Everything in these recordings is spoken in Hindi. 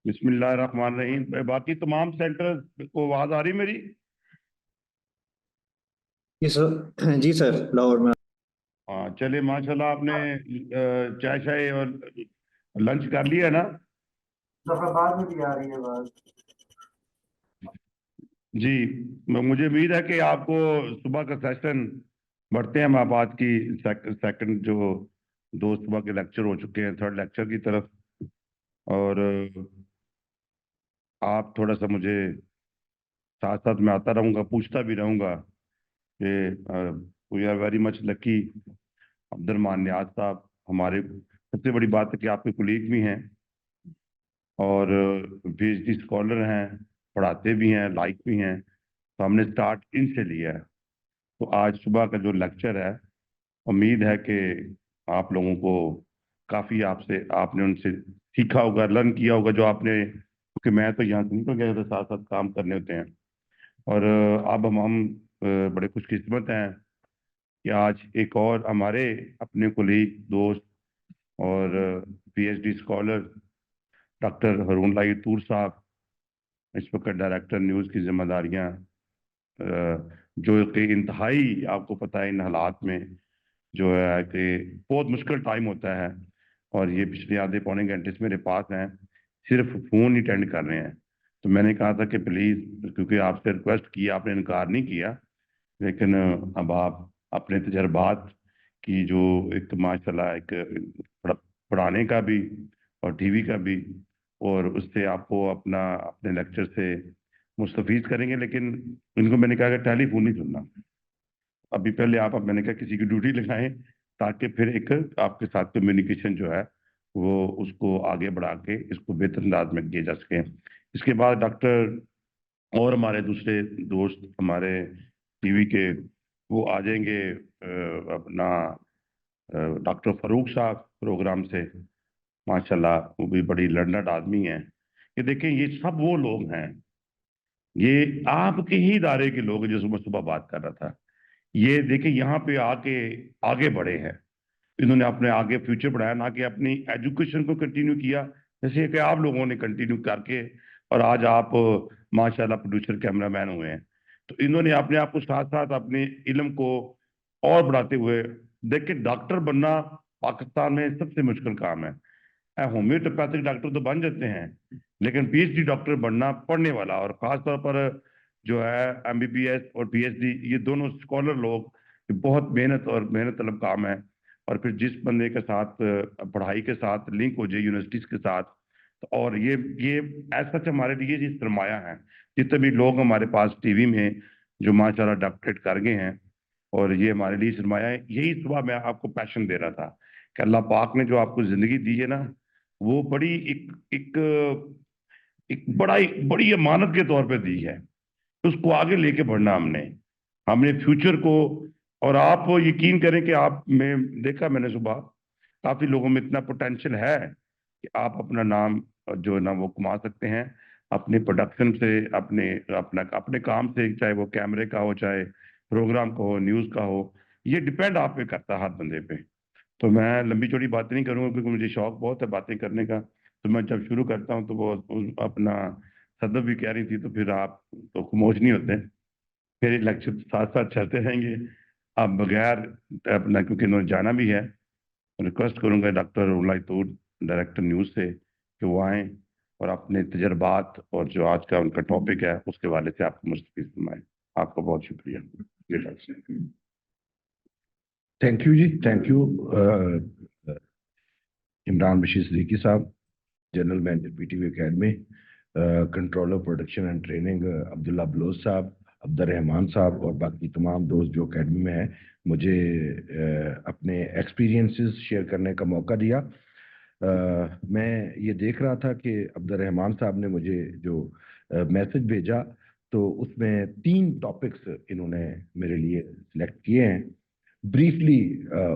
बिस्मिल्लाहिर्रहमानिर्रहीम। बाकी तमाम सेंटर को आवाज आ रही मेरी? जी सर। जी सर, लाहौर में। हाँ, चलिए माशाल्लाह। आपने चाय शाय और लंच कर लिया ना? जफराबाद में भी आ रही है बात। जी। मुझे उम्मीद है कि आपको सुबह का सेशन बढ़ते हैं हम बात की सेकंड जो दो सुबह के लेक्चर हो चुके हैं, थर्ड लेक्चर की तरफ। और आप थोड़ा सा मुझे साथ साथ में आता रहूंगा, पूछता भी रहूंगा कि we are very much lucky. Abdulrahman Niaz साहब हमारे, सबसे बड़ी बात है कि आपके कुलीग भी हैं और पीएचडी स्कॉलर हैं, पढ़ाते भी हैं, लाइक भी हैं। तो हमने स्टार्ट इनसे लिया है। तो आज सुबह का जो लेक्चर है, उम्मीद है कि आप लोगों को काफ़ी आपसे आपने उनसे सीखा होगा, लर्न किया होगा जो आपने, क्योंकि मैं तो यहाँ से निकल गया था, साथ साथ काम करने होते हैं। और अब हम बड़े खुशकिस्मत हैं कि आज एक और हमारे अपने कुलीग, दोस्त और पीएचडी स्कॉलर डॉक्टर हरून लाई तूर साहब इस वक्त डायरेक्टर न्यूज़ की जिम्मेदारियां, जो कि इंतहाई आपको पता है इन हालात में जो है कि बहुत मुश्किल टाइम होता है। और ये पिछले आधे पौने घंटे से मेरे पास हैं, सिर्फ फ़ोन ही अटेंड कर रहे हैं। तो मैंने कहा था कि प्लीज़, क्योंकि आपसे रिक्वेस्ट की, आपने इनकार नहीं किया, लेकिन अब आप अपने तजर्बात की जो एक माशाल्लाह एक पढ़ाने का भी और टीवी का भी, और उससे आपको अपना अपने लेक्चर से मुस्तफीद करेंगे। लेकिन इनको मैंने कहा कि टेलीफोन नहीं सुनना अभी, पहले आप, अब मैंने कहा किसी की ड्यूटी लगाएं, ताकि फिर एक आपके साथ कम्युनिकेशन जो है वो उसको आगे बढ़ा के इसको बेहतर अंदाज में किए जा सके। इसके बाद डॉक्टर और हमारे दूसरे दोस्त हमारे टीवी के वो आ जाएंगे, अपना डॉक्टर फारूक साहब प्रोग्राम से, माशाल्लाह वो भी बड़ी लर्नड आदमी हैं। कि देखें, ये सब वो लोग हैं, ये आपके ही इदारे के लोग हैं जो सुबह सुबह बात कर रहा था। ये देखिए यहाँ पे आके आगे बढ़े हैं, इन्होंने अपने आगे फ्यूचर बढ़ाया, ना कि अपनी एजुकेशन को कंटिन्यू किया जैसे कि आप लोगों ने कंटिन्यू करके, और आज आप माशाल्लाह प्रोड्यूसर कैमरामैन हुए हैं। तो इन्होंने अपने आप को साथ साथ अपने इल्म को और बढ़ाते हुए, देखिए डॉक्टर बनना पाकिस्तान में सबसे मुश्किल काम है। होम्योपैथिक डॉक्टर तो बन जाते हैं, लेकिन पीएचडी डॉक्टर बनना पढ़ने वाला, और खास तौर पर जो है एमबीबीएस और पीएचडी, ये दोनों स्कॉलर लोग, ये बहुत मेहनत और मेहनत तलब काम है। और फिर जिस बंदे के साथ पढ़ाई के साथ लिंक हो जाए यूनिवर्सिटीज के साथ, तो और ये ऐसा हमारे लिए ये सरमाया है। जितने भी लोग हमारे पास टीवी में जो माशाल्लाह डॉक्टरेट कर गए हैं, और ये हमारे लिए सरमाया है। यही सुबह मैं आपको पैशन दे रहा था कि अल्लाह पाक ने जो आपको जिंदगी दी है ना, वो बड़ी एक एक एक बड़ी अमानत के तौर पे दी है। उसको आगे लेके बढ़ना हमने हमने फ्यूचर को। और आप यकीन करें कि आप में देखा मैंने सुबह, काफी लोगों में इतना पोटेंशियल है कि आप अपना नाम जो है ना वो कमा सकते हैं अपने प्रोडक्शन से, अपने अपना अपने काम से, चाहे वो कैमरे का हो, चाहे प्रोग्राम का हो, न्यूज का हो। ये डिपेंड आप पे करता है हर बंदे पे। तो मैं लंबी चौड़ी बातें नहीं करूंगा, क्योंकि मुझे शौक बहुत है बातें करने का। तो मैं जब शुरू करता हूँ तो वो अपना सदब भी कह रही थी, तो फिर आप तो खामोश नहीं होते। फिर लेक्चर साथ साथ चलते रहेंगे। अब बगैर अपना, क्योंकि इन्होंने जाना भी है, रिक्वेस्ट करूंगा डॉक्टर उलाई तूर डायरेक्टर न्यूज़ से कि वो आए और अपने तजर्बात और जो आज का उनका टॉपिक है उसके वाले से आपको मुस्तफ़ीज़ फरमाएं। आपका बहुत शुक्रिया। जी डॉक्टर साहब। थैंक यू जी, थैंक यू। इमरान बशीर सिद्दीकी साहब, general manager PTV academy, controller production and training Abdullah Baloch साहब, अब्दुर्रहमान साहब और बाकी तमाम दोस्त जो एकेडमी में हैं, मुझे अपने एक्सपीरियंसेस शेयर करने का मौका दिया। मैं ये देख रहा था कि अब्दुर्रहमान साहब ने मुझे जो मैसेज भेजा, तो उसमें 3 टॉपिक्स इन्होंने मेरे लिए सिलेक्ट किए हैं। ब्रीफली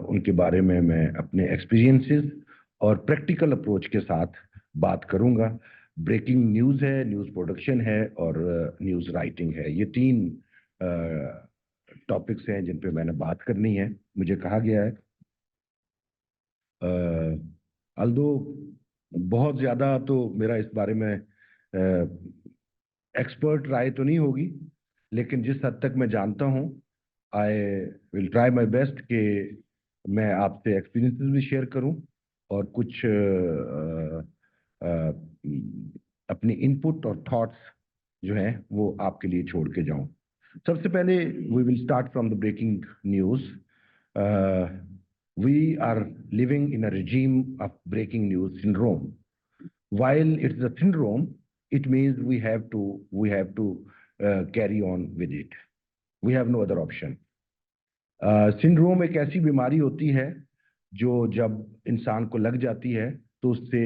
उनके बारे में मैं अपने एक्सपीरियंसेस और प्रैक्टिकल अप्रोच के साथ बात करूंगा। ब्रेकिंग न्यूज़ है, न्यूज़ प्रोडक्शन है और न्यूज़ राइटिंग है। ये 3 टॉपिक्स हैं जिन पे मैंने बात करनी है। मुझे कहा गया है, अल्दो बहुत ज़्यादा तो मेरा इस बारे में एक्सपर्ट राय तो नहीं होगी, लेकिन जिस हद तक मैं जानता हूँ I will try my best कि मैं आपसे एक्सपीरियंसेस भी शेयर करूँ और कुछ अपनी इनपुट और थॉट्स जो हैं वो आपके लिए छोड़ के जाऊं। सबसे पहले we will start from the breaking news. We are living in a regime of breaking news syndrome. While it's a syndrome, it means we have to carry on with it. We have no other option. Syndrome एक ऐसी बीमारी होती है जो जब इंसान को लग जाती है तो उससे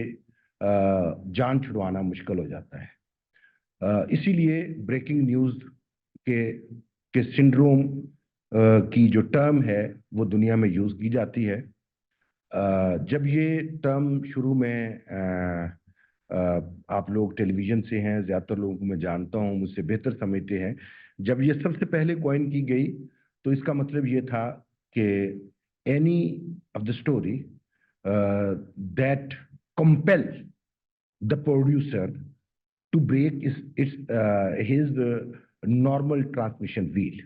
जान छुड़वाना मुश्किल हो जाता है। इसीलिए ब्रेकिंग न्यूज़ के सिंड्रोम की जो टर्म है वो दुनिया में यूज़ की जाती है। जब ये टर्म शुरू में आप लोग टेलीविज़न से हैं, ज़्यादातर लोगों को मैं जानता हूँ, मुझसे बेहतर समझते हैं, जब ये सबसे पहले कॉइन की गई तो इसका मतलब ये था कि any of the story that compel the producer to break his normal transmission wheel,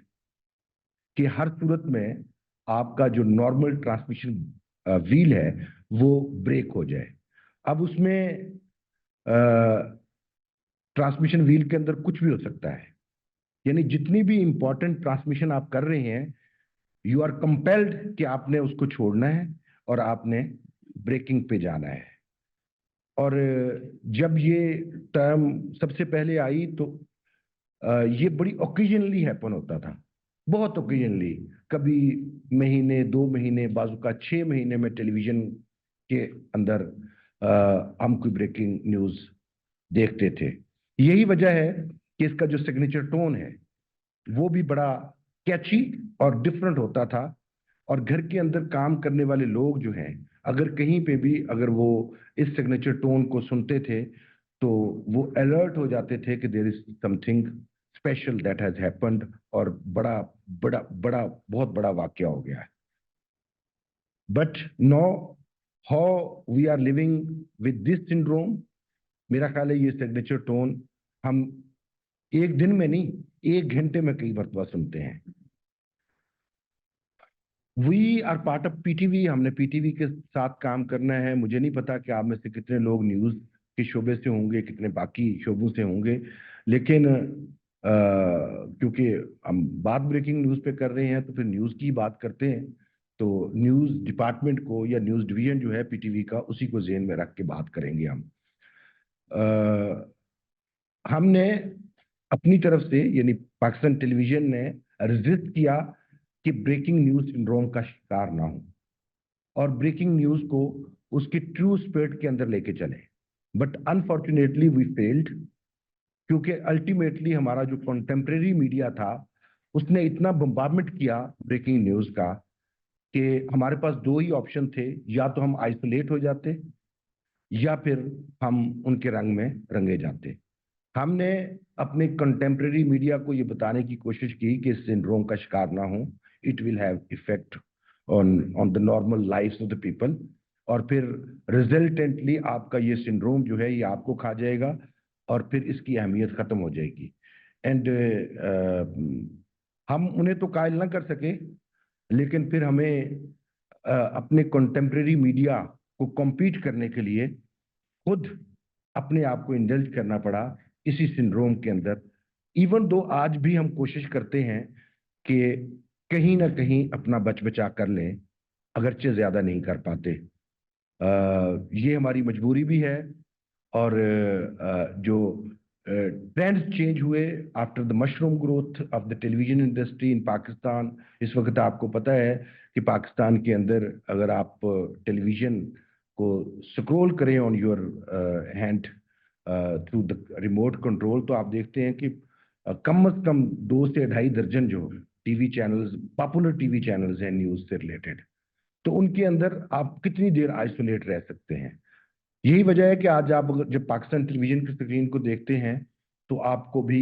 कि हर सूरत में आपका जो नॉर्मल ट्रांसमिशन व्हील है वो ब्रेक हो जाए। अब उसमें ट्रांसमिशन व्हील के अंदर कुछ भी हो सकता है, यानी जितनी भी इंपॉर्टेंट ट्रांसमिशन आप कर रहे हैं यू आर कंपेल्ड कि आपने उसको छोड़ना है और आपने ब्रेकिंग पे जाना है। और जब ये टर्म सबसे पहले आई तो ये बड़ी ओकेजनली हैपन होता था, बहुत ओकेजनली, कभी महीने 2 महीने, बाजू का 6 महीने में टेलीविजन के अंदर हम कोई ब्रेकिंग न्यूज़ देखते थे। यही वजह है कि इसका जो सिग्नेचर टोन है वो भी बड़ा कैची और डिफरेंट होता था। और घर के अंदर काम करने वाले लोग जो हैं, अगर कहीं पे भी अगर वो इस सिग्नेचर टोन को सुनते थे तो वो अलर्ट हो जाते थे कि there is something special that has happened, और बड़ा बड़ा बड़ा बहुत बड़ा वाकया हो गया है। But no how we are living with this syndrome, मेरा ख्याल है ये सिग्नेचर टोन हम एक दिन में नहीं, 1 घंटे में कई मरतबा सुनते हैं। We are part of PTV, हमने पीटीवी के साथ काम करना है। मुझे नहीं पता कि आप में से कितने लोग न्यूज़ के शोबे से होंगे, कितने बाकी शोबों से होंगे, लेकिन क्योंकि हम बात ब्रेकिंग न्यूज़ पे कर रहे हैं तो फिर न्यूज़ की बात करते हैं, तो न्यूज़ डिपार्टमेंट को या न्यूज़ डिवीजन जो है पीटीवी का, उसी को ज़हन में रख के बात करेंगे हम। हमने अपनी तरफ से, यानी पाकिस्तान टेलीविजन ने रेजिस्ट किया कि ब्रेकिंग न्यूज़ सिंड्रोम का शिकार ना हो और ब्रेकिंग न्यूज़ को उसकी ट्रू स्पिरिट के अंदर लेके चले। बट अनफॉर्चुनेटली वी फेल्ड, क्योंकि अल्टीमेटली हमारा जो कंटेम्प्रेरी मीडिया था उसने इतना बम्बार्डमेंट किया ब्रेकिंग न्यूज़ का कि हमारे पास 2 ही ऑप्शन थे, या तो हम आइसोलेट हो जाते या फिर हम उनके रंग में रंगे जाते। हमने अपने कंटेम्प्रेरी मीडिया को ये बताने की कोशिश की कि इस सिंड्रोम का शिकार ना हो, it will have effect on the normal lifes of the people, और फिर रिजल्टेंटली आपका ये सिंड्रोम जो है ये आपको खा जाएगा और फिर इसकी अहमियत खत्म हो जाएगी। एंड हम उन्हें तो कायल ना कर सके, लेकिन फिर हमें अपने कंटेम्प्रेरी मीडिया को कॉम्पीट करने के लिए खुद अपने आप को इंडल्ज करना पड़ा इसी सिंड्रोम के अंदर। इवन दो आज भी हम कोशिश करते हैं कि कहीं ना कहीं अपना बच बचा कर लें, अगरचे ज्यादा नहीं कर पाते। ये हमारी मजबूरी भी है। और जो ट्रेंड्स चेंज हुए after the mushroom growth of the television industry in Pakistan, इस वक्त आपको पता है कि पाकिस्तान के अंदर अगर आप टेलीविजन को स्क्रॉल करें on your hand through the remote control, तो आप देखते हैं कि कम से कम 2 से 2.5 दर्जन जो TV channels, popular TV channels हैं न्यूज़ से रिलेटेड, तो उनके अंदर आप कितनी देर आइसोलेट रह सकते हैं। यही वजह है कि आज आप जब पाकिस्तान टेलीविजन की स्क्रीन को देखते हैं तो आपको भी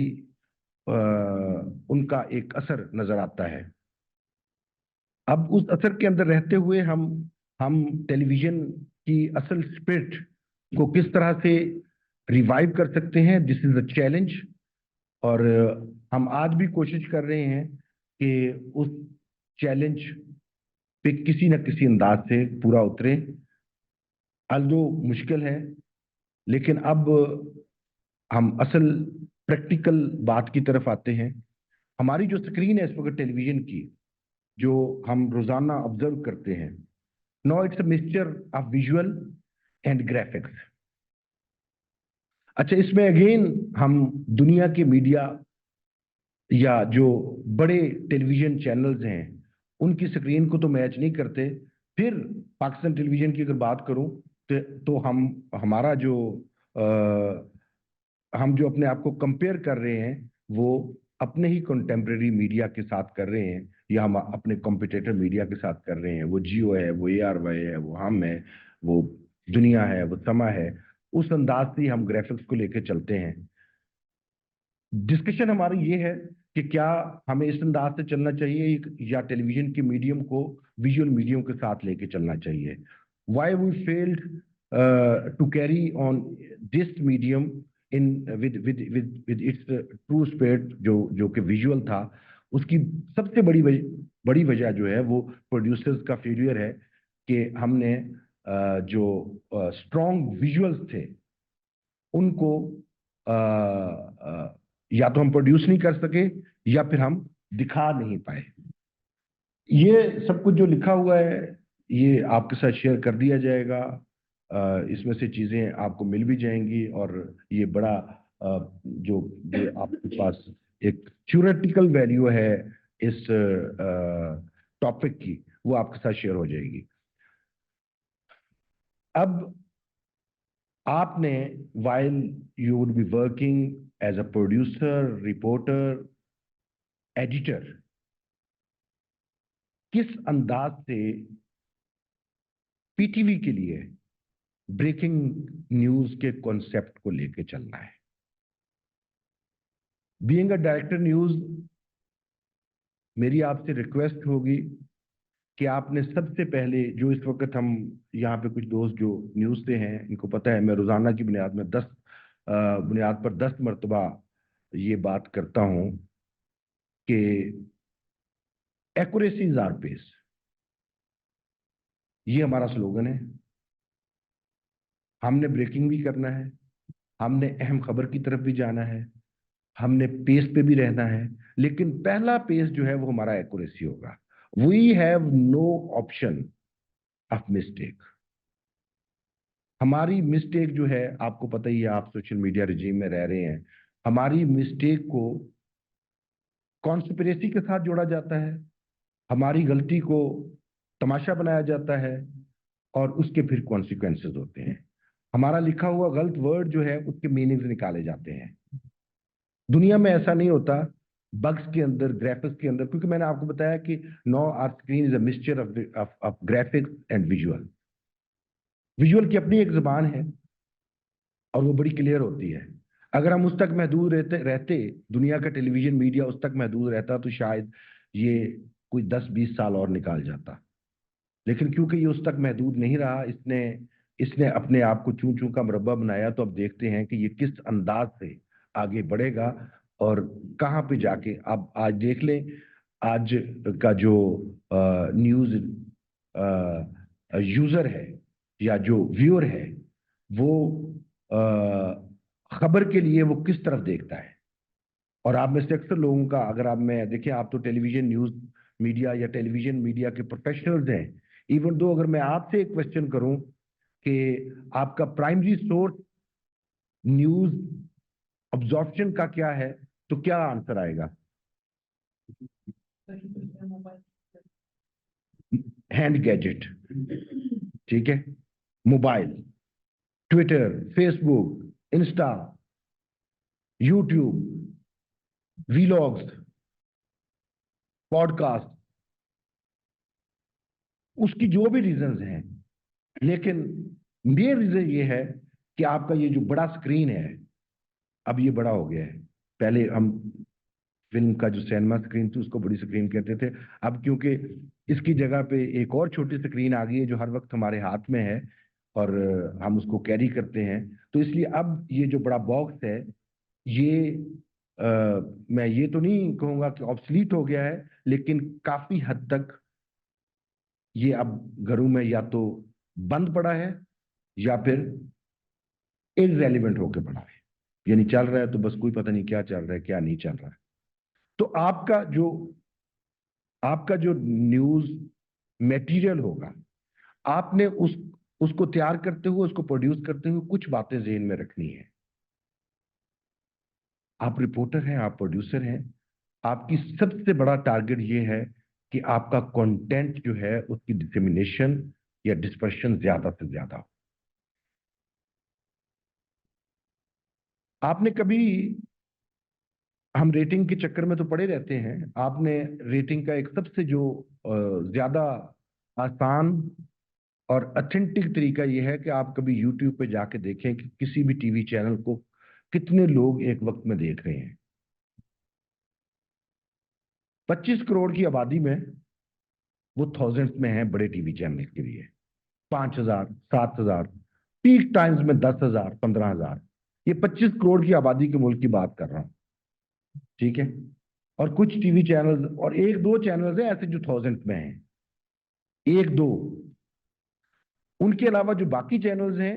उनका एक असर नजर आता है। अब उस असर के अंदर रहते हुए हम टेलीविजन की असल स्पिरिट को किस तरह से रिवाइव कर सकते हैं, दिस इज अ चैलेंज। और हम आज भी कोशिश कर रहे हैं कि उस चैलेंज पे किसी न किसी अंदाज से पूरा उतरे। अल्दो मुश्किल है, लेकिन अब हम असल प्रैक्टिकल बात की तरफ आते हैं। हमारी जो स्क्रीन है इस वक्त टेलीविजन की, जो हम रोजाना ऑब्जर्व करते हैं, no it's a mixture of visual and graphics. अच्छा, इसमें अगेन हम दुनिया के मीडिया या जो बड़े टेलीविजन चैनल्स हैं उनकी स्क्रीन को तो मैच नहीं करते। फिर पाकिस्तान टेलीविजन की अगर बात करूं तो हमारा जो हम जो अपने आप को कंपेयर कर रहे हैं वो अपने ही कंटेम्प्रेरी मीडिया के साथ कर रहे हैं, या हम अपने कॉम्पिटिटर मीडिया के साथ कर रहे हैं। वो जियो है, वो ARY है, वो हम है, वो दुनिया है, वो समा है। उस अंदाज से हम ग्राफिक्स को लेकर चलते हैं। डिस्कशन हमारी ये है कि क्या हमें इस अंदाज से चलना चाहिए या टेलीविजन के मीडियम को विजुअल मीडियम के साथ लेके चलना चाहिए। Why we failed to carry on this medium in with its true spirit, जो कि विजुअल था। उसकी सबसे बड़ी वजह जो है वो प्रोड्यूसर्स का फेलियर है कि हमने जो स्ट्रॉन्ग विजुअल्स थे उनको या तो हम प्रोड्यूस नहीं कर सके या फिर हम दिखा नहीं पाए। ये सब कुछ जो लिखा हुआ है ये आपके साथ शेयर कर दिया जाएगा। इसमें से चीजें आपको मिल भी जाएंगी, और ये बड़ा जो आपके पास एक थ्योरेटिकल वैल्यू है इस टॉपिक की, वो आपके साथ शेयर हो जाएगी। अब आपने while you would be working as a producer, reporter, editor, किस अंदाज से पीटीवी के लिए ब्रेकिंग न्यूज के कॉन्सेप्ट को लेके चलना है। बीइंग अ डायरेक्टर न्यूज, मेरी आपसे रिक्वेस्ट होगी कि आपने सबसे पहले, जो इस वक्त हम यहाँ पे कुछ दोस्त जो न्यूज से हैं इनको पता है मैं रोजाना की बुनियाद में 10 बुनियाद पर 10 मरतबा ये बात करता हूं कि एक्यूरेसी इज आवर पेस। ये हमारा स्लोगन है। हमने ब्रेकिंग भी करना है, हमने अहम खबर की तरफ भी जाना है, हमने पेस पे भी रहना है, लेकिन पहला पेस जो है वो हमारा एक्यूरेसी होगा। We have no option of mistake. हमारी मिस्टेक जो है, आपको पता ही है, आप सोशल मीडिया रिजीम में रह रहे हैं, हमारी मिस्टेक को कॉन्स्पिरेसी के साथ जोड़ा जाता है, हमारी गलती को तमाशा बनाया जाता है, और उसके फिर कॉन्सिक्वेंसेस होते हैं। हमारा लिखा हुआ गलत वर्ड जो है उसके मीनिंग्स निकाले जाते हैं। दुनिया में ऐसा नहीं होता, बग्स के अंदर, ग्राफिक्स के अंदर, क्योंकि मैंने आपको बताया कि no our screen is a mixture of graphics and visual. Visual की अपनी एक जुबान है और वो बड़ी क्लियर होती है। अगर हम उस तक महदूद रहते दुनिया का टेलीविजन मीडिया उस तक महदूद रहता तो शायद ये कोई 10-20 साल और निकाल जाता। लेकिन क्योंकि ये उस तक महदूद नहीं रहा, इसने अपने आप को चूं चूं का मुरब्बा बनाया। तो अब देखते हैं कि ये किस अंदाज से आगे बढ़ेगा और कहाँ पे जाके। आप आज देख लें, आज का जो न्यूज यूजर है या जो व्यूअर है, वो खबर के लिए वो किस तरफ देखता है। और आप में से अक्सर लोगों का, अगर आप में देखिए, आप तो टेलीविजन न्यूज मीडिया या टेलीविजन मीडिया के प्रोफेशनल्स हैं। इवन दो अगर मैं आपसे एक क्वेश्चन करूं कि आपका प्राइमरी सोर्स न्यूज अब्जॉर्प्शन का क्या है, तो क्या आंसर आएगा? हैंड गैजेट, ठीक है, mobile, Twitter, Facebook, Insta, YouTube, vlogs, podcast, उसकी जो भी रीजंस हैं। लेकिन मेन रीजन ये है कि आपका ये जो बड़ा स्क्रीन है, अब ये बड़ा हो गया है। पहले हम फिल्म का जो सिनेमा स्क्रीन थी उसको बड़ी स्क्रीन कहते थे। अब क्योंकि इसकी जगह पे एक और छोटी स्क्रीन आ गई है जो हर वक्त हमारे हाथ में है, और हम उसको कैरी करते हैं। तो इसलिए अब ये जो बड़ा बॉक्स है ये मैं ये तो नहीं कहूँगा कि ऑब्सलीट हो गया है, लेकिन काफी हद तक ये अब घरों में या तो बंद पड़ा है या फिर इररेलेवेंट होकर पड़ा है। यानी चल रहा है तो बस कोई पता नहीं क्या चल रहा है क्या नहीं चल रहा है। तो आपका जो न्यूज मटेरियल होगा, आपने उसको तैयार करते हुए, उसको प्रोड्यूस करते हुए कुछ बातें ज़हन में रखनी है। आप रिपोर्टर हैं, आप प्रोड्यूसर हैं, आपकी सबसे बड़ा टारगेट ये है कि आपका कंटेंट जो है उसकी डिसेमिनेशन या डिस्पर्शन ज्यादा से ज्यादा हो। आपने कभी, हम रेटिंग के चक्कर में तो पड़े रहते हैं, आपने रेटिंग का एक सबसे जो ज्यादा आसान और ऑथेंटिक तरीका यह है कि आप कभी यूट्यूब पे जाके देखें कि किसी भी टीवी चैनल को कितने लोग एक वक्त में देख रहे हैं। 25 करोड़ की आबादी में वो थाउजेंड्स में है बड़े टीवी चैनल के लिए। 5,000, 7,000, पीक टाइम्स में 10,000, 15,000। ये 25 करोड़ की आबादी के मुल्क की बात कर रहा हूं, ठीक है। और कुछ टीवी चैनल्स और एक दो चैनल्स हैं ऐसे जो थाउजेंड्स में हैं, एक दो। उनके अलावा जो बाकी चैनल्स हैं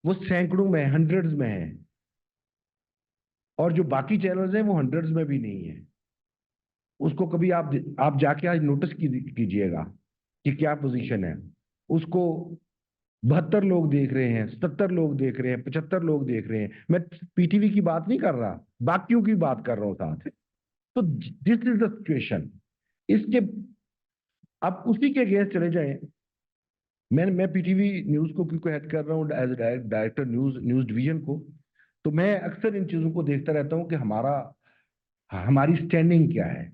वो सैकड़ों में, हंड्रेड्स में हैं। और जो बाकी चैनल्स हैं वो हंड्रेड्स में भी नहीं है। उसको कभी आप जाके आज नोटिस कीजिएगा कि क्या पोजीशन है। उसको 72 लोग देख रहे हैं, 77 लोग देख रहे हैं, 75 लोग देख रहे हैं। मैं पीटीवी की बात नहीं कर रहा, बाकियों की बात कर रहा हूं साथ। तो दिस इज द सिचुएशन। इसके अब उसी के अगेंस्ट चले जाएं। मैं पीटीवी न्यूज को क्योंकि हेड कर रहा हूँ एज डायरेक्टर न्यूज डिवीजन को, तो मैं अक्सर इन चीजों को देखता रहता हूं कि हमारी स्टैंडिंग क्या है।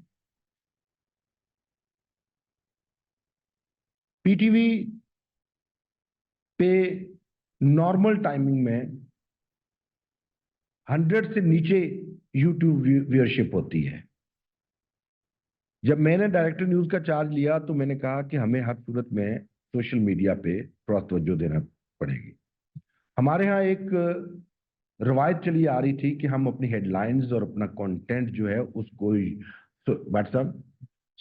पीटीवी पे नॉर्मल टाइमिंग में 100 से नीचे यूट्यूब व्यूअरशिप होती है। जब मैंने डायरेक्टर न्यूज का चार्ज लिया तो मैंने कहा कि हमें हर सूरत में सोशल मीडिया पे थोड़ा तवज्जो देना पड़ेगी। हमारे यहाँ एक रवायत चली आ रही थी कि हम अपनी हेडलाइंस और अपना कंटेंट जो है उसको व्हाट्सएप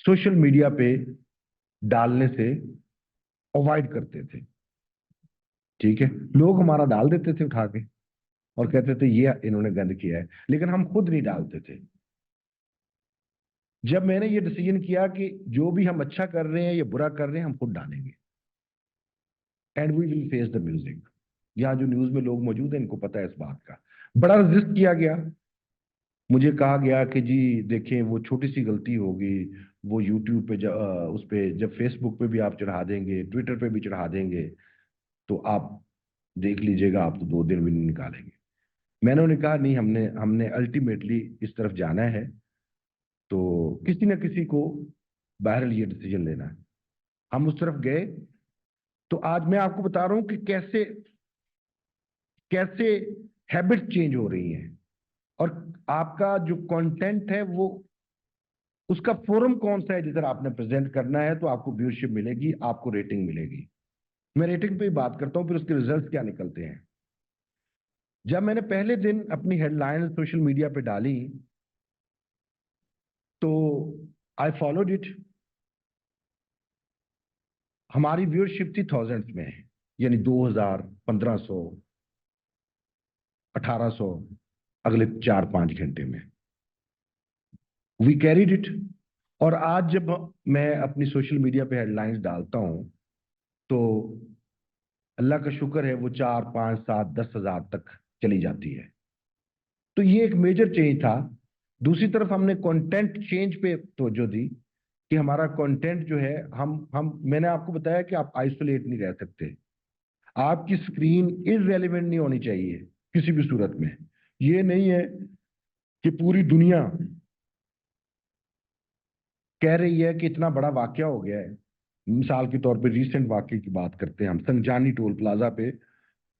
सोशल मीडिया पे डालने से अवॉइड करते थे, ठीक है। लोग हमारा डाल देते थे उठा के और कहते थे ये इन्होंने गंद किया है, लेकिन हम खुद नहीं डालते थे। जब मैंने ये डिसीजन किया कि जो भी हम अच्छा कर रहे हैं या बुरा कर रहे हैं हम खुद डालेंगे, and we will face the music. यहाँ जो न्यूज में लोग मौजूद हैं इनको पता है इस बात का। बड़ा रेजिस्ट किया गया, मुझे कहा गया कि जी देखें वो छोटी सी गलती होगी, वो यूट्यूब पे उस पे जब फेसबुक पे भी आप चढ़ा देंगे, ट्विटर पे भी चढ़ा देंगे तो आप देख लीजिएगा, आप तो 2 दिन भी नहीं निकालेंगे। मैंने उन्हें कहा नहीं, हमने हमने अल्टीमेटली इस तरफ जाना है, तो किसी न किसी को बहरहाल ये डिसीजन लेना है। हम उस तरफ गए। तो आज मैं आपको बता रहा हूं कि कैसे कैसे हैबिट चेंज हो रही हैं, और आपका जो कंटेंट है वो उसका फोरम कौन सा है जिधर आपने प्रेजेंट करना है, तो आपको व्यूअरशिप मिलेगी, आपको रेटिंग मिलेगी। मैं रेटिंग पे ही बात करता हूं, फिर उसके रिजल्ट क्या निकलते हैं। जब मैंने पहले दिन अपनी हेडलाइन सोशल मीडिया पे डाली तो आई फॉलोड इट। हमारी व्यूअरशिप थी थाउजेंड्स में, यानी 2000, 1500, 1800 अगले 4-5 घंटे में। We carried it. और आज जब मैं अपनी सोशल मीडिया पे हेडलाइंस डालता हूं तो अल्लाह का शुक्र है वो 4, 5, 7, 10,000 तक चली जाती है। तो ये एक मेजर चेंज था। दूसरी तरफ हमने कंटेंट चेंज पे तवज्जो दी कि हमारा कंटेंट जो है, हम मैंने आपको बताया कि आप आइसोलेट नहीं रह सकते। आपकी स्क्रीन इररेलेवेंट नहीं होनी चाहिए किसी भी सूरत में। ये नहीं है कि पूरी दुनिया कह रही है कि इतना बड़ा वाकया हो गया है। मिसाल के तौर पे रिसेंट वाकये की बात करते हैं हम, संजानी टोल प्लाजा पे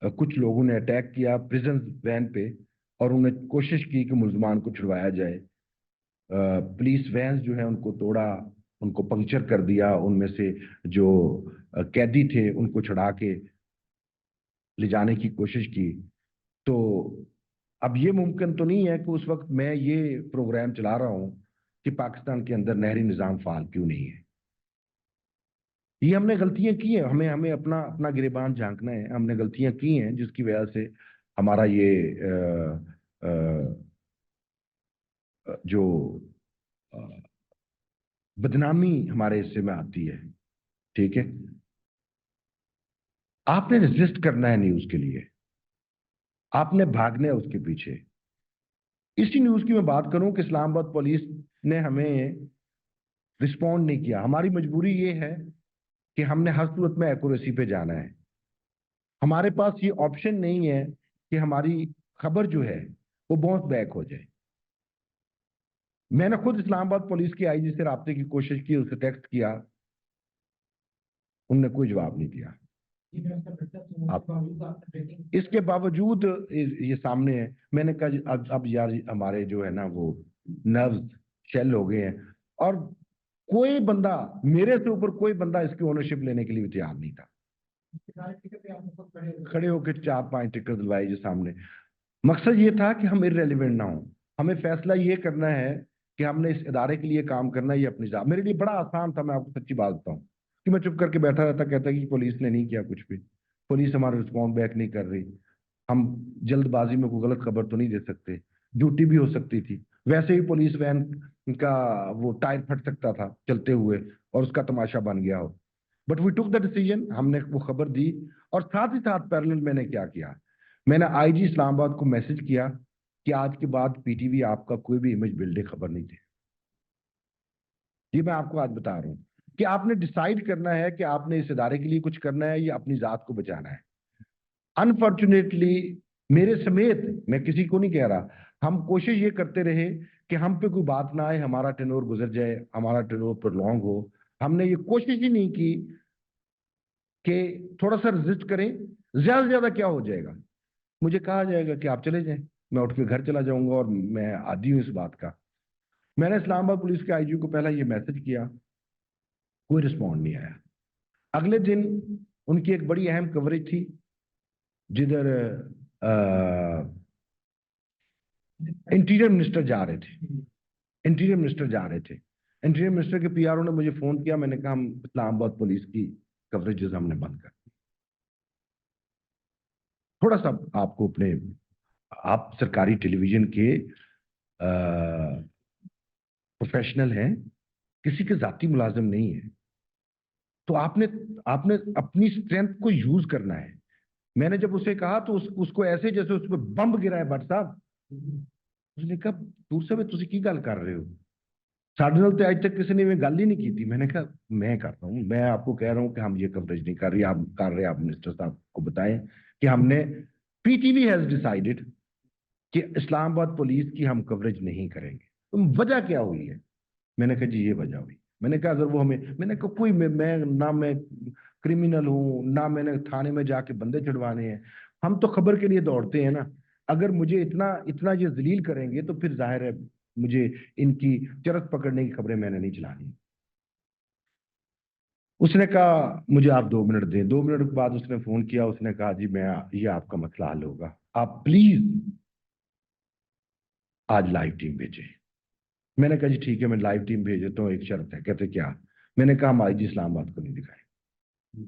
कुछ लोगों ने अटैक किया प्रिजन वैन पे और उन्हें कोशिश की कि मुल्जमान को छुड़वाया जाए। पुलिस वैन जो है उनको तोड़ा, उनको पंक्चर कर दिया, उनमें से जो कैदी थे उनको छुड़ा के ले जाने की कोशिश की, तो अब ये मुमकिन तो नहीं है कि उस वक्त मैं ये प्रोग्राम चला रहा हूं कि पाकिस्तान के अंदर नहरी निज़ाम फाल क्यों नहीं है। ये हमने गलतियां की हैं, हमें हमें अपना अपना गिरेबान झांकना है। हमने गलतियां की हैं जिसकी वजह से हमारा ये जो अ, बदनामी हमारे हिस्से में आती है। ठीक है, आपने रेजिस्ट करना है न्यूज के लिए, आपने भागना है उसके पीछे। इसी न्यूज की मैं बात करूं कि इस्लामाबाद पुलिस ने हमें रिस्पॉन्ड नहीं किया। हमारी मजबूरी ये है कि हमने हर सूरत में एक्यूरेसी पे जाना है। हमारे पास ये ऑप्शन नहीं है कि हमारी खबर जो है वो बाउंस बैक हो जाए। मैंने खुद इस्लामाबाद पुलिस की आईजी से राब्ते की कोशिश की, उसे टेक्स्ट किया, उनने कोई जवाब नहीं दिया। इसके बावजूद ये सामने है। मैंने कहा जी, अब यार हमारे जो है ना वो नर्व्स शेल हो गए हैं, और कोई बंदा, मेरे से ऊपर कोई बंदा इसकी ओनरशिप लेने के लिए भी तैयार नहीं था। खड़े होकर 4-5 टिकट दिलवाए जो सामने। मकसद ये था कि हम इररेलेवेंट ना हो। हमें फैसला ये करना है कि हमने इस इदारे के लिए काम करना है, ये अपनी जात। मेरे लिए बड़ा आसान था, मैं आपको सच्ची बात बताऊं, कि मैं चुप करके बैठा रहता, कहता कि पुलिस ने नहीं किया कुछ भी, पुलिस हमारा रिस्पॉन्ड बैक नहीं कर रही, हम जल्दबाजी में कोई गलत खबर तो नहीं दे सकते, ड्यूटी भी हो सकती थी। वैसे ही पुलिस वैन का वो टायर फट सकता था चलते हुए और उसका तमाशा बन गया हो। But we took the decision, हमने वो खबर दी। और साथ ही साथ पैरेलल मैंने क्या किया, मैंने आईजी इस्लामाबाद को मैसेज किया कि आज के बाद पीटीवी आपका कोई भी इमेज बिल्डिंग खबर नहीं दे। ये मैं आपको आज बता रहा हूं कि आपने डिसाइड करना है कि आपने इस इदारे के लिए कुछ करना है या अपनी जात को बचाना है। अनफॉर्चुनेटली मेरे समेत, मैं किसी को नहीं कह रहा, हम कोशिश ये करते रहे कि हम पे कोई बात ना आए, हमारा टेन्योर गुजर जाए, हमारा टेन्योर प्रोलॉन्ग हो। हमने ये कोशिश ही नहीं की कि थोड़ा सा रेजिस्ट करें। ज्यादा से ज्यादा क्या हो जाएगा, मुझे कहा जाएगा कि आप चले जाएं, मैं उठ के घर चला जाऊंगा, और मैं आदी हूं इस बात का। मैंने इस्लामाबाद पुलिस के आईजी को पहला ये मैसेज किया, कोई रिस्पॉन्ड नहीं आया। अगले दिन उनकी एक बड़ी अहम कवरेज थी जिधर इंटीरियर मिनिस्टर जा रहे थे, इंटीरियर मिनिस्टर जा रहे थे। इंटीरियर मिनिस्टर के पीआरओ ने मुझे फोन किया, मैंने कहा हम इस्लामाबाद पुलिस की कवरेज हमने बंद कर दी। थोड़ा सा आपको अपने, आप सरकारी टेलीविजन के प्रोफेशनल हैं, किसी के जाती मुलाजिम नहीं है, तो आपने आपने अपनी स्ट्रेंथ को यूज करना है। मैंने जब उसे कहा तो उसको ऐसे जैसे उस पर बम गिरा है भट्ट साहब। उसने कहा दूर से तुम की गल कर रहे हो, साढ़े नाल आज तक किसी ने मैं गल ही नहीं की थी। मैंने कहा मैं करता हूँ, मैं आपको कह रहा हूँ कि हम ये कवरेज नहीं कर रही, आप कर रहे, आप मिनिस्टर साहब को बताएं कि हमने, पीटीवी हैज डिसाइडेड कि इस्लामाबाद पुलिस की हम कवरेज नहीं करेंगे। तो वजह क्या हुई है? मैंने कहा जी ये वजह हुई। मैंने कहा अगर वो हमें, मैंने कहा कोई मैं ना मैं क्रिमिनल हूं, ना मैंने थाने में जाके बंदे छुड़वाने हैं, हम तो खबर के लिए दौड़ते हैं ना। अगर मुझे इतना इतना ये जलील करेंगे तो फिर जाहिर है मुझे इनकी चरस पकड़ने की खबरें मैंने नहीं चलानी। उसने कहा मुझे आप 2 मिनट दें। 2 मिनट के बाद उसने फोन किया, उसने कहा जी मैं, ये आपका मसला हल होगा, आप प्लीज आज लाइव टीम भेजें। मैंने कहा जी ठीक है, मैं लाइव टीम भेज देता हूँ, एक शर्त है। कहते क्या? मैंने कहा हम आईजी इस्लामाबाद को नहीं दिखाएं,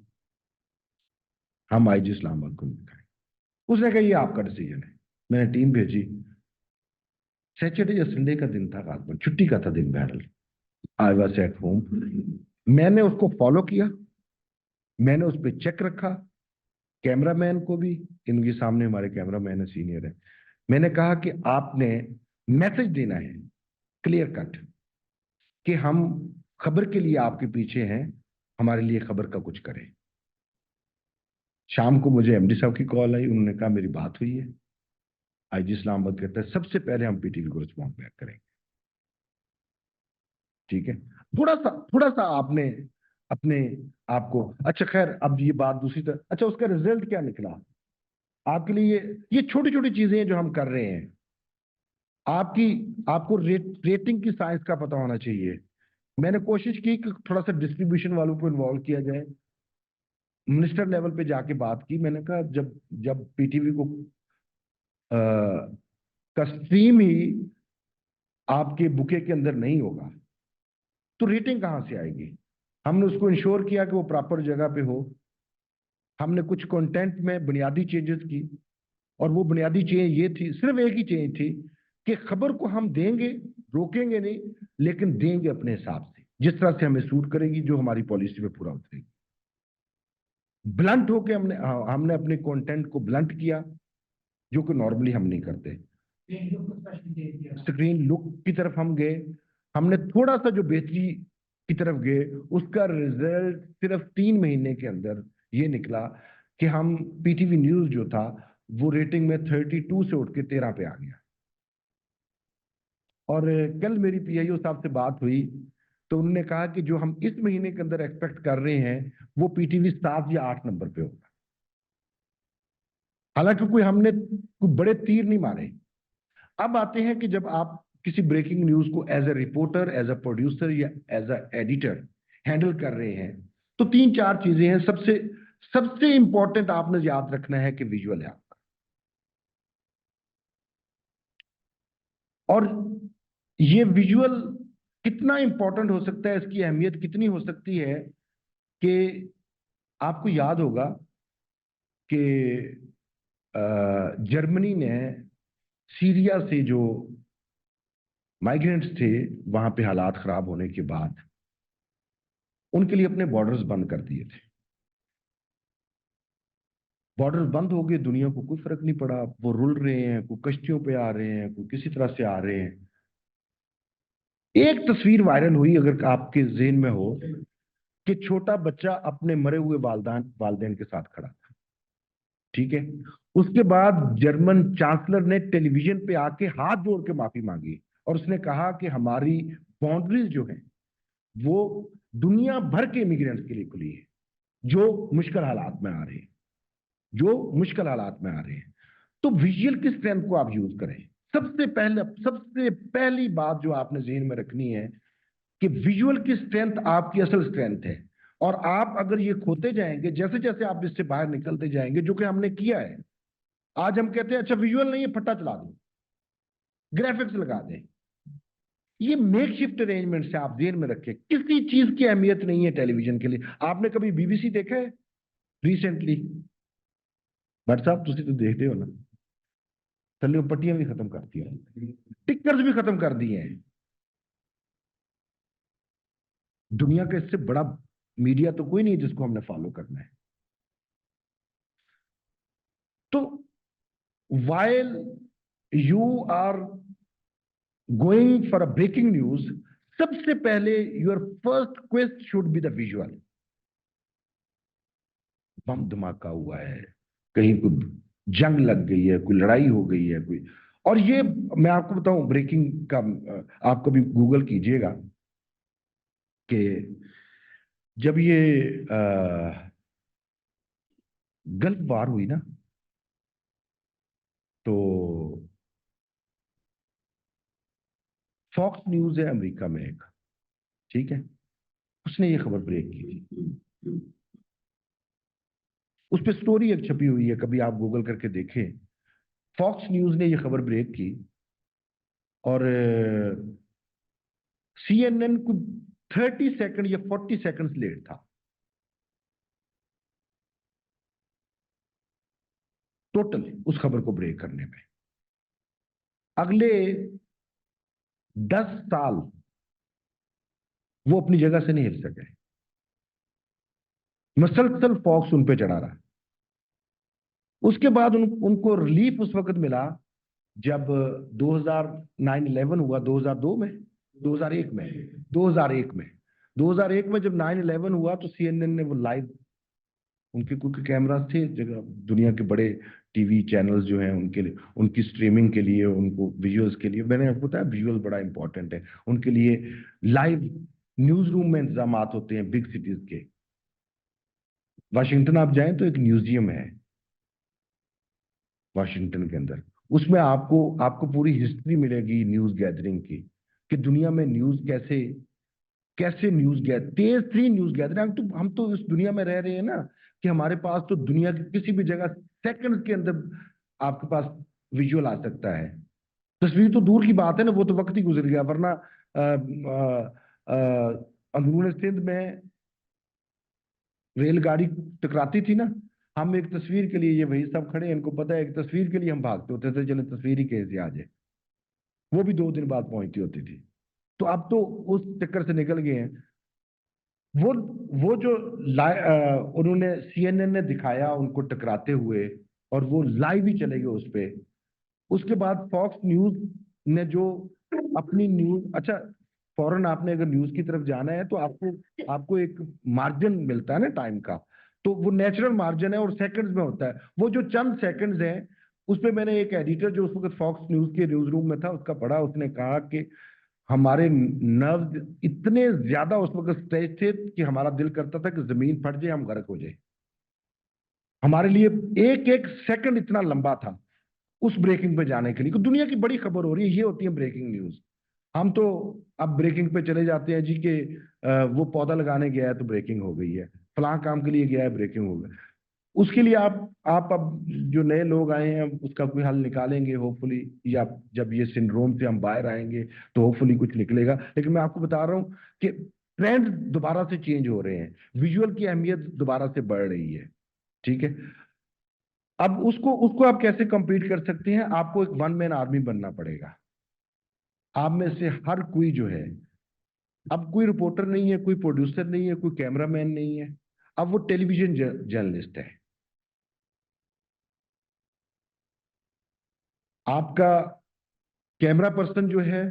हम आईजी इस्लामाबाद को नहीं दिखाएं। उसने कहा ये आपका डिसीजन है। मैंने टीम भेजी। सैटरडे या संडे का दिन था, रात में छुट्टी का था दिन, बहरहाल आई वाज एट होम। मैंने उसको फॉलो किया, मैंने उस पर चेक रखा, कैमरामैन को भी, इनके सामने हमारे कैमरामैन है, सीनियर है। मैंने कहा कि आपने मैसेज देना है क्लियर कट कि हम खबर के लिए आपके पीछे हैं, हमारे लिए खबर का कुछ करें। शाम को मुझे एमडी साहब की कॉल आई, उन्होंने कहा मेरी बात हुई है, आईजी इस्लामाबाद कहता है सबसे पहले हम पीटीवी को रिस्पॉन्ड बैक करेंगे। ठीक है, थोड़ा सा आपने अपने आपको, अच्छा खैर अब ये बात दूसरी तरह, अच्छा उसका रिजल्ट क्या निकला आपके लिए? ये छोटी छोटी चीजें हैं जो हम कर रहे हैं। आपकी आपको रेटिंग की साइंस का पता होना चाहिए। मैंने कोशिश की कि थोड़ा सा डिस्ट्रीब्यूशन वालों को इन्वॉल्व किया जाए। मिनिस्टर लेवल पे जाके बात की। मैंने कहा जब जब पीटीवी को का स्ट्रीम ही आपके बुके के अंदर नहीं होगा तो रेटिंग कहां से आएगी। हमने उसको इंश्योर किया कि वो प्रॉपर जगह पे हो। हमने कुछ कंटेंट में बुनियादी चेंजेस की और वो बुनियादी चेंज ये थी, सिर्फ एक ही चेंज थी कि खबर को हम देंगे, रोकेंगे नहीं, लेकिन देंगे अपने हिसाब से, जिस तरह से हमें सूट करेगी, जो हमारी पॉलिसी में पूरा उतरेगी। ब्लंट होके हमने अपने कंटेंट को ब्लंट किया, जो कि नॉर्मली हम नहीं करते। स्क्रीन लुक की तरफ हम गए, हमने थोड़ा सा जो बेहतरी की तरफ गए, उसका रिजल्ट सिर्फ 3 महीने के अंदर ये निकला कि हम पीटीवी न्यूज जो था वो रेटिंग में 32 से उठ के 13 पे आ गया। और कल मेरी पीआईओ साहब से बात हुई तो उन्होंने कहा कि जो हम इस महीने के अंदर एक्सपेक्ट कर रहे हैं वो पीटीवी 7 या 8 नंबर पे होगा। हालांकि हमने कोई बड़े तीर नहीं मारे। अब आते हैं कि जब आप किसी ब्रेकिंग न्यूज को as a reporter, as a producer या एज ए एडिटर हैंडल कर रहे हैं तो 3-4 चीजें हैं। सबसे सबसे इंपॉर्टेंट आपने याद रखना है कि विजुअल है आपका। और ये विजुअल कितना इंपॉर्टेंट हो सकता है, इसकी अहमियत कितनी हो सकती है कि आपको याद होगा कि जर्मनी ने सीरिया से जो माइग्रेंट्स थे वहां पे हालात खराब होने के बाद उनके लिए अपने बॉर्डर्स बंद कर दिए थे। बॉर्डर्स बंद हो गए, दुनिया को कोई फर्क नहीं पड़ा। वो रुल रहे हैं, कोई कश्तियों पे आ रहे हैं, कोई किसी तरह से आ रहे हैं। एक तस्वीर वायरल हुई, अगर आपके ज़हन में हो, कि छोटा बच्चा अपने मरे हुए वालदैन के साथ खड़ा था। ठीक है, उसके बाद जर्मन चांसलर ने टेलीविजन पे आके हाथ जोड़ के माफी मांगी और उसने कहा कि हमारी बाउंड्रीज जो है वो दुनिया भर के इमिग्रेंट्स के लिए खुली है जो मुश्किल हालात में आ रहे हैं, जो मुश्किल हालात में आ रहे हैं। तो विजुअल की स्ट्रेंथ को आप यूज करें। सबसे पहली बात जो आपने ज़हन में रखनी है कि विजुअल की स्ट्रेंथ आपकी असल स्ट्रेंथ है। और आप अगर ये खोते जाएंगे, जैसे जैसे आप इससे बाहर निकलते जाएंगे, जो कि हमने किया है। आज हम कहते हैं अच्छा विजुअल नहीं है, फट्टा चला दो, ग्राफिक्स लगा दें। ये मेक शिफ्ट अरेंजमेंट से आप ध्यान में रखें, किसी चीज की अहमियत नहीं है टेलीविजन के लिए। आपने कभी बीबीसी देखा है रिसेंटली? भट्ट साहब तुसी तो देखते हो ना, थल्ले पट्टियां भी खत्म कर दी, टिकर्स भी खत्म कर दिए हैं। दुनिया का इससे बड़ा मीडिया तो कोई नहीं है जिसको हमने फॉलो करना है। तो while you are going for a breaking news, सबसे पहले your first quest should be the visual। बम धमाका हुआ है, कहीं कोई जंग लग गई है, कोई लड़ाई हो गई है, कोई। और ये मैं आपको बताऊं, ब्रेकिंग का आप कभी गूगल कीजिएगा कि जब ये गल्फ वार हुई ना, तो फॉक्स न्यूज है अमेरिका में एक, ठीक है, उसने ये खबर ब्रेक की थी। उस पर स्टोरी एक छपी हुई है, कभी आप गूगल करके देखें। फॉक्स न्यूज ने ये खबर ब्रेक की और सीएनएन को 30 सेकंड या 40 सेकंड्स लेट था टोटल उस खबर को ब्रेक करने में। अगले 10 साल वो अपनी जगह से नहीं हिल सके, मसलसल फॉक्स उन पे चढ़ा रहा। उसके बाद उनको रिलीफ उस वक्त मिला जब 2009-11 हुआ, 2002 में, 2001 में, 2001 में जब 9/11 हुआ तो सीएनएन ने वो लाइव, उनके कुछ कैमरास थे जगह, दुनिया के बड़े टीवी चैनल्स जो हैं उनके लिए, उनकी स्ट्रीमिंग के लिए, उनको विजुअल्स के लिए, मैंने आपको बताया विजुअल बड़ा इंपॉर्टेंट है उनके लिए। लाइव न्यूज रूम में इंतजाम होते हैं बिग सिटीज के। वाशिंगटन आप जाएं तो एक म्यूजियम है वाशिंगटन के अंदर, उसमें आपको पूरी हिस्ट्री मिलेगी न्यूज गैदरिंग की, कि दुनिया में न्यूज कैसे न्यूज गैदर, तेज थी न्यूज गैदरिंग। हम तो इस दुनिया में रह रहे हैं ना, कि हमारे पास तो दुनिया की किसी भी जगह सेकंड्स के अंदर आपके पास विजुअल आ सकता है। तस्वीर तो दूर की बात है ना, वो तो वक्त ही गुजर गया, वरना अंदरूनी सिंध में रेलगाड़ी टकराती थी ना, हम एक तस्वीर के लिए, ये वही सब खड़े हैं, इनको पता है, एक तस्वीर के लिए हम भागते होते थे, चले तस्वीर ही कैसे आ जाए, वो भी 2 दिन बाद पहुंचती होती थी। तो अब तो उस चक्कर से निकल गए हैं। वो वो जो उन्होंने CNN ने दिखाया उनको टकराते हुए, और वो लाइव ही चले गए उस पे। उसके बाद फॉक्स न्यूज ने जो अपनी न्यूज, अच्छा फौरन आपने अगर न्यूज की तरफ जाना है तो आपको आपको एक मार्जिन मिलता है ना टाइम का, तो वो नेचुरल मार्जिन है और सेकंड्स में होता है। वो जो चंद सेकंड्स हैं, उस पे मैंने एक एडिटर जो उस वक्त फॉक्स न्यूज के न्यूज रूम में था उसका पढ़ा, उसने कहा कि हमारे नर्व इतने ज्यादा उस वक्त स्ट्रेच थे कि हमारा दिल करता था कि जमीन फट जाए, हम गर्क हो जाए। हमारे लिए एक एक सेकंड इतना लंबा था उस ब्रेकिंग पे जाने के लिए कि दुनिया की बड़ी खबर हो रही है, ये होती है ब्रेकिंग न्यूज। हम तो अब ब्रेकिंग पे चले जाते हैं जी कि वो पौधा लगाने गया है तो ब्रेकिंग हो गई है, फलां काम के लिए गया है ब्रेकिंग हो गई। उसके लिए आप अब जो नए लोग आए हैं उसका कोई हल निकालेंगे होपफुली, या जब ये सिंड्रोम से हम बाहर आएंगे तो होपफुली कुछ निकलेगा। लेकिन मैं आपको बता रहा हूं कि ट्रेंड दोबारा से चेंज हो रहे हैं, विजुअल की अहमियत दोबारा से बढ़ रही है। ठीक है, अब उसको उसको आप कैसे कंप्लीट कर सकते हैं? आपको एक वन मैन आर्मी बनना पड़ेगा। आप में से हर कोई जो है, अब कोई रिपोर्टर नहीं है, कोई प्रोड्यूसर नहीं है, कोई कैमरामैन नहीं है, अब वो टेलीविजन जर्नलिस्ट है। आपका कैमरा पर्सन जो है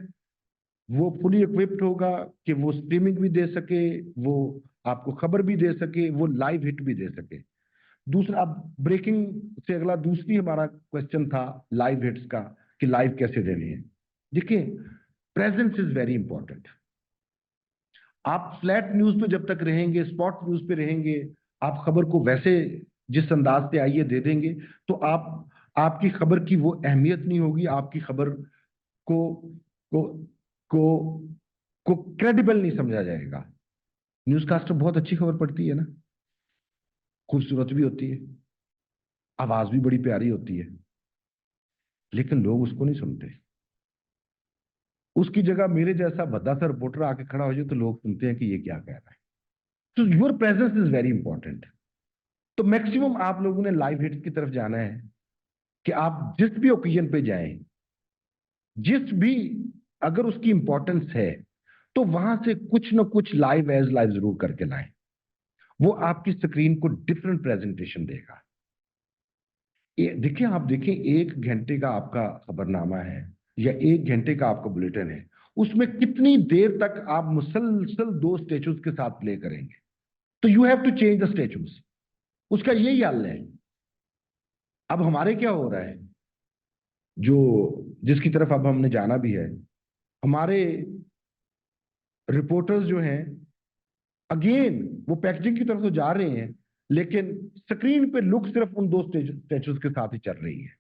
वो फुली इक्विप्ड होगा कि वो स्ट्रीमिंग भी दे सके, वो आपको खबर भी दे सके, वो लाइव हिट भी दे सके। दूसरा, अब ब्रेकिंग से अगला दूसरी हमारा क्वेश्चन था लाइव हिट्स का, कि लाइव कैसे देने हैं। देखिए, प्रेजेंस इज वेरी इंपॉर्टेंट। आप फ्लैट न्यूज पे जब तक रहेंगे, स्पॉट न्यूज पे रहेंगे, आप खबर को वैसे जिस अंदाज से आइए दे देंगे, तो आपकी खबर की वो अहमियत नहीं होगी, आपकी खबर को को को को क्रेडिबल नहीं समझा जाएगा। न्यूज़कास्टर बहुत अच्छी खबर पढ़ती है ना, खूबसूरत भी होती है, आवाज भी बड़ी प्यारी होती है, लेकिन लोग उसको नहीं सुनते। उसकी जगह मेरे जैसा भद्दा सा रिपोर्टर आके खड़ा हो जाए तो लोग सुनते हैं कि ये क्या कह रहा है। तो your presence is very important. तो मैक्सिमम आप लोगों ने लाइव हिट्स की तरफ जाना है कि आप जिस भी ओकेजन पे जाएं, जिस भी, अगर उसकी इंपॉर्टेंस है तो वहां से कुछ ना कुछ लाइव एज लाइव जरूर करके लाएं। वो आपकी स्क्रीन को डिफरेंट प्रेजेंटेशन देगा। देखिए, आप देखिए 1 घंटे का आपका खबरनामा है या 1 घंटे का आपका बुलेटिन है, उसमें कितनी देर तक आप मुसलसल 2 स्टेचूज के साथ प्ले करेंगे? तो you have to change the statues. उसका यही हल है। अब हमारे क्या हो रहा है, जो जिसकी तरफ अब हमने जाना भी है, हमारे रिपोर्टर्स जो हैं, अगेन वो पैकेजिंग की तरफ तो जा रहे हैं, लेकिन स्क्रीन पे लुक सिर्फ उन 2 स्टेचूज के साथ ही चल रही है।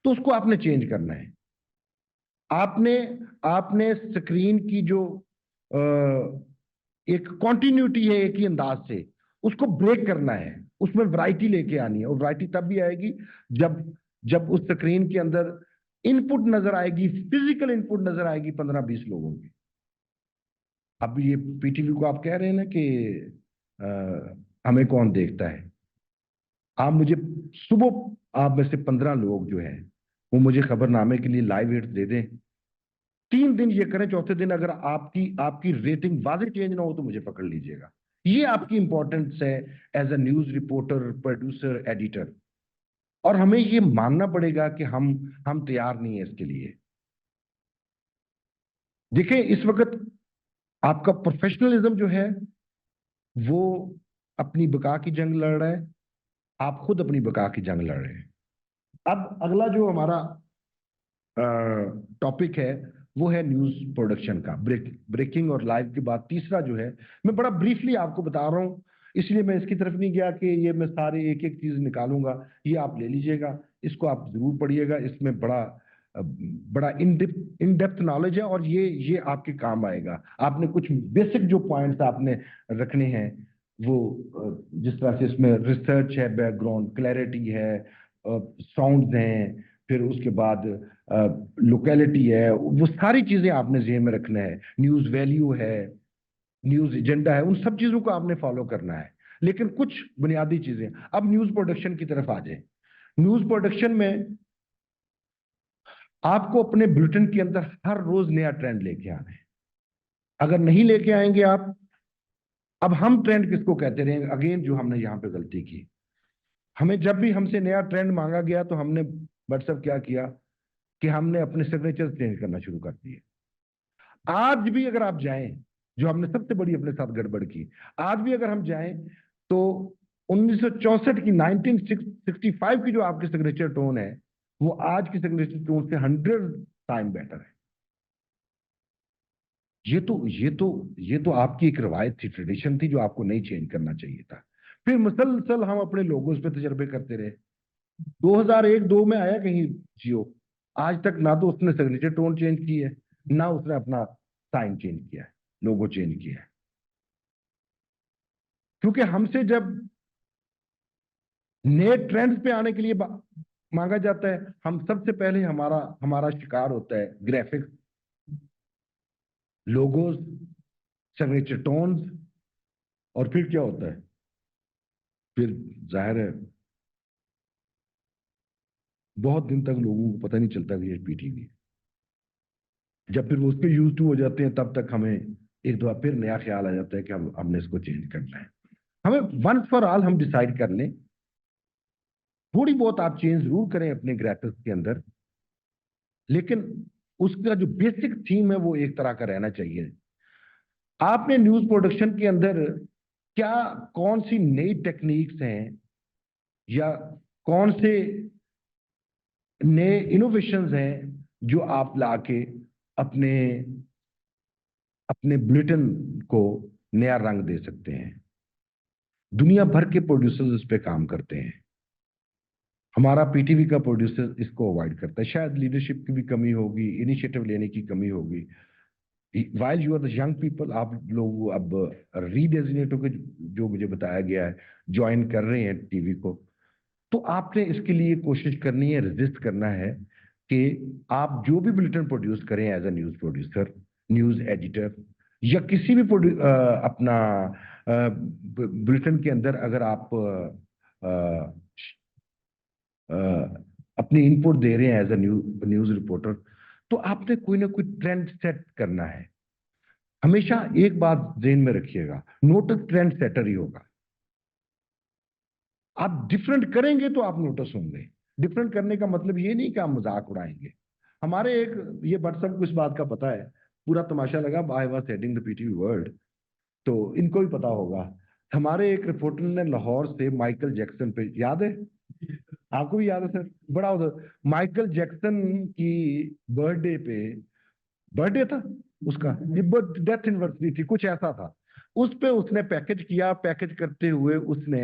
तो उसको आपने चेंज करना है। आपने आपने स्क्रीन की जो एक कॉन्टिन्यूटी है एक ही अंदाज से, उसको ब्रेक करना है, उसमें वैरायटी लेके आनी है। और वैरायटी तब भी आएगी जब जब उस स्क्रीन के अंदर इनपुट नजर आएगी, फिजिकल इनपुट नजर आएगी 15-20 लोगों की। अब ये पीटीवी को आप कह रहे हैं ना कि हमें कौन देखता है? आप मुझे सुबह, आप में से 15 लोग जो हैं वो मुझे खबरनामे के लिए लाइव हिट्स दे दें, 3 दिन ये करें, चौथे दिन अगर आपकी आपकी रेटिंग वाजे चेंज ना हो तो मुझे पकड़ लीजिएगा। ये आपकी इंपॉर्टेंस है as a news reporter, producer, editor. और हमें ये मानना पड़ेगा कि हम तैयार नहीं है इसके लिए। देखिए, इस वक्त आपका प्रोफेशनलिज्म जो है वो अपनी बका की जंग लड़ रहा है, आप खुद अपनी बका की जंग लड़ रहे हैं। अब अगला जो हमारा टॉपिक है वो है न्यूज प्रोडक्शन का। ब्रेकिंग और लाइव के बाद तीसरा जो है, मैं बड़ा ब्रीफली आपको बता रहा हूं, इसलिए मैं इसकी तरफ नहीं गया कि ये मैं सारे एक एक चीज निकालूंगा। ये आप ले लीजिएगा, इसको आप जरूर पढ़िएगा, इसमें बड़ा इन डेप्थ नॉलेज है और ये आपके काम आएगा। आपने कुछ बेसिक जो पॉइंट्स आपने रखने हैं वो जिस तरह से इसमें रिसर्च है, बैकग्राउंड क्लैरिटी है, साउंड्स हैं, फिर उसके बाद लोकेलिटी है, वो सारी चीजें आपने ज़हन में रखना है। न्यूज़ वैल्यू है, न्यूज़ एजेंडा है, उन सब चीजों को आपने फॉलो करना है। लेकिन कुछ बुनियादी चीजें, अब न्यूज़ प्रोडक्शन की तरफ आ जाए। न्यूज़ प्रोडक्शन में आपको अपने बुलेटिन के अंदर हर रोज नया ट्रेंड लेके आना है। अगर नहीं लेके आएंगे आप, अब हम ट्रेंड किसको कहते रहे, अगेन जो हमने यहाँ पे गलती की, हमें जब भी हमसे नया ट्रेंड मांगा गया तो हमने व्हाट्सएप क्या किया कि हमने अपने सिग्नेचर चेंज करना शुरू कर दिए। आज भी अगर आप जाएं, जो हमने सबसे बड़ी अपने साथ गड़बड़ की, आज भी अगर हम जाएं तो 1964 की 1965 की जो आपकी सिग्नेचर टोन है, वो आज की सिग्नेचर टोन से 100 टाइम बेटर है। ये तो आपकी एक रवायत थी, ट्रेडिशन थी, जो आपको नहीं चेंज करना चाहिए था। फिर मुसलसल हम अपने लोगों पे तजर्बे करते रहे। 2001-2 में आया कहीं जियो, आज तक ना तो उसने सिग्नेचर टोन चेंज की है, ना उसने अपना साइन चेंज किया है, लोगो चेंज किया है। क्योंकि हमसे जब नए ट्रेंड्स पे आने के लिए मांगा जाता है, हम सबसे पहले हमारा शिकार होता है ग्राफिक्स, लोगोस, सिग्नेचर टोन्स, और फिर क्या होता है, फिर जाहिर है बहुत दिन तक लोगों को पता नहीं चलता कि ये पीटीवी है। जब फिर वो उस पर यूज टू हो जाते हैं, तब तक हमें एक दो फिर नया ख्याल आ जाता है कि हमने इसको चेंज करना है। हमें वंस फॉर ऑल हम डिसाइड कर लें। थोड़ी बहुत आप चेंज जरूर करें अपने ग्राफिक्स के अंदर, लेकिन उसका जो बेसिक थीम है वो एक तरह का रहना चाहिए। आपने न्यूज प्रोडक्शन के अंदर क्या, कौन सी नई टेक्निक्स हैं, या कौन से नए इनोवेशंस हैं जो आप लाके अपने अपने बुलेटिन को नया रंग दे सकते हैं। दुनिया भर के प्रोड्यूसर्स इस पे काम करते हैं। हमारा पीटीवी का प्रोड्यूसर इसको अवॉइड करता है। शायद लीडरशिप की भी कमी होगी, इनिशिएटिव लेने की कमी होगी। While you are the young people, आप लोग अब रीडेजिनेट होकर, जो मुझे बताया गया है, ज्वाइन कर रहे हैं टीवी को, तो आपने इसके लिए कोशिश करनी है, रेजिस्ट करना है कि आप जो भी बुलेटिन प्रोड्यूस करें as a news producer, news editor, या किसी भी अपना बुलेटिन के अंदर अगर आप अपनी इनपुट दे रहे हैं एज अ न्यूज रिपोर्टर, तो आपने कोई ना कोई ट्रेंड सेट करना है। हमेशा एक बात ध्यान में रखिएगा, नोटिस ट्रेंड सेटर ही होगा। आप डिफरेंट करेंगे तो आप नोटिस होंगे। डिफरेंट करने का मतलब ये नहीं कि आप मजाक उड़ाएंगे। हमारे एक, ये व्हाट्सएप को इस बात का पता है, पूरा तमाशा लगा, I was heading the PTV world, तो इनको भी पता होगा। हमारे एक रिपोर्टर ने लाहौर से माइकल जैक्सन पे, याद है आपको भी याद है सर, बड़ा उधर माइकल जैक्सन की बर्थडे पे, बर्थडे था उसका, ये डेथ एनिवर्सरी थी, कुछ ऐसा था, उस पे उसने पैकेज किया। पैकेज करते हुए उसने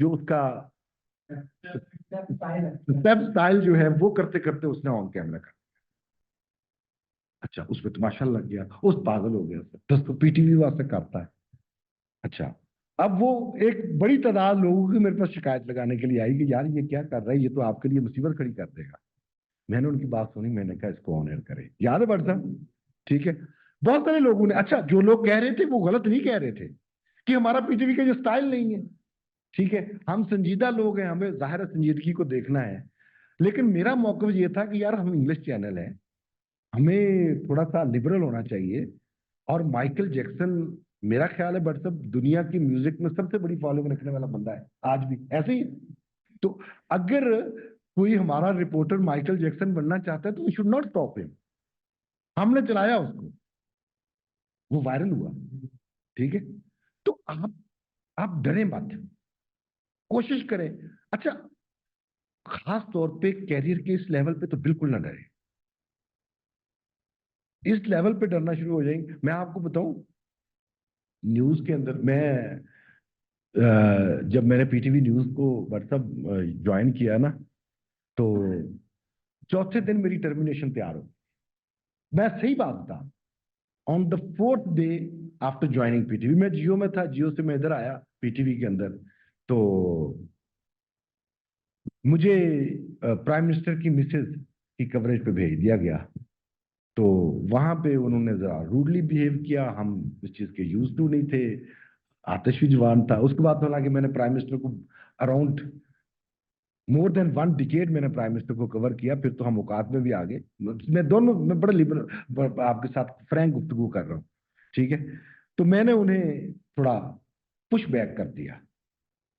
जो उसका स्टेप स्टाइल जो है वो करते करते उसने ऑन कैमरा कर, अच्छा उस पर तमाशा लग गया, उस पागल हो गया सर, दोस्तों पीटीवी वास्ते करता है। अच्छा, अब वो एक बड़ी तादाद लोगों की मेरे पास शिकायत लगाने के लिए आई कि यार ये क्या कर रहा है, ये तो आपके लिए मुसीबत खड़ी कर देगा। मैंने उनकी बात सुनी, मैंने कहा इसको ऑन एयर करें, याद है बट साहब, ठीक है। बहुत सारे लोगों ने, अच्छा जो लोग कह रहे थे वो गलत नहीं कह रहे थे कि हमारा पीटीवी का जो स्टाइल नहीं है, ठीक है, हम संजीदा लोग हैं, हमें जाहिर है संजीदगी को देखना है। लेकिन मेरा मौक़िफ़ ये था कि यार हम इंग्लिश चैनल है, हमें थोड़ा सा लिबरल होना चाहिए। और माइकल जैक्सन, मेरा ख्याल है बट सब दुनिया की म्यूजिक में सबसे बड़ी फॉलोइंग रखने वाला बंदा है आज भी, ऐसे ही। तो अगर कोई हमारा रिपोर्टर माइकल जैक्सन बनना चाहता है तो we should not stop him. हमने चलाया उसको, वो वायरल हुआ, ठीक है। तो आप डरे मत, कोशिश करें। अच्छा, खास तौर पे कैरियर के इस लेवल पे तो बिल्कुल ना डरे। इस लेवल पे डरना शुरू हो जाएंगे, मैं आपको बताऊं, न्यूज के अंदर मैं जब मैंने पीटीवी न्यूज को व्हाट्सएप ज्वाइन किया ना, तो चौथे दिन मेरी टर्मिनेशन तैयार हो, मैं सही बात था। On the 4th day after joining PTV, मैं जियो में था, जियो से मैं इधर आया पीटीवी के अंदर, तो मुझे प्राइम मिनिस्टर की मिसेज की कवरेज पे भेज दिया गया। तो वहां पे उन्होंने जरा रूडली बिहेव किया, हम इस चीज के यूज टू नहीं थे, आतिश जवान था। उसके बाद हालांकि मैंने प्राइम मिनिस्टर को अराउंड मोर देन 1 डिकेड मैंने प्राइम मिनिस्टर को कवर किया, फिर तो हम औकात में भी आ गए। मैं बड़ा लिबरल आपके साथ फ्रैंक गुफ्तगू कर रहा हूँ, ठीक है। तो मैंने उन्हें थोड़ा पुश बैक कर दिया,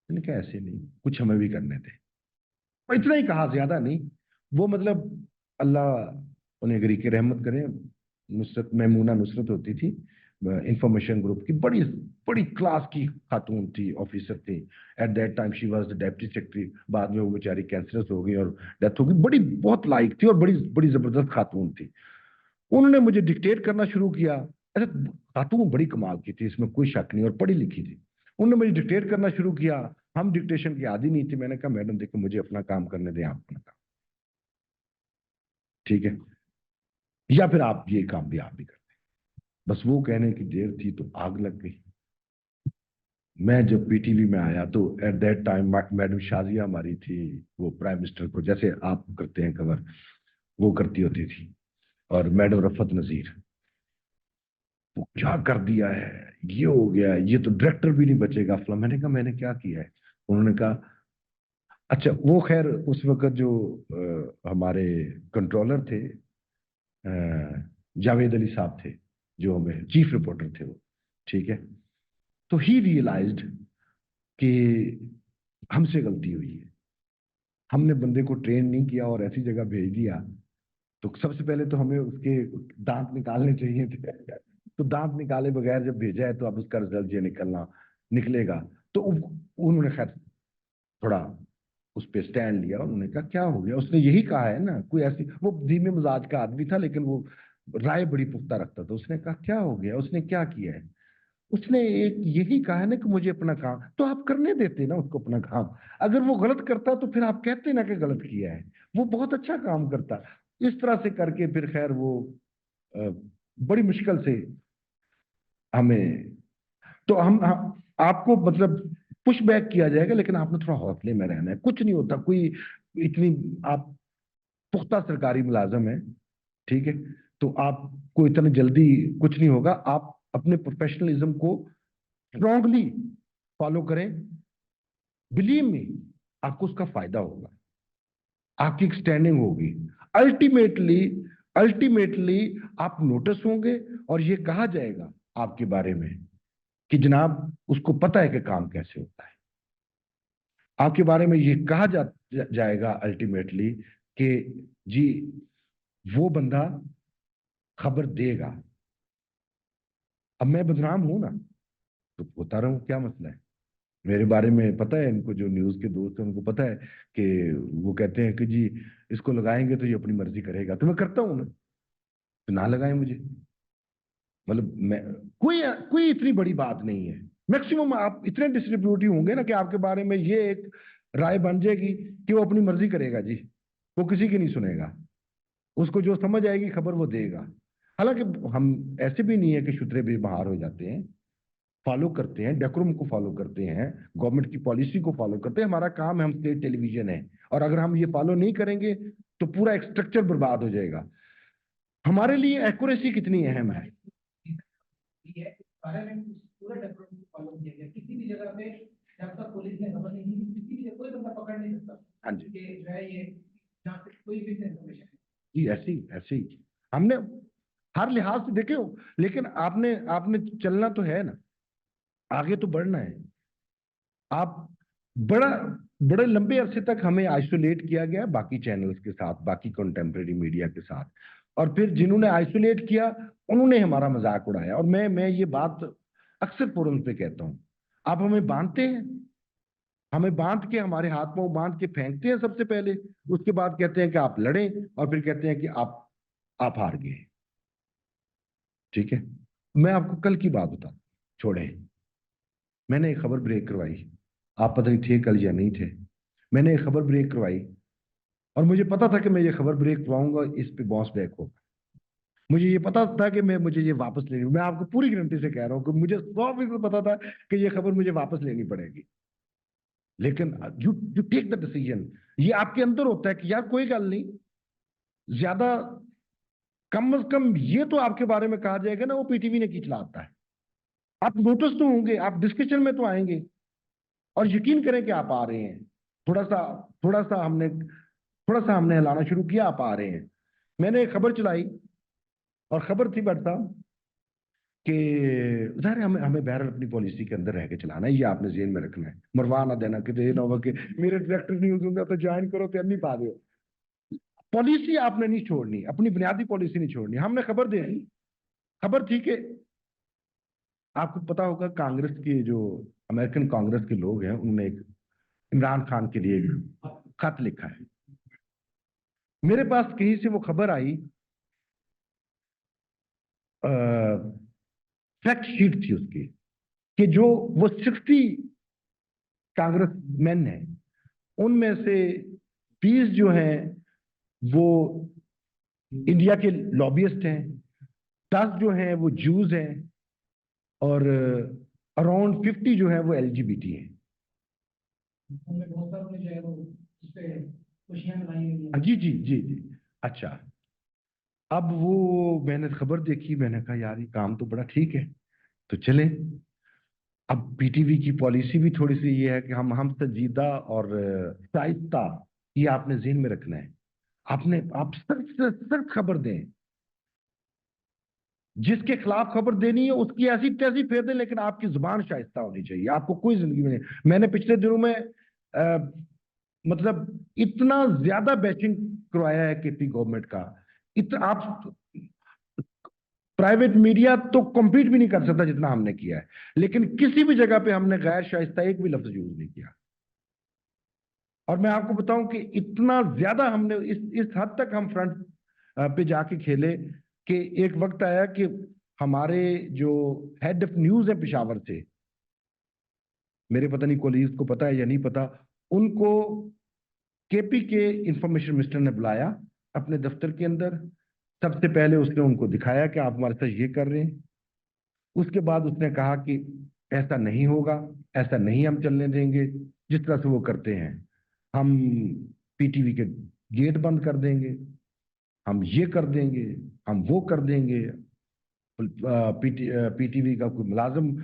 मैंने कहा ऐसे नहीं, कुछ हमें भी करने थे, और इतना ही कहा, ज्यादा नहीं। वो मतलब अल्लाह उन्हें गरीक रहमत करे, नुसरत महमूना नुसरत होती थी, इंफॉर्मेशन ग्रुप की बड़ी बड़ी क्लास की खातून थी, ऑफिसर थी। At that time she was the deputy secretary, बाद में वो बेचारी कैंसरस हो गई और डेथ हो गई। बड़ी बहुत लाइक थी और बड़ी बड़ी जबरदस्त खातून थी। उन्होंने मुझे डिक्टेट करना शुरू किया। अरे खातून बड़ी कमाल की थी, इसमें कोई शक नहीं, और पढ़ी लिखी थी। उन्होंने मुझे डिक्टेट करना शुरू किया, हम डिक्टेशन की आदी नहीं थे। मैंने कहा मैडम देखो, मुझे अपना काम करने दें, आप अपना काम, ठीक है, या फिर आप ये काम भी आप भी करते। बस वो कहने की देर थी तो आग लग गई। मैं जब पीटीवी में आया तो at that time madam Shazia हमारी थी, वो प्राइम मिनिस्टर को जैसे आप करते हैं कवर, वो करती होती थी, और मैडम रफत नजीर, वो क्या कर दिया है, ये हो गया, ये तो डायरेक्टर भी नहीं बचेगा फिल्म। मैंने कहा मैंने क्या किया है? उन्होंने कहा अच्छा, वो खैर उस वक्त जो हमारे कंट्रोलर थे, जावेद अली साहब थे, जो हमें चीफ रिपोर्टर थे वो, ठीक है। तो ही रियलाइज्ड कि हमसे गलती हुई है, हमने बंदे को ट्रेन नहीं किया और ऐसी जगह भेज दिया। तो सबसे पहले तो हमें उसके दांत निकालने चाहिए थे। तो दांत निकाले बगैर जब भेजा है तो अब उसका रिजल्ट ये निकलेगा। तो उन्होंने खैर थोड़ा उस पर स्टैंड लिया। उन्होंने कहा क्या हो गया, उसने यही कहा है ना, कोई ऐसी, वो धीमे मिजाज का आदमी था लेकिन वो राय बड़ी पुख्ता रखता था। उसने कहा क्या हो गया, उसने क्या किया है? उसने एक यही कहा है ना कि मुझे अपना काम, तो आप करने देते ना उसको अपना काम। अगर वो गलत करता तो फिर आप कहते ना कि गलत किया है, वो बहुत अच्छा काम करता। इस तरह से करके फिर खैर वो अ, बड़ी मुश्किल से हमें, तो आपको मतलब पुश बैक किया जाएगा, लेकिन आपने थोड़ा हौसले में रहना है, कुछ नहीं होता कोई इतनी, आप पुख्ता सरकारी मुलाजम है, ठीक है। तो आपको इतनी जल्दी कुछ नहीं होगा, आप अपने प्रोफेशनलिज्म को स्ट्रांगली फॉलो करें, बिलीव मी, आपको उसका फायदा होगा, आपकी एक स्टैंडिंग होगी। अल्टीमेटली अल्टीमेटली आप नोटिस होंगे और ये कहा जाएगा आपके बारे में कि जनाब उसको पता है कि काम कैसे होता है। आपके बारे में ये कहा जाएगा अल्टीमेटली कि जी वो बंदा खबर देगा। अब मैं बदनाम हूं ना, तो होता रहूं, क्या मसला है? मेरे बारे में पता है इनको, जो न्यूज के दोस्त हैं उनको पता है कि वो कहते हैं कि जी इसको लगाएंगे तो ये अपनी मर्जी करेगा, तो मैं करता हूं ना, तो ना लगाएं मुझे। मतलब मैं, कोई कोई इतनी बड़ी बात नहीं है। मैक्सिमम आप इतने डिस्ट्रीब्यूटिव होंगे ना कि आपके बारे में ये एक राय बन जाएगी कि वो अपनी मर्जी करेगा जी, वो किसी की नहीं सुनेगा, उसको जो समझ आएगी खबर वो देगा। हालांकि हम ऐसे भी नहीं है कि शुतरे बेबहार हो जाते हैं, फॉलो करते हैं, डेकोरम को फॉलो करते हैं, गवर्नमेंट की पॉलिसी को फॉलो करते हैं। हमारा काम है, हम स्टेट टेलीविजन है, और अगर हम ये फॉलो नहीं करेंगे तो पूरा एक स्ट्रक्चर बर्बाद हो जाएगा। हमारे लिए एक्यूरेसी कितनी अहम है। पूरा डेवलपमेंट फॉलो किया गया, किसी भी जगह पे जब तक पुलिस ने खबर नहीं दी, किसी भी कोई बंदा पकड़ नहीं सकता। हाँ जी, कि जो है ये जहाँ पे कोई भी इन्फॉर्मेशन है जी, ऐसे ही हमने हर लिहाज से देखे हो। लेकिन आपने आपने चलना तो है ना, आगे तो बढ़ना है। आप बड़ा बड़े लंबे अरसे तक हमें आइसोलेट किया गया बाकी चैनल्स के साथ, बाकी कंटेम्प्रेरी मीडिया के साथ, और फिर जिन्होंने आइसोलेट किया उन्होंने हमारा मजाक उड़ाया। और मैं ये बात अक्सर फोरम पे कहता हूं, आप हमें बांधते हैं, हमें बांध के, हमारे हाथ पांव बांध के फेंकते हैं सबसे पहले, उसके बाद कहते हैं कि आप लड़ें, और फिर कहते हैं कि आप हार गए, ठीक है। मैं आपको कल की बात बता, छोड़े, मैंने एक खबर ब्रेक करवाई, आप पता नहीं थे कल या नहीं थे, मैंने एक खबर ब्रेक करवाई और मुझे पता था कि मैं ये खबर ब्रेक करवाऊंगा, इस पे बॉस बैक होगा। मुझे ये पता था कि मुझे ये वापस लेनी, मैं आपको पूरी गारंटी से कह रहा हूँ कि मुझे 100% पता था कि ये खबर मुझे वापस लेनी पड़ेगी। लेकिन you you take the decision, ये आपके अंदर होता है कि यार कोई गल नहीं, ज्यादा कम से कम ये तो आपके बारे में कहा जाएगा ना वो पीटीवी ने की चलाता है। आप नोटिस तो होंगे, आप डिस्कशन में तो आएंगे, और यकीन करें कि आप आ रहे हैं। थोड़ा सा थोड़ा सा हमने हिलाना शुरू किया, आप आ रहे हैं। मैंने एक खबर चलाई, और खबर थी भट्ट साहब कि ज़ाहिर है हमें हमें बहरहाल अपनी पॉलिसी के अंदर रह के चलाना है, ये आपने जेल में रखना है, मरवा ना देना कि ये ना हो कि मेरे डायरेक्टर न्यूज़ होंगे तो ज्वाइन करो तो नहीं पा दो। पॉलिसी आपने नहीं छोड़नी, अपनी बुनियादी पॉलिसी नहीं छोड़नी। हमने खबर दे दी, खबर थी कि आपको पता होगा कांग्रेस के जो अमेरिकन कांग्रेस के लोग हैं उन्होंने एक इमरान खान के लिए एक खत लिखा है। मेरे पास कहीं से वो खबर आई, फैक्ट शीट थी उसकी, कि जो वो 60 कांग्रेस मैन हैं उनमें से 20 जो हैं वो इंडिया के लॉबियस्ट हैं, 10 जो हैं वो जूज हैं, और अराउंड 50 जो है वो एलजीबीटी हैं। उनमें बहुत सारे जो है वो इस पे खुशियां मनाई गई हैं। जी जी जी जी। अच्छा, अब वो मैंने खबर देखी, मैंने कहा यार ये काम तो बड़ा ठीक है, तो चले। अब पीटीवी की पॉलिसी भी थोड़ी सी ये है कि हम संजीदा और शाइस्ता, ये आपने ज़हन में रखना है। आप सिर्फ खबर दें, जिसके खिलाफ खबर देनी है उसकी ऐसी तैसी फेर दें, लेकिन आपकी जुबान शाइस्ता होनी चाहिए। आपको कोई जिंदगी में नहीं। मैंने पिछले दिनों में मतलब इतना ज्यादा बैचिंग करवाया है केपी गवर्नमेंट का, इतना आप प्राइवेट मीडिया तो कम्पीट भी नहीं कर सकता जितना हमने किया है, लेकिन किसी भी जगह पे हमने गैर शाइस्ता एक भी लफ्ज यूज नहीं किया। और मैं आपको बताऊं कि इतना ज्यादा हमने इस हद तक हम फ्रंट पे जाके खेले कि एक वक्त आया कि हमारे जो हेड ऑफ न्यूज है पेशावर से, मेरे पता नहीं कोलीग्स को पता है या नहीं पता, उनको केपी के इंफॉर्मेशन मिनिस्टर ने बुलाया अपने दफ्तर के अंदर। सबसे पहले उसने उनको दिखाया कि आप हमारे साथ ये कर रहे हैं। उसके बाद उसने कहा कि ऐसा नहीं होगा, ऐसा नहीं हम चलने देंगे, जिस तरह से वो करते हैं हम पीटीवी के गेट बंद कर देंगे, हम ये कर देंगे, हम वो कर देंगे, पीटीवी का कोई मुलाजिम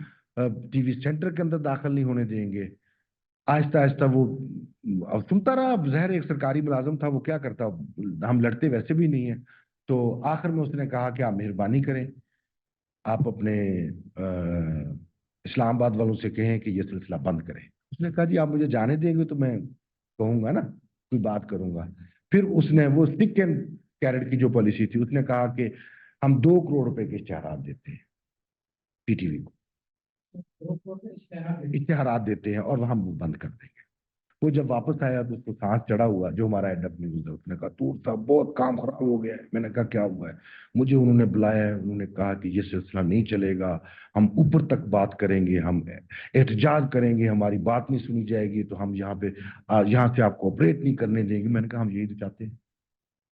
टीवी सेंटर के अंदर दाखिल नहीं होने देंगे। आहिस्ता आहिस्ता वो अब सुनता रहा। अब ज़ाहिर एक सरकारी मुलाजिम था, वो क्या करता, हम लड़ते वैसे भी नहीं है। तो आखिर में उसने कहा कि आप मेहरबानी करें, आप अपने इस्लामाबाद वालों से कहें कि ये सिलसिला बंद करें। उसने कहा जी आप मुझे जाने देंगे तो मैं कहूंगा ना, कोई बात करूंगा। फिर उसने वो स्टिक एंड कैरेट की जो पॉलिसी थी, उसने कहा कि हम 2 करोड़ रुपए के इश्तेहार देते हैं पीटीवी को, इश्तेहार देते हैं और हम वो बंद कर देंगे। वो जब वापस आया तो उसको सांस चढ़ा हुआ, जो हमारा हेड ऑफ न्यूज है, उसने कहा तूर साहब बहुत काम खराब हो गया है। मैंने कहा क्या हुआ है? मुझे उन्होंने बुलाया है, उन्होंने कहा कि ये सिलसिला नहीं चलेगा, हम ऊपर तक बात करेंगे, हम एहतजाज करेंगे, हमारी बात नहीं सुनी जाएगी तो हम यहाँ पे यहाँ से आपको ऑपरेट नहीं करने देंगे। मैंने कहा हम यही तो चाहते हैं।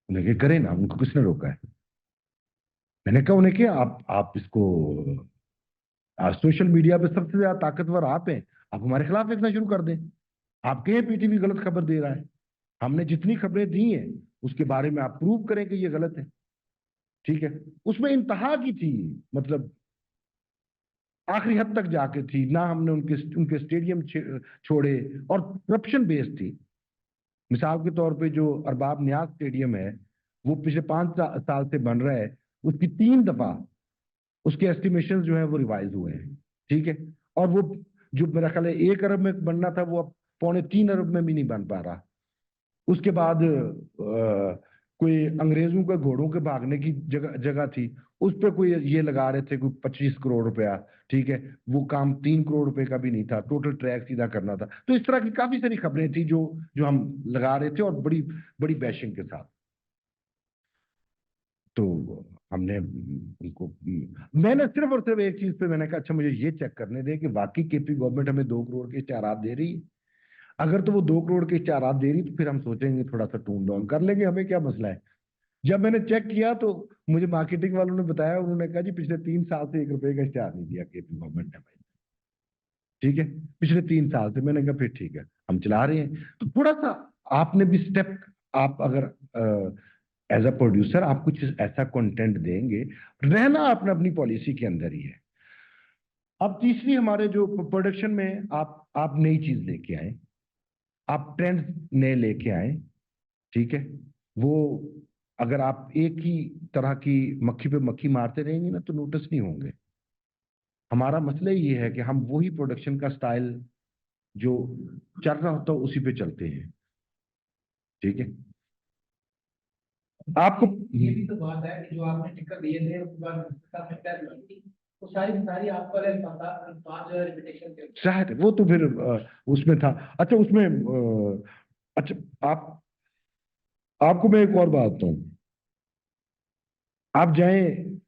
उन्हें कहा करें ना, उनको किसने रोका है? मैंने कहा उन्हें क्या, आप इसको सोशल मीडिया पे सबसे ज्यादा ताकतवर आप हैं, आप हमारे खिलाफ लिखना शुरू कर दें। आप कहें पीटीवी गलत खबर दे रहा है, हमने जितनी खबरें दी हैं उसके बारे में आप प्रूव करें कि ये गलत है, ठीक है। उसमें इंतहा की थी, मतलब आखिरी हद तक जाके थी ना। हमने उनके उनके स्टेडियम छोड़े, और करप्शन बेस्ड थी। मिसाल के तौर पे जो अरबाब नियाज स्टेडियम है, वो पिछले 5 साल से बन रहा है, उसकी 3 दफा उसके एस्टिमेशन जो है वो रिवाइज हुए हैं, ठीक है। और वो जो मेरा ख्याल है 1 अरब में बनना था, वो अब 2.25 अरब में भी नहीं बन पा रहा। उसके बाद कोई अंग्रेजों के घोड़ों के भागने की जगह थी, उस पर कोई ये लगा रहे थे कोई 25 करोड़ रुपया, ठीक है। वो काम 3 करोड़ रुपए का भी नहीं था, टोटल ट्रैक सीधा करना था। तो इस तरह की काफी सारी खबरें थी जो जो हम लगा रहे थे, और बड़ी बड़ी बैशिंग के साथ। तो हमने उनको, मैंने सिर्फ और सिर्फ एक चीज पे मैंने कहा अच्छा मुझे ये चेक करने दें कि वाकई केपी गवर्नमेंट हमें 2 करोड़ के इश्तेहारात दे रही है। अगर तो वो 2 करोड़ के इश्तेहारात दे रही तो फिर हम सोचेंगे, थोड़ा सा टून डाउन कर लेंगे, हमें क्या मसला है। जब मैंने चेक किया तो मुझे मार्केटिंग वालों ने बताया, उन्होंने कहा जी पिछले 3 साल से 1 रुपए का इश्तेहार नहीं दिया केपी गवर्नमेंट ने भाई। ठीक है, पिछले 3 साल से। मैंने कहा फिर ठीक है, हम चला रहे हैं। तो थोड़ा सा आपने भी स्टेप, आप अगर एज अ प्रोड्यूसर आप कुछ ऐसा कंटेंट देंगे, रहना आपने अपनी पॉलिसी के अंदर ही है। अब तीसरी हमारे जो प्रोडक्शन में आप नई चीज लेके आए, आप ट्रेंड्स नए लेके आए। ठीक है, वो अगर आप एक ही तरह की मक्खी पे मक्खी मारते रहेंगे ना तो नोटिस नहीं होंगे। हमारा मसला ये है कि हम वही प्रोडक्शन का स्टाइल जो चल रहा होता है उसी पे चलते हैं। ठीक है, आपको ये भी तो बात है कि जो आपने टिकट दिए थे उसके बाद वो सारी सारी आप पर अल्फाज जो है रिपीटेशन के शायद वो तो फिर उसमें था। अच्छा उसमें अच्छा आपको मैं एक और बात बताऊं। आप जाएं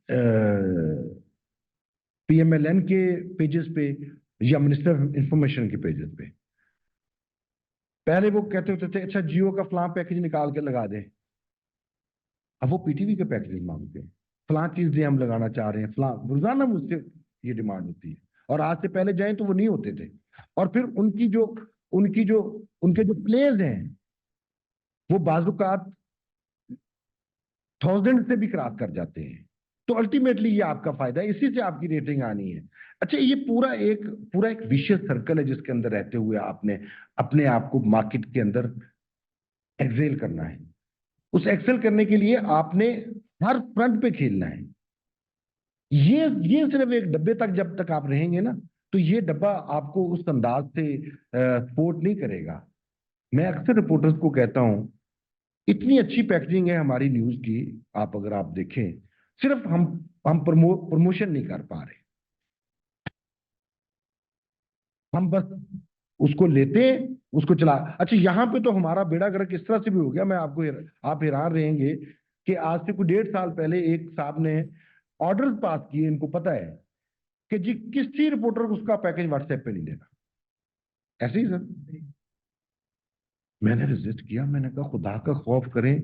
पीएमएलएन के पेजेस पे या मिनिस्टर इंफॉर्मेशन के पेजेस पे, पहले वो कहते होते थे अच्छा जियो का फलां पैकेज निकाल के लगा दें। अब वो पीटीवी के पैकेज मांगते हैं, फलां चीज दे हम लगाना चाह रहे हैं, फलां रोजाना मुझसे ये डिमांड होती है। और आज से पहले जाएं तो वो नहीं होते थे। और फिर उनके जो प्लेयर्स हैं वो बाजुकात 1000 से भी क्रॉस कर जाते हैं। तो अल्टीमेटली ये आपका फायदा है, इसी से आपकी रेटिंग आनी है। अच्छा ये पूरा एक विशेष सर्कल है जिसके अंदर रहते हुए आपने अपने आप को मार्केट के अंदर एक्सेल करना है। उस एक्सेल करने के लिए आपने हर फ्रंट पे खेलना है। ये सिर्फ एक डब्बे तक जब तक आप रहेंगे ना तो ये डब्बा आपको उस अंदाज से सपोर्ट नहीं करेगा। मैं अक्सर रिपोर्टर्स को कहता हूं, इतनी अच्छी पैकेजिंग है हमारी न्यूज की, आप अगर आप देखें, सिर्फ हम प्रमोशन नहीं कर पा रहे। हम बस उसको लेते हैं, उसको चला। अच्छा यहां पे तो हमारा बेड़ा गर्क इस तरह से भी हो गया, मैं आपको आप हैरान रहेंगे कि आज से कुछ 1.5 साल पहले एक साहब ने ऑर्डर्स पास किए, इनको पता है कि जी किसी रिपोर्टर को उसका पैकेज व्हाट्सएप पे नहीं देना। ऐसे ही सर, मैंने रिजेक्ट किया। मैंने कहा खुदा का खौफ करें,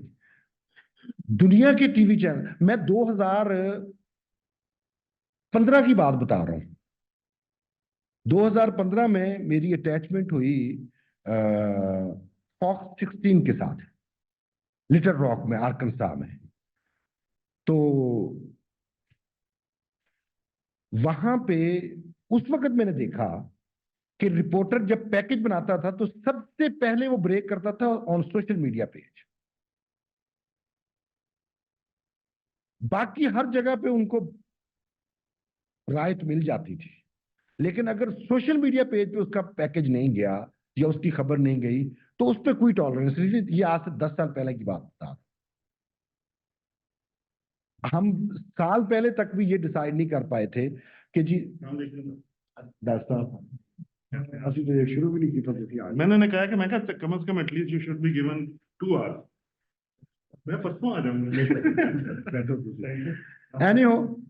दुनिया के टीवी चैनल, मैं 2015 की बात बता रहा हूं। 2015 में मेरी अटैचमेंट हुई फॉक्स 16 के साथ, लिटिल रॉक में, आर्कनसा में। तो वहां पे उस वक्त मैंने देखा कि रिपोर्टर जब पैकेज बनाता था तो सबसे पहले वो ब्रेक करता था ऑन सोशल मीडिया पेज। बाकी हर जगह पे उनको रायत मिल जाती थी, लेकिन अगर सोशल मीडिया पेज पे उसका पैकेज नहीं गया या उसकी खबर नहीं गई तो उस पर कोई टॉलरेंस नहीं थी। ये आज से 10 साल पहले की बात था। हम साल पहले तक भी ये डिसाइड नहीं कर पाए थे कि जी 10 साल ਅਸੀਂ तो ये शुरू भी नहीं की था। मैंने कहा कि मैं कहा कम से कम at least you should be given 2 hours. मैं परसों आ जाऊंगा। एनी हो,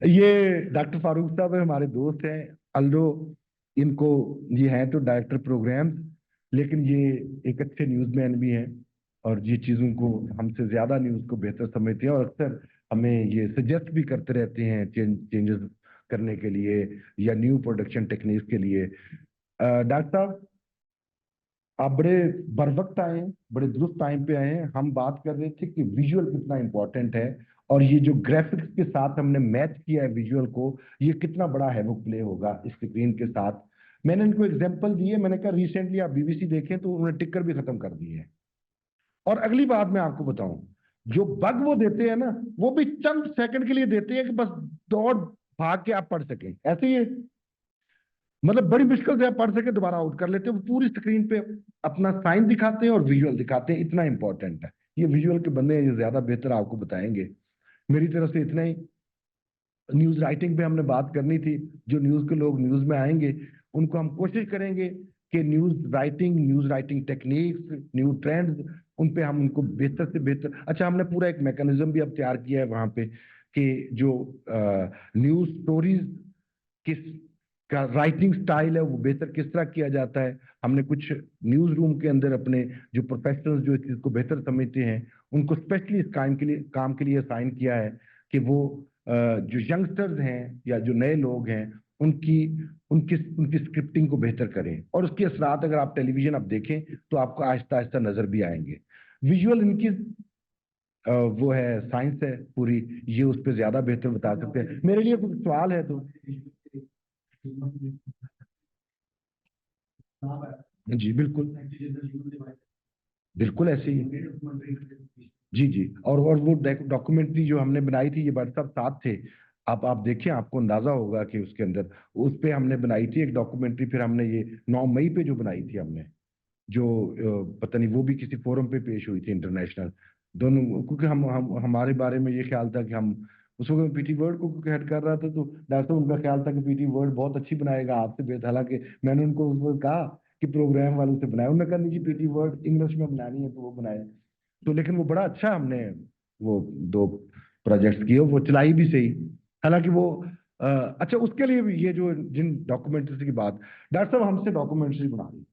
ये डॉक्टर फारूक साहब हमारे दोस्त हैं, अल्दो इनको ये हैं तो डायरेक्टर प्रोग्राम, लेकिन ये एक अच्छे न्यूज़मैन भी हैं और ये चीज़ों को हमसे ज़्यादा न्यूज़ को बेहतर समझते हैं और अक्सर हमें ये सजेस्ट भी करते रहते हैं चेंजेस करने के लिए या न्यू प्रोडक्शन टेक्निक्स के लिए। डॉक्टर साहब आप बड़े बर वक्त आए हैं, बड़े दुरुस्त टाइम पे आए हैं। हम बात कर रहे थे कि विजुअल कितना इंपॉर्टेंट है और ये जो ग्राफिक्स के साथ हमने मैच किया है विजुअल को, ये कितना बड़ा हैवॉक प्ले होगा इस स्क्रीन के साथ। मैंने इनको एग्जांपल दिए, मैंने कहा रिसेंटली आप बीबीसी देखें तो उन्होंने टिकर भी खत्म कर दिए है। और अगली बात मैं आपको बताऊं, जो बग वो देते हैं ना वो भी चंद सेकंड के लिए देते हैं कि बस दौड़ भाग के आप पढ़ सकें। ऐसे ही मतलब बड़ी मुश्किल से आप पढ़ सके दोबारा आउट कर लेते हैं। वो पूरी स्क्रीन पे अपना साइन दिखाते हैं और विजुअल दिखाते हैं, इतना इंपॉर्टेंट है। ये विजुअल के बंदे हैं, ये ज्यादा बेहतर आपको बताएंगे। मेरी तरफ से इतना ही। न्यूज राइटिंग पे हमने बात करनी थी, जो न्यूज के लोग न्यूज में आएंगे उनको हम कोशिश करेंगे कि news writing techniques, new trends, उन पे हम उनको बेहतर से बेहतर। अच्छा हमने पूरा एक मैकेनिज्म भी अब तैयार किया है वहां पे कि जो न्यूज स्टोरीज किस का राइटिंग स्टाइल है वो बेहतर किस तरह किया जाता है। हमने कुछ न्यूज रूम के अंदर अपने जो प्रोफेशनल्स जो इस चीज को बेहतर समझते हैं उनको स्पेशली इस काम के लिए असाइन किया है कि वो जो यंगस्टर्स हैं या जो नए लोग हैं उनकी उनकी उनकी स्क्रिप्टिंग को बेहतर करें, और उसके असरात अगर आप टेलीविजन आप देखें तो आपको आहिस्ता आहिस्ता नजर भी आएंगे। विजुअल इनकी वो है, साइंस है पूरी, ये उस पर ज्यादा बेहतर बता सकते हैं। मेरे लिए कुछ सवाल है तो जी बिल्कुल, बिल्कुल ऐसे ही जी जी। और वो डॉक्यूमेंट्री जो हमने बनाई थी, ये भट्ट साहब साथ थे, आप देखिए आपको अंदाजा होगा कि उसके अंदर उस पे हमने बनाई थी एक डॉक्यूमेंट्री। फिर हमने ये 9 मई पे जो बनाई थी हमने, जो पता नहीं वो भी किसी फोरम पे पेश हुई थी इंटरनेशनल, दोनों, क्योंकि हम हमारे बारे में ये ख्याल था कि हम उस वक्त पीटी वर्ड को हेड कर रहा था, तो डॉक्टर साहब उनका ख्याल था कि पीटी वर्ड बहुत अच्छी बनाएगा आपसे बेहतर। हालांकि मैंने उनको उस वक्त कहा कि प्रोग्राम वालों से बनाया, उन्होंने कहा नहीं जी पीटी वर्ड इंग्लिश में बनानी है तो वो बनाए। तो लेकिन वो बड़ा अच्छा हमने वो 2 प्रोजेक्ट्स किए, वो चलाई भी सही। हालांकि वो अच्छा, उसके लिए भी ये जो जिन डॉक्यूमेंट्रीज की बात, डॉक्टर साहब हमसे डॉक्यूमेंट्री बना रही,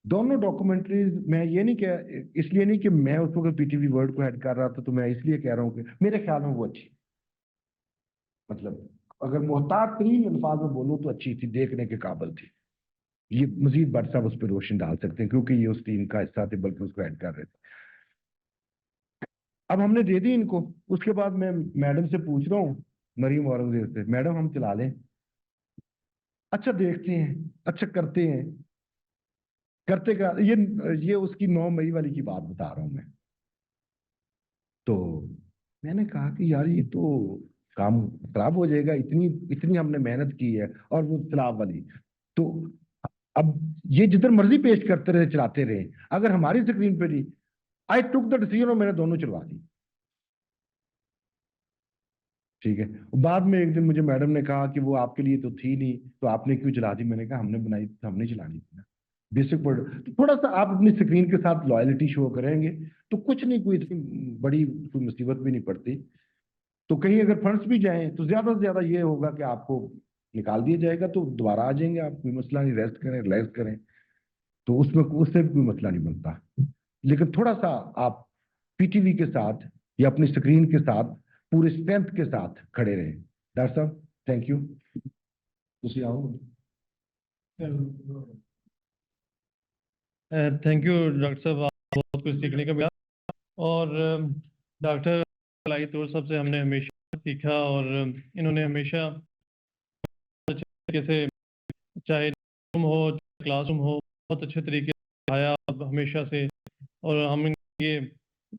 दोनों डॉक्यूमेंट्रीज, मैं ये नहीं कह, इसलिए नहीं कि मैं उस वक्त पीटीवी वर्ल्ड को हेड कर रहा था तो मैं इसलिए कह रहा हूँ कि मेरे ख्याल में वो अच्छी, मतलब अगर मोहतात तरीन अल्फाज में बोलूँ तो अच्छी थी, देखने के काबिल थी। ये मजीद भट्ट साहब उस पर रोशन डाल सकते हैं क्योंकि ये उस टीम का हिस्सा थे, बल्कि उसको हेड कर रहे थे। अब हमने दे दी इनको, उसके बाद मैं मैडम से पूछ रहा हूँ, मरीम औरंगजेब से, मैडम हम चला लें? अच्छा देखते हैं, अच्छा करते हैं, करते का ये उसकी 9 मई वाली की बात बता रहा हूं मैं। तो मैंने कहा कि यार ये तो काम खराब हो जाएगा, इतनी इतनी हमने मेहनत की है, और वो सलाब वाली तो अब ये जिधर मर्जी पेश करते रहे, चलाते रहे, अगर हमारी स्क्रीन पे नहीं, आई टुक द डिसीजन और मैंने दोनों चलवा दी। ठीक है, बाद में एक दिन मुझे मैडम ने कहा कि वो आपके लिए तो थी नहीं तो आपने क्यों चला दी। मैंने कहा हमने बनाई तो हमने चलानी थी ना, बेसिक वर्ड। तो थोड़ा सा आप अपनी स्क्रीन के साथ लॉयलिटी शो करेंगे तो कुछ नहीं, कोई इतनी बड़ी कोई मुसीबत भी नहीं पड़ती। तो कहीं अगर फंड्स भी जाएं तो ज्यादा से ज्यादा ये होगा कि आपको निकाल दिया जाएगा, तो दोबारा आ जाएंगे आप, कोई मसला नहीं, रेस्ट करें, रिलैक्स करें, तो उसमें उससे भी कोई मसला नहीं बनता। लेकिन थोड़ा सा आप पीटीवी के साथ या अपनी स्क्रीन के साथ पूरे स्ट्रेंथ के साथ खड़े रहें। डॉक्टर साहब थैंक यू, तुसी आओ। थैंक यू डॉक्टर साहब, बहुत कुछ सीखने को मिला। और डॉक्टर तौर साहब से हमने हमेशा सीखा, और इन्होंने हमेशा कैसे, चाहे रूम हो क्लासरूम हो, बहुत अच्छे तरीके से पढ़ाया हमेशा से। और हम ये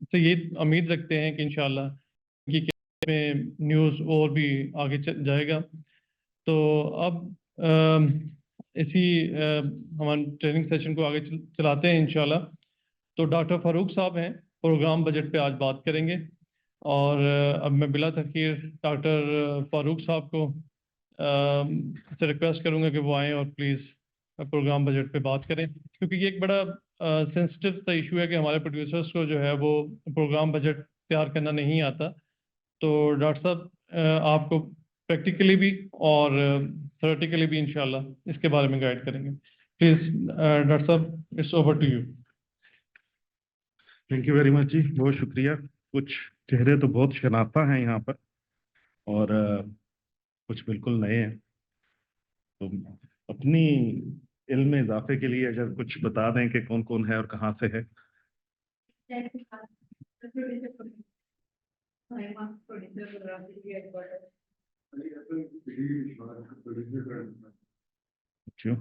से ये उम्मीद रखते हैं कि इंशाल्लाह कि में न्यूज़ और भी आगे जाएगा। तो अब इसी हमारे ट्रेनिंग सेशन को आगे चलाते हैं इंशाल्लाह। तो डॉक्टर फारूक साहब हैं, प्रोग्राम बजट पे आज बात करेंगे। और अब मैं बिला तखीर डॉक्टर फारूक साहब को से रिक्वेस्ट करूंगा कि वो आएँ और प्लीज़ प्रोग्राम बजट पे बात करें, क्योंकि ये एक बड़ा सेंसिटिव सा इशू है कि हमारे प्रोड्यूसर्स को जो है वो प्रोग्राम बजट तैयार करना नहीं आता। तो डॉक्टर साहब आपको प्रैक्टिकली भी और थ्योरेटिकली भी इंशाल्लाह इसके बारे में गाइड करेंगे। प्लीज डॉक्टर साहब, it's over to you. Thank you very much जी, बहुत शुक्रिया। कुछ चेहरे तो बहुत शनाख्ता हैं यहाँ पर, और कुछ बिल्कुल नए हैं। तो अपनी इल्म में इजाफे के लिए अगर कुछ बता दें कि कौन कौन है और कहाँ से है। क्यों?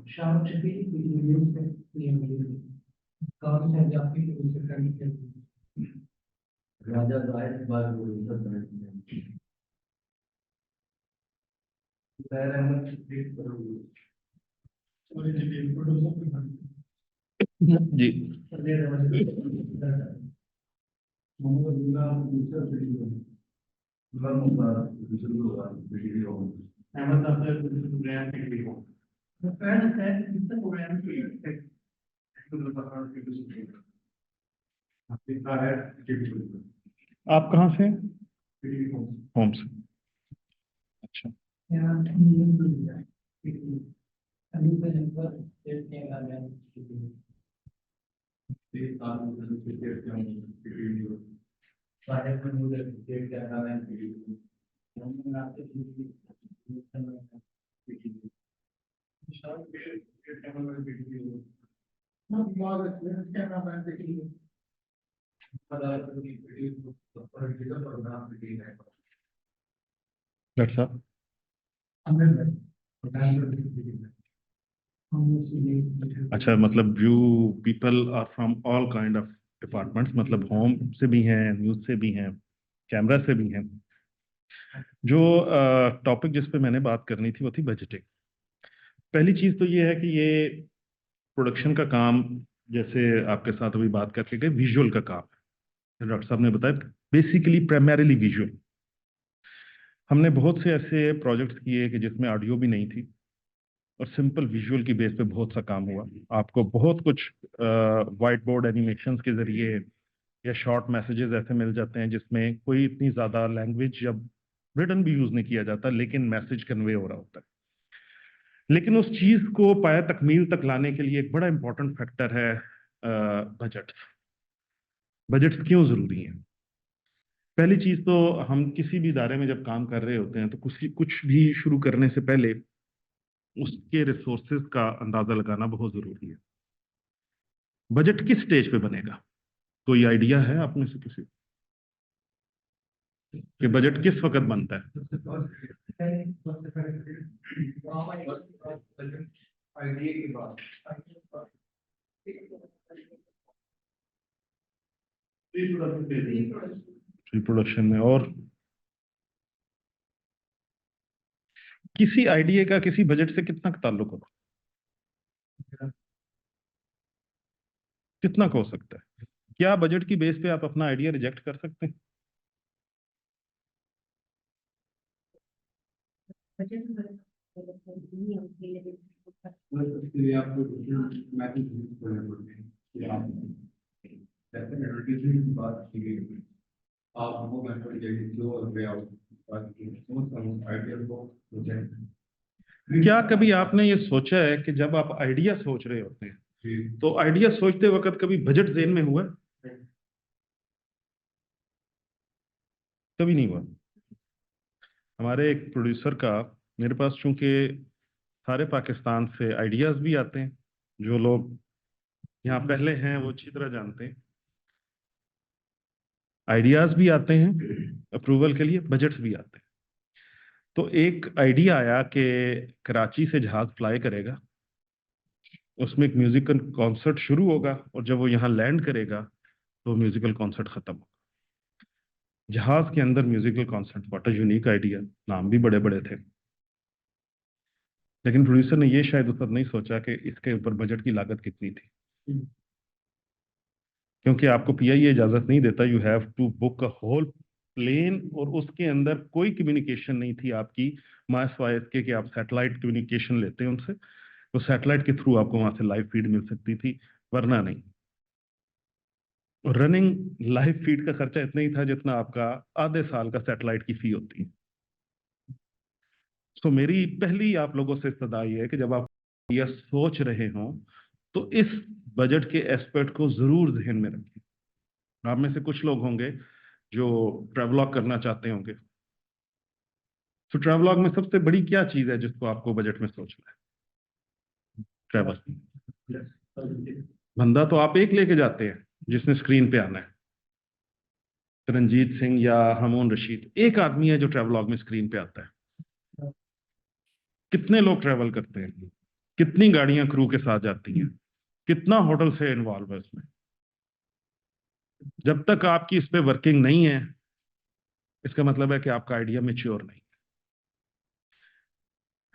जी आप कहाँ से? होम से। अच्छा, डॉक्टर साहब अच्छा, मतलब few people are from all kind of departments, मतलब होम से भी हैं, न्यूज से भी हैं, कैमरा से भी हैं। जो टॉपिक जिस पे मैंने बात करनी थी वो थी बजटिंग। पहली चीज तो ये है कि ये प्रोडक्शन का काम, जैसे आपके साथ अभी बात करके गए, विजुअल का काम है। डॉक्टर साहब ने बताया बेसिकली प्राइमरीली विजुअल। हमने बहुत से ऐसे प्रोजेक्ट्स किए कि जिसमें ऑडियो भी नहीं थी और सिंपल विजुअल की बेस पे बहुत सा काम हुआ। आपको बहुत कुछ वाइट बोर्ड एनिमेशंस के जरिए या शॉर्ट मैसेजेस ऐसे मिल जाते हैं जिसमें कोई इतनी ज्यादा लैंग्वेज या रिटन भी यूज नहीं किया जाता, लेकिन मैसेज कन्वे हो रहा होता है। लेकिन उस चीज को पाया तकमील तक लाने के लिए एक बड़ा इंपॉर्टेंट फैक्टर है बजट। बजट क्यों जरूरी है? पहली चीज तो हम किसी भी इदारे में जब काम कर रहे होते हैं तो कुछ भी शुरू करने से पहले उसके रिसोर्सेज का अंदाजा लगाना बहुत जरूरी है। बजट किस स्टेज पे बनेगा? कोई आइडिया है आप में से किसी कि बजट किस वक्त बनता है? प्री प्रोडक्शन में। और किसी आइडिया का किसी बजट से कितना ताल्लुक होगा? कितना का हो सकता है? क्या बजट की बेस पे आप अपना आइडिया रिजेक्ट कर सकते हैं? क्या कभी आपने ये सोचा है कि जब आप आइडिया सोच रहे होते हैं तो आइडिया सोचते वक्त कभी बजट ज़हन में हुआ? कभी नहीं हुआ। हमारे एक प्रोड्यूसर का, मेरे पास चूंकि सारे पाकिस्तान से आइडियाज भी आते हैं, जो लोग यहाँ पहले हैं वो अच्छी तरह जानते हैं, आइडियाज भी आते हैं अप्रूवल के लिए, बजट्स भी आते हैं। तो एक आइडिया आया कि कराची से जहाज फ्लाई करेगा, उसमें एक म्यूजिकल कॉन्सर्ट शुरू होगा और जब वो यहाँ लैंड करेगा तो म्यूजिकल कॉन्सर्ट खत्म होगा। जहाज के अंदर musical concert, what a unique idea. नाम भी बड़े बड़े थे, लेकिन प्रोड्यूसर ने ये शायद उस वक्त नहीं सोचा कि इसके ऊपर बजट की लागत कितनी थी। क्योंकि आपको पीआईए इजाजत नहीं देता, you have to book a whole plane, और उसके अंदर कोई कम्युनिकेशन नहीं थी आपकी मास के आप सैटेलाइट कम्युनिकेशन लेते हैं उनसे, तो सैटेलाइट के थ्रू आपको वहां से लाइव फीड मिल सकती थी, वरना नहीं। रनिंग लाइव फीड का खर्चा इतना ही था जितना आपका आधे साल का सैटेलाइट की फी होती है। तो मेरी पहली आप लोगों से सदा ये है कि जब आप यह सोच रहे हो तो इस बजट के एस्पेक्ट को जरूर ध्यान में रखें। आप में से कुछ लोग होंगे जो ट्रैवलॉग करना चाहते होंगे, तो ट्रैवलॉग में सबसे बड़ी क्या चीज है जिसको आपको बजट में सोचना है? ट्रैवल। बंदा तो आप एक लेके जाते हैं जिसने स्क्रीन पे आना है, रंजीत सिंह या हारून रशीद, एक आदमी है जो ट्रैवलॉग में स्क्रीन पे आता है। कितने लोग ट्रैवल करते हैं? कितनी गाड़ियां क्रू के साथ जाती हैं? कितना होटल से इन्वॉल्व है इसमें? जब तक आपकी इस पे वर्किंग नहीं है, इसका मतलब है कि आपका आइडिया मेच्योर नहीं।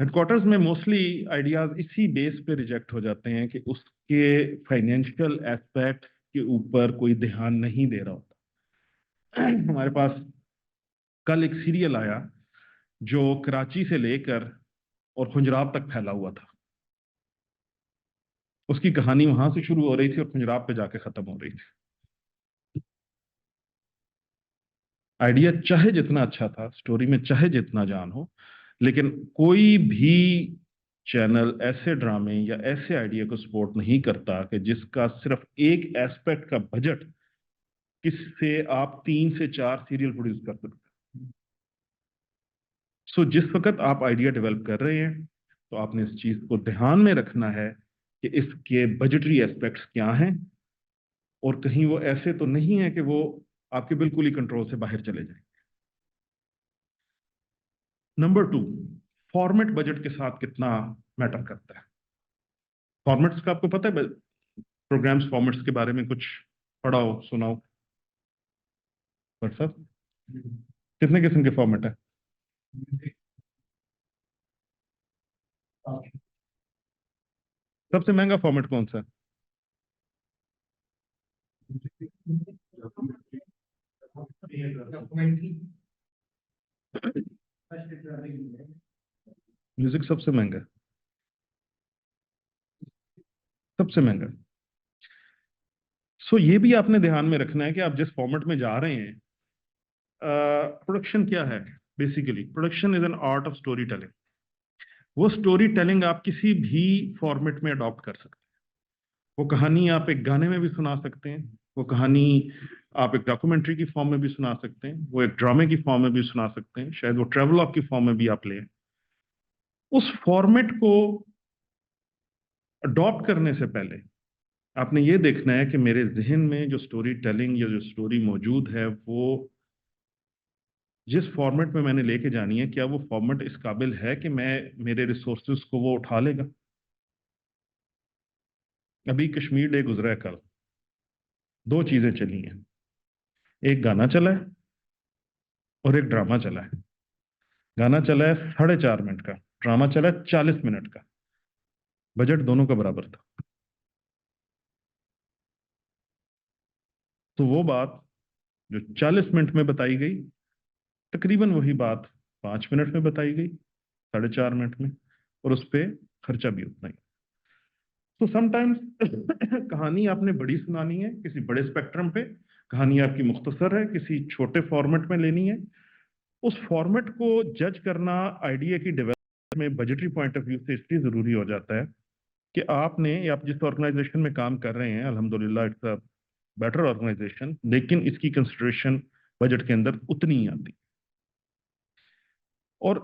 हेडक्वार्टर्स में मोस्टली आइडियाज इसी बेस पे रिजेक्ट हो जाते हैं कि उसके फाइनेंशियल एस्पेक्ट के ऊपर कोई ध्यान नहीं दे रहा होता। हमारे पास कल एक सीरियल आया जो कराची से लेकर और खुंजराब तक फैला हुआ था। उसकी कहानी वहां से शुरू हो रही थी और खुंजराब पे जाके खत्म हो रही थी। आइडिया चाहे जितना अच्छा था, स्टोरी में चाहे जितना जान हो, लेकिन कोई भी चैनल ऐसे ड्रामे या ऐसे आइडिया को सपोर्ट नहीं करता कि जिसका सिर्फ एक एस्पेक्ट का बजट किससे आप 3 से 4 सीरियल प्रोड्यूस कर सकते हैं। सो जिस वक्त आप आइडिया डेवलप कर रहे हैं तो आपने इस चीज को ध्यान में रखना है कि इसके बजटरी एस्पेक्ट्स क्या हैं, और कहीं वो ऐसे तो नहीं है कि वो आपके बिल्कुल ही कंट्रोल से बाहर चले जाए। नंबर 2, फॉर्मेट बजट के साथ कितना मैटर करता है। फॉर्मेट्स का आपको पता है, प्रोग्राम्स फॉर्मेट्स के बारे में कुछ पढ़ा हो, सुनाओ सर। कितने किस्म के फॉर्मेट है? सबसे महंगा फॉर्मेट कौन सा है? म्यूजिक सबसे महंगा है, सबसे महंगा। सो ये भी आपने ध्यान में रखना है कि आप जिस फॉर्मेट में जा रहे हैं, प्रोडक्शन क्या है। Basically production is an art of story telling. वो स्टोरी टेलिंग आप किसी भी फॉर्मेट में अडॉप्ट कर सकते हैं। वो कहानी आप एक गाने में भी सुना सकते हैं, वो कहानी आप एक डॉक्यूमेंट्री की फॉर्म में भी सुना सकते हैं, वो एक ड्रामे की फॉर्म में भी सुना सकते हैं, शायद वो ट्रेवलॉग की फॉर्म में भी आप लें। उस फॉर्मेट को अडॉप्ट करने से पहले आपने ये देखना है कि मेरे जहन में जो स्टोरी टेलिंग या जो स्टोरी मौजूद है, वो जिस फॉर्मेट में मैंने लेके जानी है, क्या वो फॉर्मेट इस काबिल है कि मेरे रिसोर्सेज को वो उठा लेगा। अभी कश्मीर डे गुजरा है कल, 2 चीजें चली हैं, एक गाना चला है और एक ड्रामा चला है। गाना चला है 4.5 मिनट का, ड्रामा चला है 40 मिनट का, बजट दोनों का बराबर था। तो वो बात जो 40 मिनट में बताई गई, तकरीबन वही बात 5 मिनट में बताई गई, 4.5 मिनट में, और उस पर खर्चा भी उतना ही। तो समटाइम्स कहानी आपने बड़ी सुनानी है किसी बड़े स्पेक्ट्रम पे, कहानी आपकी मुख्तसर है किसी छोटे फॉर्मेट में लेनी है। उस फॉर्मेट को जज करना आइडिया की डेवलपमेंट में बजटरी पॉइंट ऑफ व्यू से इसलिए जरूरी हो जाता है कि आप जिस ऑर्गेनाइजेशन में काम कर रहे हैं, अल्हम्दुलिल्लाह इट्स अ बेटर ऑर्गेनाइजेशन, लेकिन इसकी कंसिडरेशन बजट के अंदर उतनी ही आती। और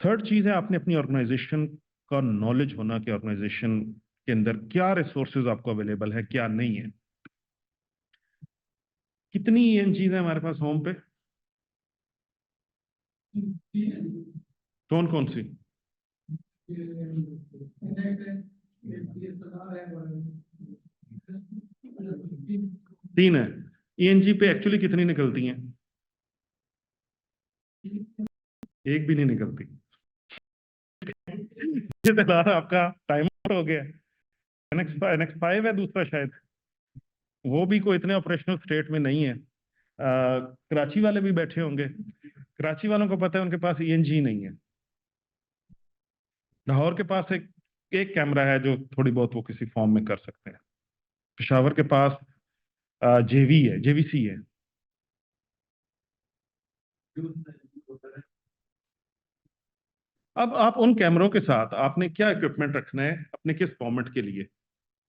थर्ड चीज है, आपने अपनी ऑर्गेनाइजेशन का नॉलेज होना कि ऑर्गेनाइजेशन के अंदर क्या रिसोर्सेज आपको अवेलेबल है, क्या नहीं है। कितनी चीजें हमारे पास होम पे, कौन कौन सी? 3 है। ENG पे एक्चुअली कितनी निकलती हैं? एक भी नहीं निकलती। आपका टाइम आउट हो गया। NX5 है दूसरा शायद, वो भी कोई इतने ऑपरेशनल स्टेट में नहीं है। कराची वाले भी बैठे होंगे, कराची वालों को पता है उनके पास ENG नहीं है। लाहौर के पास एक कैमरा है जो थोड़ी बहुत वो किसी फॉर्म में कर सकते हैं। पेशावर के पास JVC है। अब आप उन कैमरों के साथ आपने क्या इक्विपमेंट रखना है अपने किस फॉर्मेट के लिए।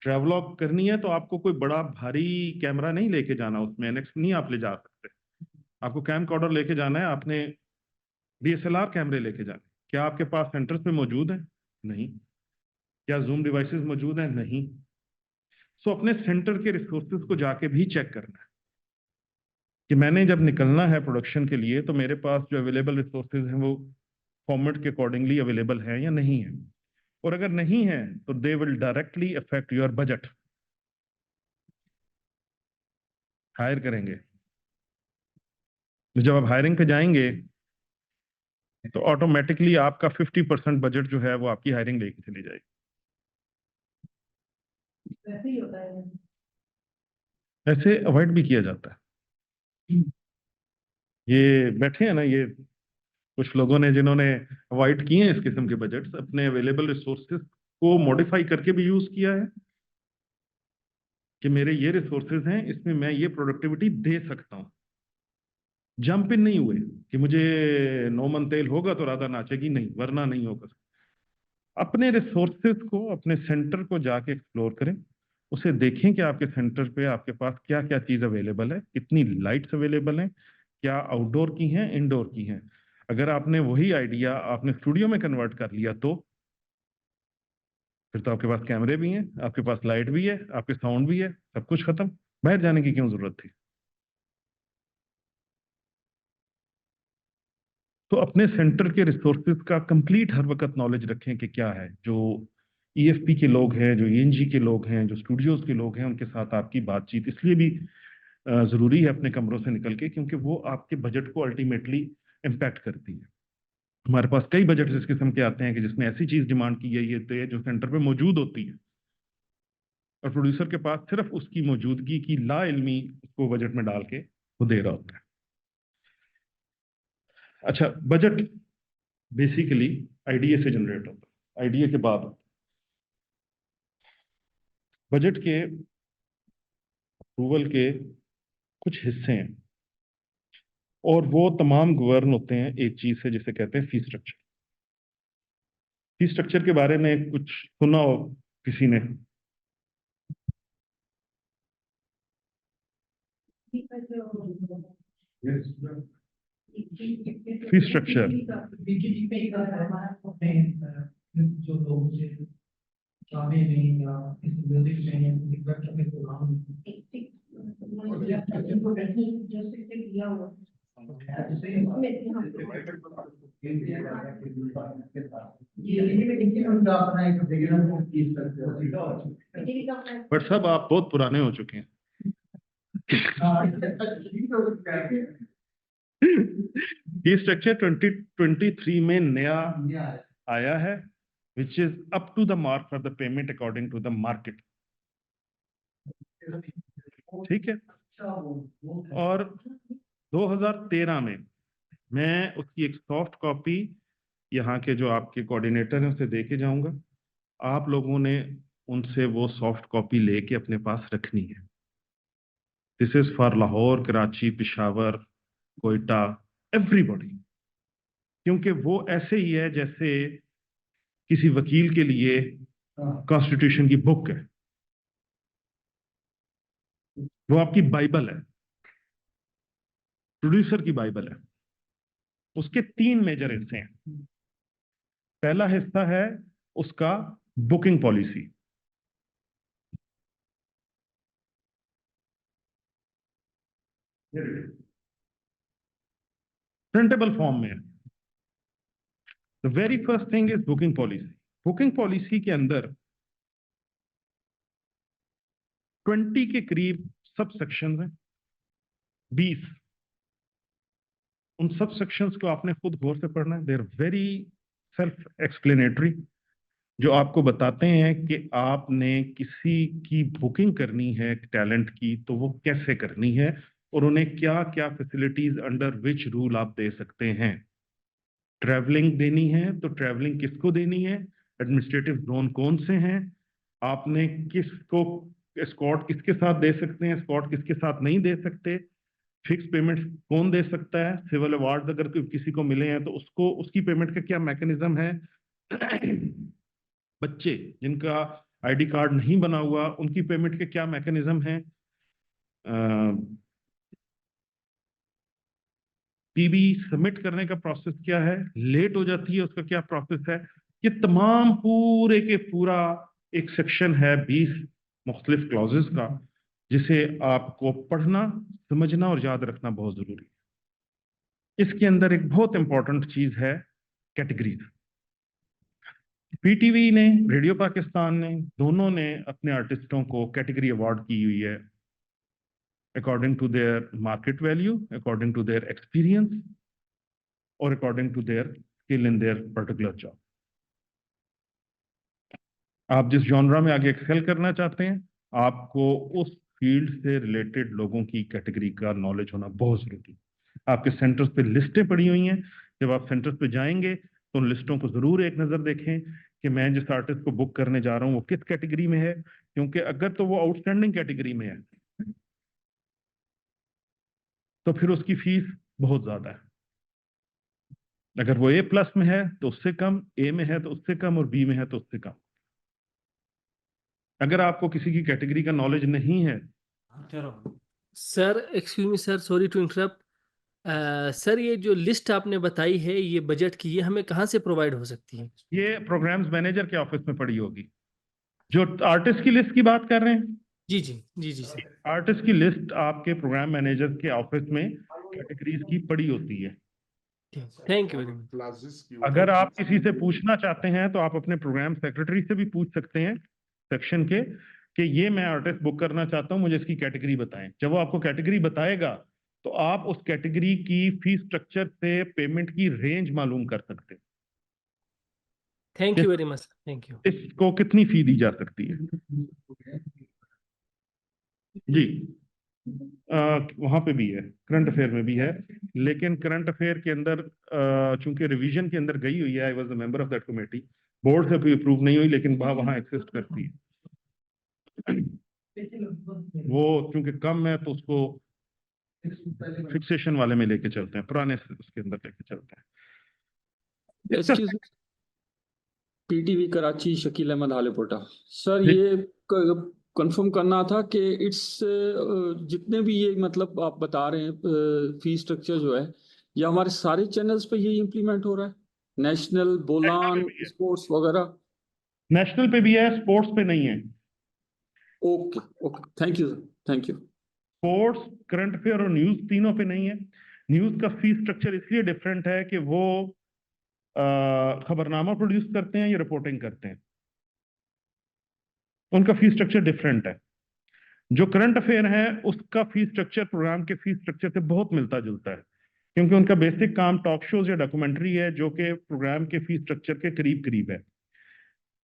ट्रैवलॉग करनी है तो आपको कोई बड़ा भारी कैमरा नहीं लेके जाना, उसमें NX नहीं आप ले जा सकते। आपको कैम कॉर्डर लेके जाना है, आपने DSLR कैमरे लेके जाने। क्या आपके पास सेंटर्स में मौजूद है? नहीं। क्या जूम डिवाइसेस मौजूद है? नहीं। सो अपने सेंटर के रिसोर्सेज को जाके भी चेक करना है कि मैंने जब निकलना है प्रोडक्शन के लिए तो मेरे पास जो अवेलेबल रिसोर्सेज हैं वो फॉर्मेट के अकॉर्डिंगली अवेलेबल है या नहीं है। और अगर नहीं है तो they will directly affect your budget. Hire करेंगे तो जब आप हायरिंग पे जाएंगे तो ऑटोमेटिकली आपका 50% बजट जो है वो आपकी हायरिंग लेके चली जाएगी। ऐसे ही होता है। ऐसे अवॉइड भी किया जाता है। ये बैठे हैं ना, ये कुछ लोगों ने जिन्होंने अवॉइड किए हैं इस किस्म के बजट्स, अपने अवेलेबल रिसोर्सेज को मॉडिफाई करके भी यूज किया है कि मेरे ये रिसोर्सेज हैं, इसमें मैं ये प्रोडक्टिविटी दे सकता हूँ। जंप इन नहीं हुए कि मुझे 9 मन तेल होगा तो राधा नाचेगी, नहीं, वरना नहीं होगा। अपने रिसोर्सेज को, अपने सेंटर को जाके एक्सप्लोर करें, उसे देखें कि आपके सेंटर पे आपके पास क्या क्या चीज़ अवेलेबल है, कितनी लाइट्स अवेलेबल हैं, क्या आउटडोर की हैं, इंडोर की हैं। अगर आपने वही आइडिया आपने स्टूडियो में कन्वर्ट कर लिया तो फिर तो आपके पास कैमरे भी हैं, आपके पास लाइट भी है, आपके साउंड भी है, सब कुछ खत्म। बाहर जाने की क्यों जरूरत थी? तो अपने सेंटर के रिसोर्सेज का कंप्लीट हर वक्त नॉलेज रखें कि क्या है। जो ईएफपी के लोग हैं, जो ईएनजी के लोग हैं, जो स्टूडियोज के लोग हैं, उनके साथ आपकी बातचीत इसलिए भी जरूरी है अपने कमरों से निकल के, क्योंकि वो आपके बजट को अल्टीमेटली इम्पैक्ट करती है। हमारे पास कई बजट इस किस्म के आते हैं कि जिसमें ऐसी चीज डिमांड की गई है जो सेंटर पे मौजूद होती है, और प्रोड्यूसर के पास सिर्फ उसकी मौजूदगी की लाइल्मी उसको बजट में डाल के वो दे रहा होता है। अच्छा, बजट बेसिकली आईडीए से जनरेट होता है। आईडीए के बाद बजट के अप्रूवल के कुछ हिस्से हैं, और वो तमाम गवर्न होते हैं एक चीज से जिसे कहते हैं फी स्ट्रक्चर। फी स्ट्रक्चर के बारे में कुछ सुना हो किसी ने? फी स्ट्रक्चर जो लोग गाने में या इस म्यूजिक में या किसी वर्कशॉप में प्रोग्राम बट सब आप बहुत पुराने हो चुके हैं। ये स्ट्रक्चर 2023 में नया आया है, which is up to the mark for the payment according to the market। ठीक है। और 2013 में मैं उसकी एक सॉफ्ट कॉपी यहाँ के जो आपके कोऑर्डिनेटर हैं उसे दे के जाऊंगा। आप लोगों ने उनसे वो सॉफ्ट कॉपी लेके अपने पास रखनी है। This is for Lahore, Karachi, Peshawar, Quetta, everybody. क्योंकि वो ऐसे ही है जैसे किसी वकील के लिए कॉन्स्टिट्यूशन की बुक है, वो आपकी बाइबल है, प्रोड्यूसर की बाइबल है। उसके 3 मेजर हिस्से हैं। पहला हिस्सा है उसका बुकिंग पॉलिसी। प्रिंटेबल फॉर्म में है। The very first thing is booking policy. Booking policy के अंदर 20 के करीब सब सेक्शन हैं, 20। उन सब सेक्शंस को आपने खुद गौर से पढ़ना है। They are very self explanatory, जो आपको बताते हैं कि आपने किसी की बुकिंग करनी है टैलेंट की तो वो कैसे करनी है, और उन्हें क्या क्या फैसिलिटीज अंडर विच रूल आप दे सकते हैं। ट्रैवलिंग देनी है तो ट्रैवलिंग किसको देनी है, एडमिनिस्ट्रेटिव जोन कौन से हैं, आपने किसको एस्कॉर्ट किसके साथ दे सकते हैं, एस्कॉर्ट किसके साथ नहीं दे सकते, फिक्स पेमेंट कौन दे सकता है, सिविल अवार्ड अगर किसी को मिले हैं तो उसको उसकी पेमेंट का क्या मैकेनिज्म है। बच्चे जिनका आईडी कार्ड नहीं बना हुआ उनकी पेमेंट के क्या मैकेनिज्म है। पीबी सबमिट करने का प्रोसेस क्या है, लेट हो जाती है उसका क्या प्रोसेस है। ये तमाम पूरे के पूरा एक सेक्शन है 20 मुख्तलिफ क्लॉजेस का, जिसे आपको पढ़ना, समझना और याद रखना बहुत जरूरी है। इसके अंदर एक बहुत इंपॉर्टेंट चीज है कैटेगरीज। पीटीवी ने, रेडियो पाकिस्तान ने, दोनों ने अपने आर्टिस्टों को कैटेगरी अवार्ड की हुई है according to their market value, according to their experience और according to their skill in their particular job. आप जिस जॉनरा में आगे एक्सेल करना चाहते हैं, आपको उस फील्ड से रिलेटेड लोगों की कैटेगरी का नॉलेज होना बहुत जरूरी है। आपके सेंटर्स पे लिस्टें पड़ी हुई हैं, जब आप सेंटर्स पे जाएंगे तो उन लिस्टों को जरूर एक नजर देखें कि मैं जिस आर्टिस्ट को बुक करने जा रहा हूँ वो किस कैटेगरी में है, क्योंकि अगर तो वो आउटस्टैंडिंग कैटेगरी में है तो फिर उसकी फीस बहुत ज्यादा है। अगर वो A+ में है तो उससे कम, A में है तो उससे कम, और B में है तो उससे कम। अगर आपको किसी की कैटेगरी का नॉलेज नहीं है, sir excuse me sir, sorry to interrupt sir, ये जो लिस्ट आपने बताई है ये बजट की, ये हमें कहाँ से प्रोवाइड हो सकती है? ये प्रोग्राम्स मैनेजर के ऑफिस में पड़ी होगी। जो आर्टिस्ट की लिस्ट की बात कर रहे हैं, जी जी जी जी सर। आर्टिस्ट की लिस्ट आपके प्रोग्राम मैनेजर के ऑफिस में कैटेगरीज की पड़ी होती है। Thank you very much. अगर आप किसी से पूछना चाहते हैं तो आप अपने प्रोग्राम सेक्रेटरी से भी पूछ सकते हैं सेक्शन के, कि ये मैं आर्टिस्ट बुक करना चाहता हूं, मुझे इसकी कैटेगरी बताएं। जब वो आपको कैटेगरी बताएगा तो आप उस कैटेगरी की फीस स्ट्रक्चर से पेमेंट की रेंज मालूम कर सकते हैं। Thank you very much, thank you. इसको कितनी फी दी जा सकती है? जी, वहां पे भी है, करंट अफेयर में भी है, लेकिन करंट अफेयर के अंदर चूंकि रिवीजन के अंदर गई हुई है, I was a member of that committee, board से भी अप्रूव नहीं हुई, लेकिन वहां एग्जिस्ट करती है। वो चूंकि कम है तो उसको फिक्सेशन वाले में लेके चलते हैं, पुराने उसके अंदर लेके चलते हैं। Excuse PTV Karachi, Shakeel Ahmed Halepota. Sir जी। ये कंफर्म करना था कि इट्स जितने भी ये मतलब आप बता रहे हैं फी स्ट्रक्चर जो है, ये हमारे सारे चैनल्स पे ये इम्प्लीमेंट हो रहा है, नेशनल, बोलान, स्पोर्ट्स वगैरह? नेशनल पे भी है, स्पोर्ट्स पे नहीं है। Okay okay, thank you sir, thank you. Sports, current affair और न्यूज तीनों पे नहीं है। न्यूज का फी स्ट्रक्चर इसलिए डिफरेंट है कि वो खबरनामा प्रोड्यूस करते हैं या रिपोर्टिंग करते हैं, उनका फी स्ट्रक्चर डिफरेंट है। जो करंट अफेयर है उसका फी स्ट्रक्चर प्रोग्राम के फी स्ट्रक्चर से बहुत मिलता जुलता है, क्योंकि उनका बेसिक काम टॉक शोज या डॉक्यूमेंट्री है, जो कि प्रोग्राम के फी स्ट्रक्चर के करीब करीब है।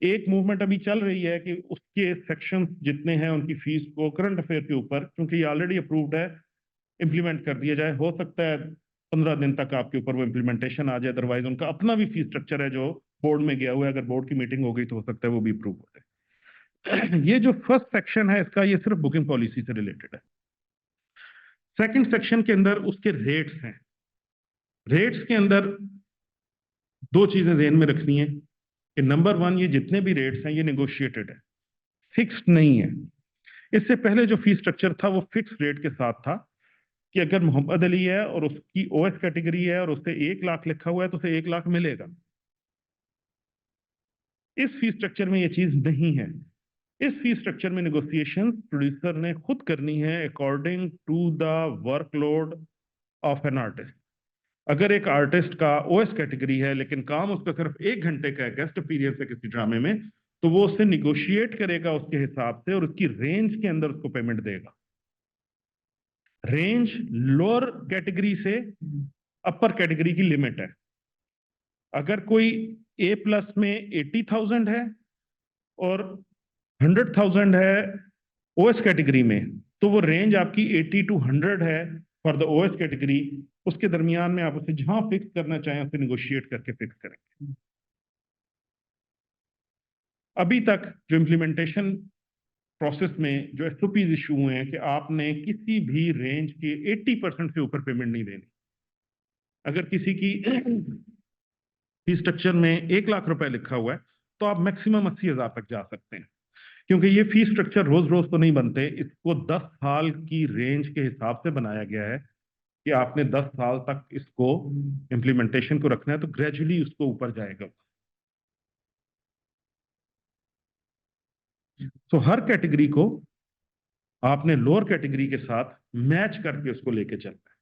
एक मूवमेंट अभी चल रही है कि उसके सेक्शन जितने हैं उनकी फीस को करंट अफेयर के ऊपर, क्योंकि ये ऑलरेडी अप्रूव्ड है, इम्प्लीमेंट कर दिया जाए। हो सकता है 15 दिन तक आपके ऊपर वो इम्प्लीमेंटेशन आ जाए, अदरवाइज उनका अपना भी फीस स्ट्रक्चर है जो बोर्ड में गया हुआ है। अगर बोर्ड की मीटिंग हो गई तो हो सकता है वो भी अप्रूव हो जाए। ये जो फर्स्ट सेक्शन है इसका, ये सिर्फ बुकिंग पॉलिसी से रिलेटेड है। सेकंड सेक्शन के अंदर उसके रेट्स हैं। रेट्स के अंदर दो चीजें ध्यान में रखनी है कि नंबर 1, ये जितने भी रेट्स हैं ये नेगोशिएटेड है, फिक्स्ड नहीं है। इससे पहले जो फी स्ट्रक्चर था वो फिक्स रेट के साथ था कि अगर मोहम्मद अली है और उसकी ओएस कैटेगरी है और उससे 1 लाख लिखा हुआ है तो उसे 1 लाख मिलेगा। इस फी स्ट्रक्चर में ये चीज नहीं है। इस फी स्ट्रक्चर में नेगोशिएशन प्रोड्यूसर ने खुद करनी है according to the workload of an artist. अगर एक आर्टिस्ट का ओएस कैटेगरी है लेकिन काम उसका सिर्फ 1 घंटे का है, गेस्ट अपीयरेंस है किसी ड्रामे में, तो वो उससे निगोशिएट करेगा उसके हिसाब से और उसकी रेंज के अंदर उसको पेमेंट देगा। रेंज लोअर कैटेगरी से अपर कैटेगरी की लिमिट है। अगर कोई A+ में 80,000 है और 100,000 है ओएस कैटेगरी में, तो वो रेंज आपकी 80 to 100 है फॉर द ओएस कैटेगरी। उसके दरमियान में आप उसे जहां फिक्स करना चाहें उसे निगोशिएट करके फिक्स करेंगे। अभी तक जो इम्प्लीमेंटेशन प्रोसेस में जो SOPs इशू हुए हैं कि आपने किसी भी रेंज के 80% से ऊपर पेमेंट नहीं देनी। अगर किसी की फी स्ट्रक्चर में 1 लाख रुपए लिखा हुआ है तो आप मैक्सिमम 80,000 तक जा सकते हैं, क्योंकि ये फी स्ट्रक्चर रोज रोज तो नहीं बनते। इसको 10 साल की रेंज के हिसाब से बनाया गया है कि आपने 10 साल तक इसको इम्प्लीमेंटेशन को रखना है, तो ग्रेजुअली उसको ऊपर जाएगा। तो हर कैटेगरी को आपने लोअर कैटेगरी के साथ मैच करके उसको लेके चलना है।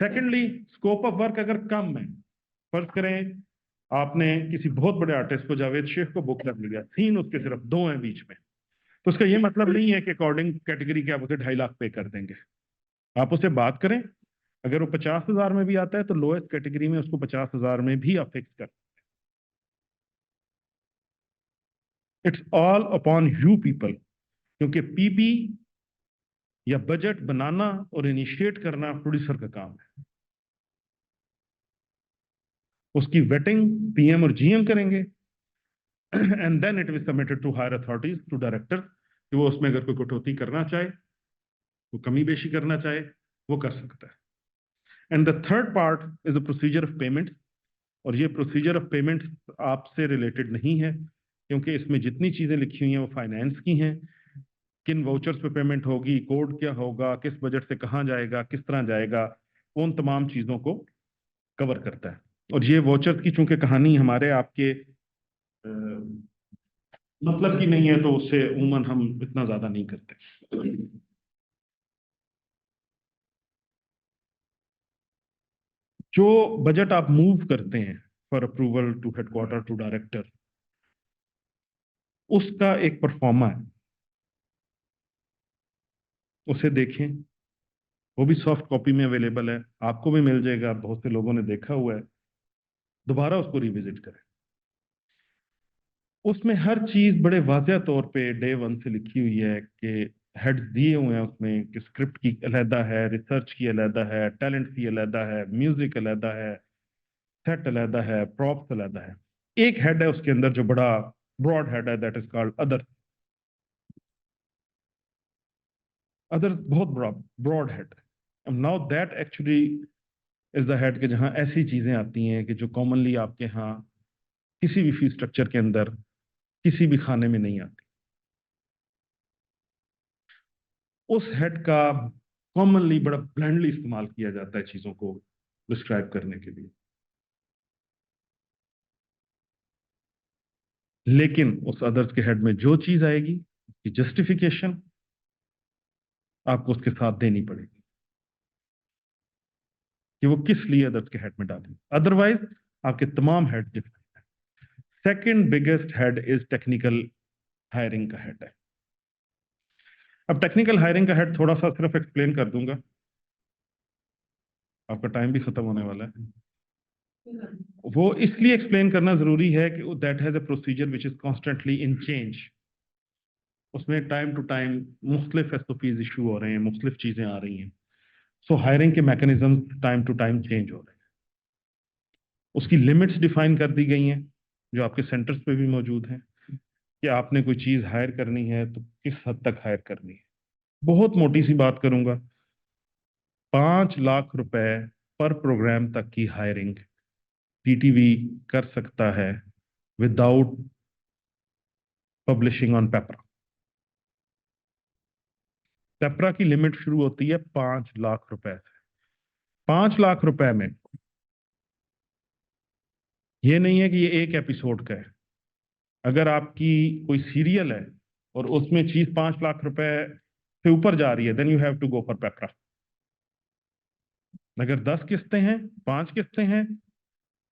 सेकेंडली, स्कोप ऑफ वर्क अगर कम है, फर्ज करें आपने किसी बहुत बड़े आर्टिस्ट को, जावेद शेख को बुक कर लिया, सीन उसके सिर्फ 2 हैं बीच में, तो उसका ये मतलब नहीं है कि अकॉर्डिंग कैटेगरी के आप उसे 2.5 लाख पे कर देंगे। आप उससे बात करें, अगर वो 50,000 में भी आता है तो लोएस्ट कैटेगरी में उसको 50,000 में भी आप फिक्स कर। It's all upon you people, क्योंकि पीबी या बजट बनाना और इनिशिएट करना प्रोड्यूसर का काम है। उसकी वेटिंग PM और GM करेंगे and then it will submitted to higher authorities, to director, कि वो उसमें अगर कोई कटौती करना चाहे, वो कमी बेशी करना चाहे, वो कर सकता है। And the third part is the procedure of payment. और ये प्रोसीजर ऑफ पेमेंट आपसे रिलेटेड नहीं है, क्योंकि इसमें जितनी चीजें लिखी हुई हैं वो फाइनेंस की हैं। किन वाउचर्स पे पेमेंट होगी, कोड क्या होगा, किस बजट से कहाँ जाएगा, किस तरह जाएगा, उन तमाम चीजों को कवर करता है। और ये वाउचर्स की चूंकि कहानी हमारे आपके मतलब की नहीं है, तो उससे उमूमन हम इतना ज्यादा नहीं करते। जो बजट आप मूव करते हैं for approval to headquarter to director, उसका एक परफॉर्मा है, उसे देखें। वो भी सॉफ्ट कॉपी में अवेलेबल है, आपको भी मिल जाएगा, बहुत से लोगों ने देखा हुआ है। दोबारा उसको रिविजिट करें। उसमें हर चीज बड़े वाज़ेह तौर पे डे वन से लिखी हुई है कि हेड्स दिए हुए हैं उसमें कि स्क्रिप्ट की अलहदा है, रिसर्च की अलहदा है, टैलेंट की अलहदा है, म्यूजिक अलहदा है, सेट अलहदा है, प्रॉप्स अलहदा है। एक हेड है उसके अंदर जो बड़ा ब्रॉड हेड है, that is called other. Other बहुत ब्रॉड हेड है। Now that actually is the head के जहां ऐसी चीजें आती हैं कि जो कॉमनली आपके यहाँ किसी भी फी स्ट्रक्चर के अंदर किसी भी खाने में नहीं आती। उस हेड का कॉमनली बड़ा ब्लैंडली इस्तेमाल किया जाता है चीजों को डिस्क्राइब करने के लिए, लेकिन उस अदर्स के हेड में जो चीज आएगी उसकी जस्टिफिकेशन आपको उसके साथ देनी पड़ेगी कि वो किस लिए अदर्स के हेड में डालें, अदरवाइज आपके तमाम हेड डिफरेंट है। Second biggest head is technical hiring का हेड है। अब टेक्निकल हायरिंग का हेड थोड़ा सा सिर्फ एक्सप्लेन कर दूंगा, आपका टाइम भी खत्म होने वाला है। वो इसलिए एक्सप्लेन करना जरूरी है कि that has a procedure which is constantly in change. उसमें टाइम टू टाइम मुख्तलिफ एसओपीज इशू हो रहे हैं, मुख्तलिफ चीजें आ रही हैं। सो हायरिंग के mechanism time to time change हो रहे हैं। उसकी लिमिट्स डिफाइन कर दी गई हैं जो आपके सेंटर्स पे भी मौजूद हैं कि आपने कोई चीज हायर करनी है तो किस हद तक हायर करनी है। बहुत मोटी सी बात करूंगा, 5 लाख रुपए पर प्रोग्राम तक की हायरिंग पीटीवी कर सकता है विदाउट पब्लिशिंग ऑन पेपरा। पेपरा की लिमिट शुरू होती है 5 लाख रुपए से। 5 लाख रुपए में ये नहीं है कि ये एक एपिसोड का है। अगर आपकी कोई सीरियल है और उसमें चीज 5 लाख रुपए से ऊपर जा रही है, then you have to go for PEPRA. अगर 10 किस्तें हैं, 5 किस्तें हैं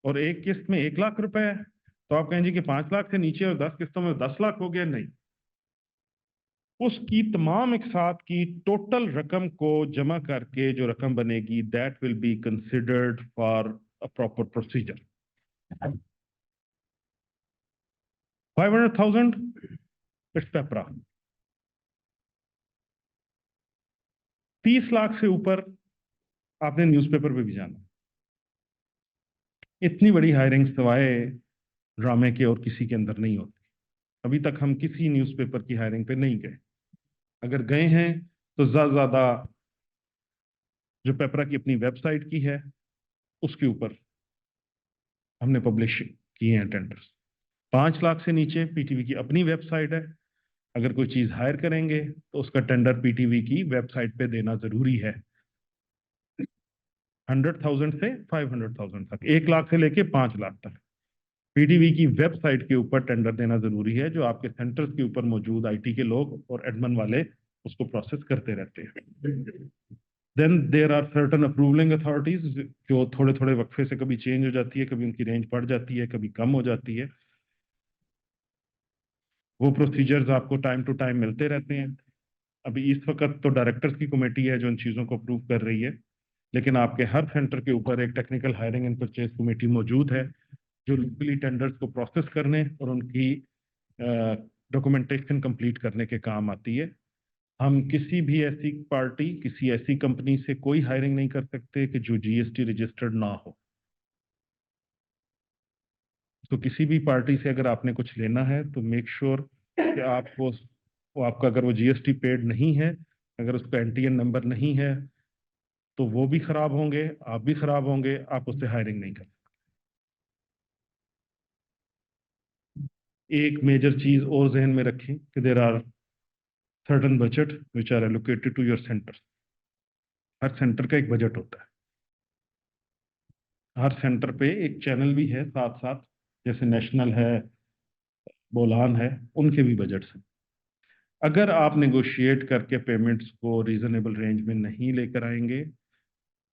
और एक किस्त में 1 लाख रुपए है, तो आप कहें जी कि 5 लाख से नीचे और 10 किस्तों में 10 लाख हो गया। नहीं, उसकी तमाम एक साथ की टोटल रकम को जमा करके जो रकम बनेगी, that will be considered for a proper procedure. 500,000 it's PEPRA. 30 lakh से ऊपर आपने न्यूज़पेपर पे भी जाना। इतनी बड़ी हायरिंग सिवाय ड्रामे के और किसी के अंदर नहीं होती। अभी तक हम किसी न्यूज़पेपर की हायरिंग पे नहीं गए। अगर गए हैं तो ज्यादा जो पेपरा की अपनी वेबसाइट की है उसके ऊपर हमने पब्लिश किए हैं टेंडर्स। 5 लाख से नीचे पीटीवी की अपनी वेबसाइट है। अगर कोई चीज हायर करेंगे तो उसका टेंडर पीटीवी की वेबसाइट पे देना जरूरी है। 100,000 से 500,000 तक, 1 लाख से लेके 5 लाख तक पीटीवी की वेबसाइट के ऊपर टेंडर देना जरूरी है, जो आपके सेंटर्स के ऊपर मौजूद आईटी के लोग और एडमिन वाले उसको प्रोसेस करते रहते हैं। Then there are certain approving authorities जो थोड़े थोड़े वक्फे से कभी चेंज हो जाती है, कभी उनकी रेंज बढ़ जाती है, कभी कम हो जाती है। वो प्रोसीजर्स आपको टाइम टू टाइम मिलते रहते हैं। अभी इस वक्त तो डायरेक्टर्स की कमेटी है जो इन चीज़ों को अप्रूव कर रही है, लेकिन आपके हर सेंटर के ऊपर एक technical hiring and purchase committee मौजूद है जो लोकली टेंडर्स को प्रोसेस करने और उनकी डॉक्यूमेंटेशन कंप्लीट करने के काम आती है। हम किसी भी ऐसी पार्टी, किसी ऐसी कंपनी से कोई हायरिंग नहीं कर सकते कि जो जीएसटी रजिस्टर्ड ना हो। तो किसी भी पार्टी से अगर आपने कुछ लेना है तो मेक श्योर कि आपको वो आपका अगर वो जीएसटी पेड नहीं है, अगर उसका एनटीएन नंबर नहीं है, तो वो भी खराब होंगे, आप भी खराब होंगे, आप उससे हायरिंग नहीं कर सकते। एक मेजर चीज और जहन में रखें कि there are certain budget which are allocated to your centre. हर सेंटर का एक बजट होता है, हर सेंटर पे एक चैनल भी है साथ साथ, जैसे नेशनल है, बोलान है, उनके भी बजट्स हैं। अगर आप नेगोशिएट करके पेमेंट्स को रीजनेबल रेंज में नहीं लेकर आएंगे,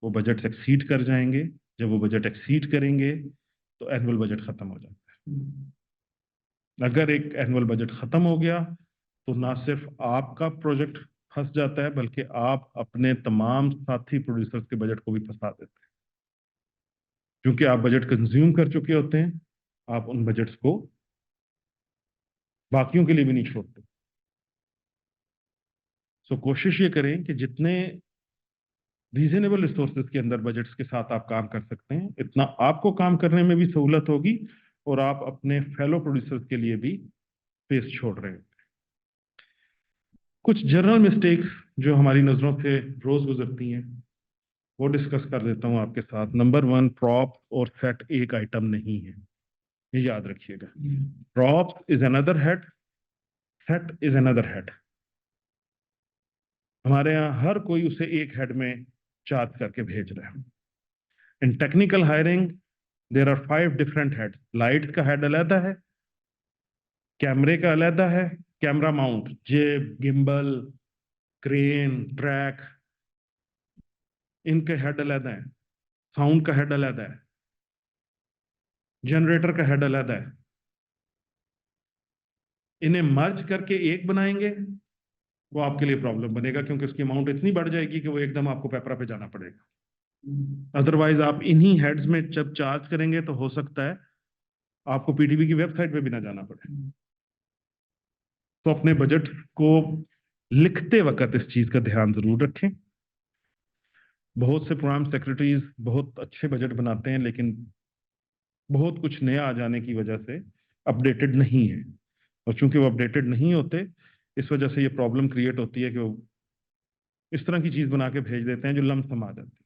वो बजट एक्सीड कर जाएंगे। जब वो बजट एक्सीड करेंगे तो एनुअल बजट खत्म हो जाता है। अगर एक एनुअल बजट खत्म हो गया तो ना सिर्फ आपका प्रोजेक्ट फंस जाता है, बल्कि आप अपने तमाम साथी प्रोड्यूसर्स के बजट को भी फंसा देते हैं, क्योंकि आप बजट कंज्यूम कर चुके होते हैं। आप उन बजट्स को बाकियों के लिए भी नहीं छोड़ते। सो कोशिश ये करें कि जितने रीजनेबल रिसोर्सेज के अंदर बजट्स के साथ आप काम कर सकते हैं, इतना आपको काम करने में भी सहूलत होगी और आप अपने फेलो प्रोड्यूसर्स के लिए भी स्पेस छोड़ रहे हैं। कुछ जनरल मिस्टेक्स जो हमारी नजरों से रोज गुजरती हैं वो डिस्कस कर देता हूं आपके साथ। नंबर 1, प्रॉप और सेट एक आइटम नहीं है, ये याद रखिएगा। Prop is another head, set is another head. हमारे यहाँ हर कोई उसे एक हेड में चार्ज करके भेज रहा है। In technical hiring there are 5 different head. Light का हेड अलग है, कैमरे का अलग है, camera mount, jib, gimbal, crane, track, इनके हेड अलग है, साउंड का हेड अलग है, जनरेटर का हेड अलग है। इन्हें मर्ज करके एक बनाएंगे, वो आपके लिए प्रॉब्लम बनेगा, क्योंकि उसकी अमाउंट इतनी बढ़ जाएगी कि वो एकदम आपको पेपरा पे जाना पड़ेगा। अदरवाइज आप इन्हीं हेड्स में जब चार्ज करेंगे तो हो सकता है आपको पीटीबी की वेबसाइट पे भी ना जाना पड़े। तो अपने बजट को लिखते वक्त इस चीज का ध्यान जरूर रखें। बहुत से प्रोग्राम सेक्रेटरीज बहुत अच्छे बजट बनाते हैं, लेकिन बहुत कुछ नया आ जाने की वजह से अपडेटेड नहीं है, और चूंकि वो अपडेटेड नहीं होते, इस वजह से ये प्रॉब्लम क्रिएट होती है कि वो इस तरह की चीज बना के भेज देते हैं जो लमसम आ जाती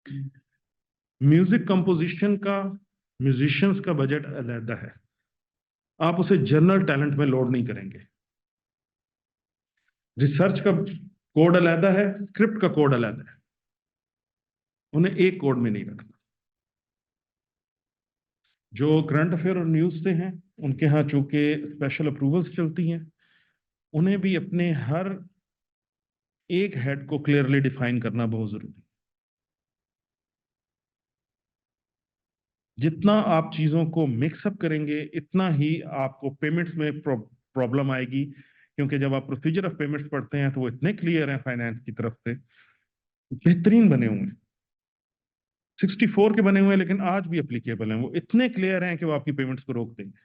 है। म्यूजिक कंपोजिशन का, म्यूजिशियंस का बजट अलग है, आप उसे जनरल टैलेंट में लोड नहीं करेंगे। रिसर्च का कोड अलग है, स्क्रिप्ट का कोड अलग है, उन्हें एक कोड में नहीं रखना। जो करंट अफेयर और न्यूज से हैं, उनके यहाँ चूंकि स्पेशल अप्रूवल्स चलती हैं, उन्हें भी अपने हर एक हेड को क्लियरली डिफाइन करना बहुत जरूरी है। जितना आप चीजों को मिक्सअप करेंगे, इतना ही आपको पेमेंट्स में प्रॉब्लम आएगी, क्योंकि जब आप प्रोसीजर ऑफ पेमेंट्स पढ़ते हैं तो वो इतने क्लियर हैं फाइनेंस की तरफ से, बेहतरीन बने हुए हैं, 64 के बने हुए हैं, लेकिन आज भी एप्लीकेबल हैं। वो इतने क्लियर हैं कि वो आपकी पेमेंट्स को रोक देंगे।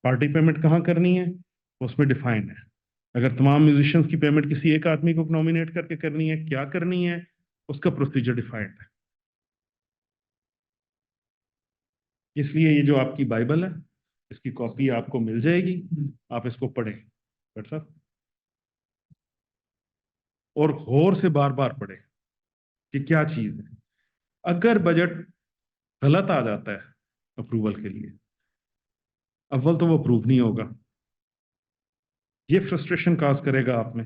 पार्टी पेमेंट कहाँ करनी है उसमें डिफाइन है। अगर तमाम म्यूजिशियंस की पेमेंट किसी एक आदमी को नॉमिनेट करके करनी है, क्या करनी है, उसका प्रोसीजर डिफाइंड है। इसलिए ये जो आपकी बाइबल है, इसकी कॉपी आपको मिल जाएगी, आप इसको पढ़ें डॉक्टर साहब, और गौर से बार बार पढ़ें कि क्या चीज है। अगर बजट गलत आ जाता है अप्रूवल के लिए, अव्वल तो वो अप्रूव नहीं होगा, ये फ्रस्ट्रेशन काज करेगा आप में,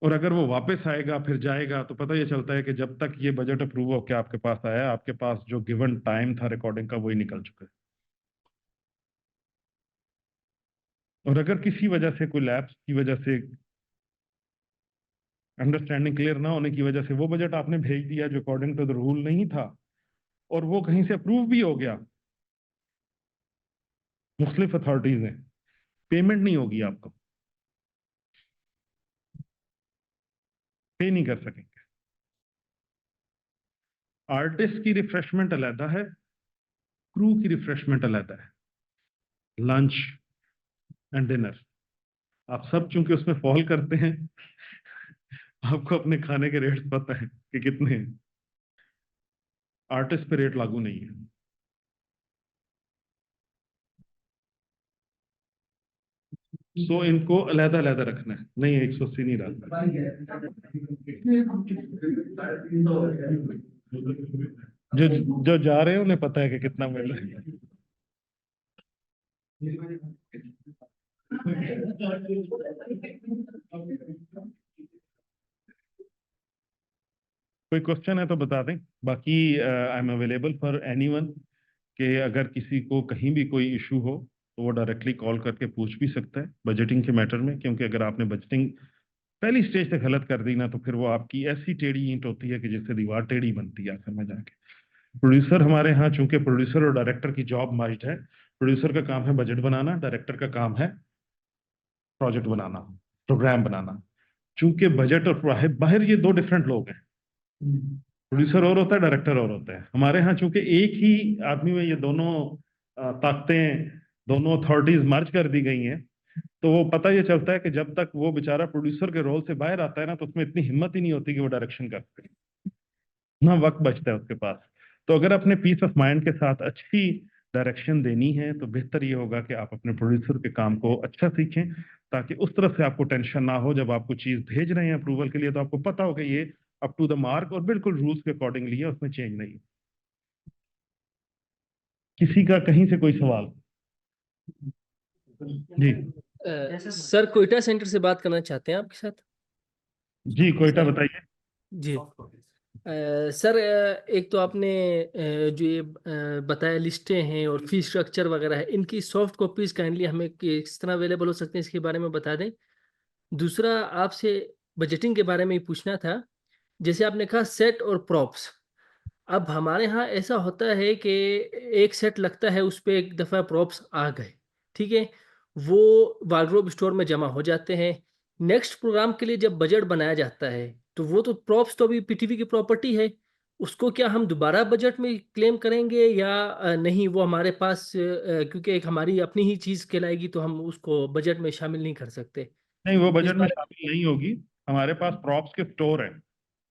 और अगर वो वापस आएगा फिर जाएगा, तो पता ये चलता है कि जब तक ये बजट अप्रूव होकर आपके पास आया, आपके पास जो गिवन टाइम था रिकॉर्डिंग का वही निकल चुका है। और अगर किसी वजह से, कोई लैप्स की वजह से, अंडरस्टैंडिंग क्लियर ना होने की वजह से वो बजट आपने भेज दिया जो अकॉर्डिंग टू द रूल नहीं था, और वो कहीं से अप्रूव भी हो गया, मुख्तलिफ अथॉरिटीज ने, पेमेंट नहीं होगी, आपको पे नहीं कर सकेंगे। आर्टिस्ट की रिफ्रेशमेंट अलग है, क्रू की रिफ्रेशमेंट अलग है, लंच एंड डिनर। आप सब चूंकि उसमें फॉल करते हैं, आपको अपने खाने के रेट पता है कि कितने हैं। आर्टिस्ट पे रेट लागू नहीं है। तो इनको अलहदा अलहदा रखना है, नहीं 180 नहीं रखना। जो जो जा रहे हैं उन्हें पता है कि कितना मिल रहा है। कोई क्वेश्चन है तो बता दें, बाकी I am available for anyone, कि अगर किसी को कहीं भी कोई इशू हो तो वो डायरेक्टली कॉल करके पूछ भी सकता है बजटिंग के मैटर में, क्योंकि अगर आपने बजटिंग पहली स्टेज से गलत कर दी ना तो फिर वो आपकी ऐसी टेढ़ी ईंट होती है कि जिससे दीवार टेढ़ी बनती है आखिर में जाके। प्रोड्यूसर हमारे यहाँ, चूंकि प्रोड्यूसर और डायरेक्टर की जॉब मर्ज्ड है, प्रोड्यूसर का काम है बजट बनाना, डायरेक्टर का काम है प्रोजेक्ट बनाना, प्रोग्राम बनाना। चूंकि बजट और बाहर ये दो डिफरेंट लोग हैं, प्रोड्यूसर और होता है, डायरेक्टर और होता है। हमारे यहाँ चूंकि एक ही आदमी में ये दोनों ताकतें, दोनों अथॉरिटीज मर्ज कर दी गई हैं, तो वो पता ये चलता है कि जब तक वो बेचारा प्रोड्यूसर के रोल से बाहर आता है ना, तो उसमें इतनी हिम्मत ही नहीं होती कि वो डायरेक्शन कर सके, ना वक्त बचता है उसके पास। तो अगर अपने पीस ऑफ माइंड के साथ अच्छी डायरेक्शन देनी है तो बेहतर ये होगा कि आप अपने प्रोड्यूसर के काम को अच्छा सीखें, ताकि उस तरफ से आपको टेंशन ना हो। जब आपको चीज भेज रहे हैं अप्रूवल के लिए तो आपको पता हो कि ये अप टू द मार्क और बिल्कुल रूल्स के अकॉर्डिंगली है, उसमें चेंज नहीं है। किसी का कहीं से कोई सवाल? जी सर कोयटा सेंटर से बात करना चाहते हैं आपके साथ। जी, कोयटा बताइए। जी सर, एक तो आपने जो ये बताया लिस्टें हैं और फी स्ट्रक्चर वगैरह है, इनकी सॉफ्ट कॉपीज काइंडली हमें किस तरह अवेलेबल हो सकते हैं इसके बारे में बता दें। दूसरा, आपसे बजटिंग के बारे में ही पूछना था। जैसे आपने कहा सेट और प्रॉप्स, अब हमारे यहाँ ऐसा होता है कि एक सेट लगता है, उस पर एक दफ़ा प्रॉप्स आ गए, ठीक है, वो वार्डरोब स्टोर में जमा हो जाते हैं। नेक्स्ट प्रोग्राम के लिए जब बजट बनाया जाता है तो वो तो प्रॉप्स तो अभी पीटीवी की प्रॉपर्टी है, उसको क्या हम दोबारा बजट में क्लेम करेंगे या नहीं, वो हमारे पास क्योंकि एक हमारी अपनी ही चीज़ कहलाएगी तो हम उसको बजट में शामिल नहीं कर सकते। नहीं, वो इस बजट में बारे शामिल नहीं होगी। हमारे पास प्रॉप्स के स्टोर है,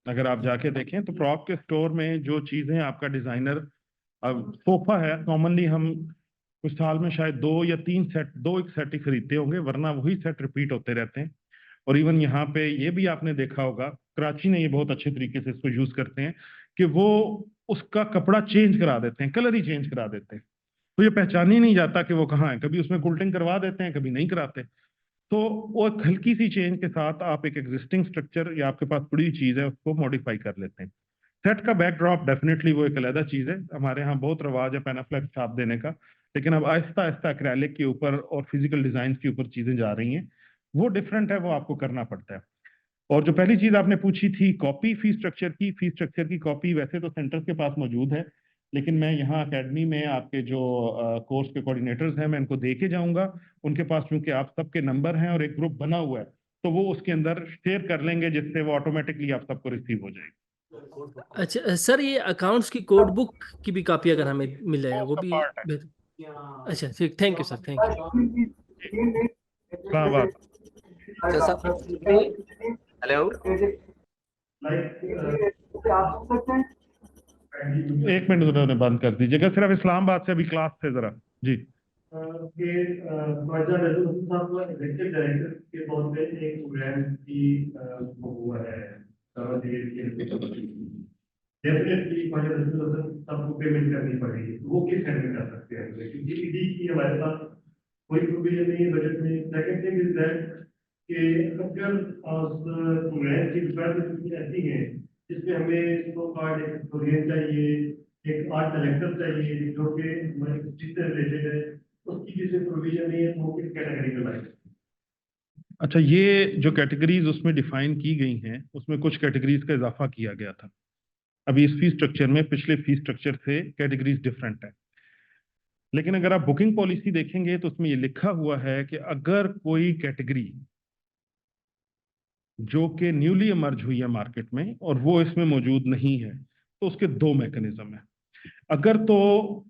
अगर आप जाके देखें तो प्रॉप के स्टोर में जो चीजें आपका डिजाइनर, अब सोफा है, कॉमनली हम कुछ साल में शायद 2 या 3 सेट, 2 एक सेट ही खरीदते होंगे, वरना वही सेट रिपीट होते रहते हैं। और इवन यहाँ पे ये भी आपने देखा होगा, कराची ने ये बहुत अच्छे तरीके से इसको यूज करते हैं कि वो उसका कपड़ा चेंज करा देते हैं, कलर ही चेंज करा देते हैं, तो ये पहचान ही नहीं जाता कि वो कहाँ है। कभी उसमें कुल्टिंग करवा देते हैं, कभी नहीं कराते। तो वो एक हल्की सी चेंज के साथ आप एक एग्जिस्टिंग स्ट्रक्चर या आपके पास पड़ी चीज है उसको मॉडिफाई कर लेते हैं। सेट का बैकड्रॉप डेफिनेटली वो एक अलग चीज है। हमारे यहाँ बहुत रवाज है पैनाफ्लेक्स छाप देने का, लेकिन अब आहिस्ता आहिस्ता एक्रेलिक के ऊपर और फिजिकल डिजाइन के ऊपर चीजें जा रही हैं, वो डिफरेंट है, वो आपको करना पड़ता है। और जो पहली चीज आपने पूछी थी कॉपी फी स्ट्रक्चर की कॉपी वैसे तो सेंटर के पास मौजूद है, लेकिन मैं यहाँ एकेडमी में आपके जो कोर्स के कोऑर्डिनेटर्स हैं मैं इनको दे के जाऊंगा। उनके पास चूंकि आप सबके नंबर हैं और एक ग्रुप बना हुआ है, तो वो उसके अंदर शेयर कर लेंगे, जिससे वो ऑटोमेटिकली आप सबको रिसीव हो जाएगी। अच्छा सर, ये अकाउंट्स की कोड बुक की भी कॉपी अगर हमें मिल जाए वो उसका भी पार्ट है। बेहतर। अच्छा ठीक, thank you sir, thank you. धन्यवाद। हेलो, एक मिनट उन्होंने बंद कर दीजिएगा, सिर्फ इस्लामाबाद से अभी क्लास थे जरा। जी के तौर पे एक प्रोग्राम की वो हुआ है, डेफिनेटली सबको पेमेंट करनी पड़ेगी, वो किस हैंडल कर सकते हैं, क्योंकि ईडी की हमारे पास कोई प्रोविजन नहीं है बजट में। सेकंड थिंग इज दैट कि अगर प्रोग्राम की रिक्वायरमेंट ऐसी है जिसमें हमें तो कार्ड एक हिस्टोरियन चाहिए, एक आर्ट कलेक्टर चाहिए जो कि हमारी हिस्ट्री से रिलेटेड है, उसकी किसी प्रोविजन नहीं है, तो वो किस कैटेगरी में लाएगा? अच्छा, ये जो कैटेगरीज उसमें डिफाइन की गई हैं उसमें कुछ कैटेगरीज का इजाफा किया गया था। अभी इस फी स्ट्रक्चर में पिछले फी स्ट्रक्चर से कैटेगरीज डिफरेंट है, लेकिन अगर आप बुकिंग पॉलिसी देखेंगे तो उसमें ये लिखा हुआ है कि अगर कोई कैटेगरी जो कि न्यूली इमर्ज हुई है मार्केट में और वो इसमें मौजूद नहीं है, तो उसके 2 मैकेनिज्म है। अगर तो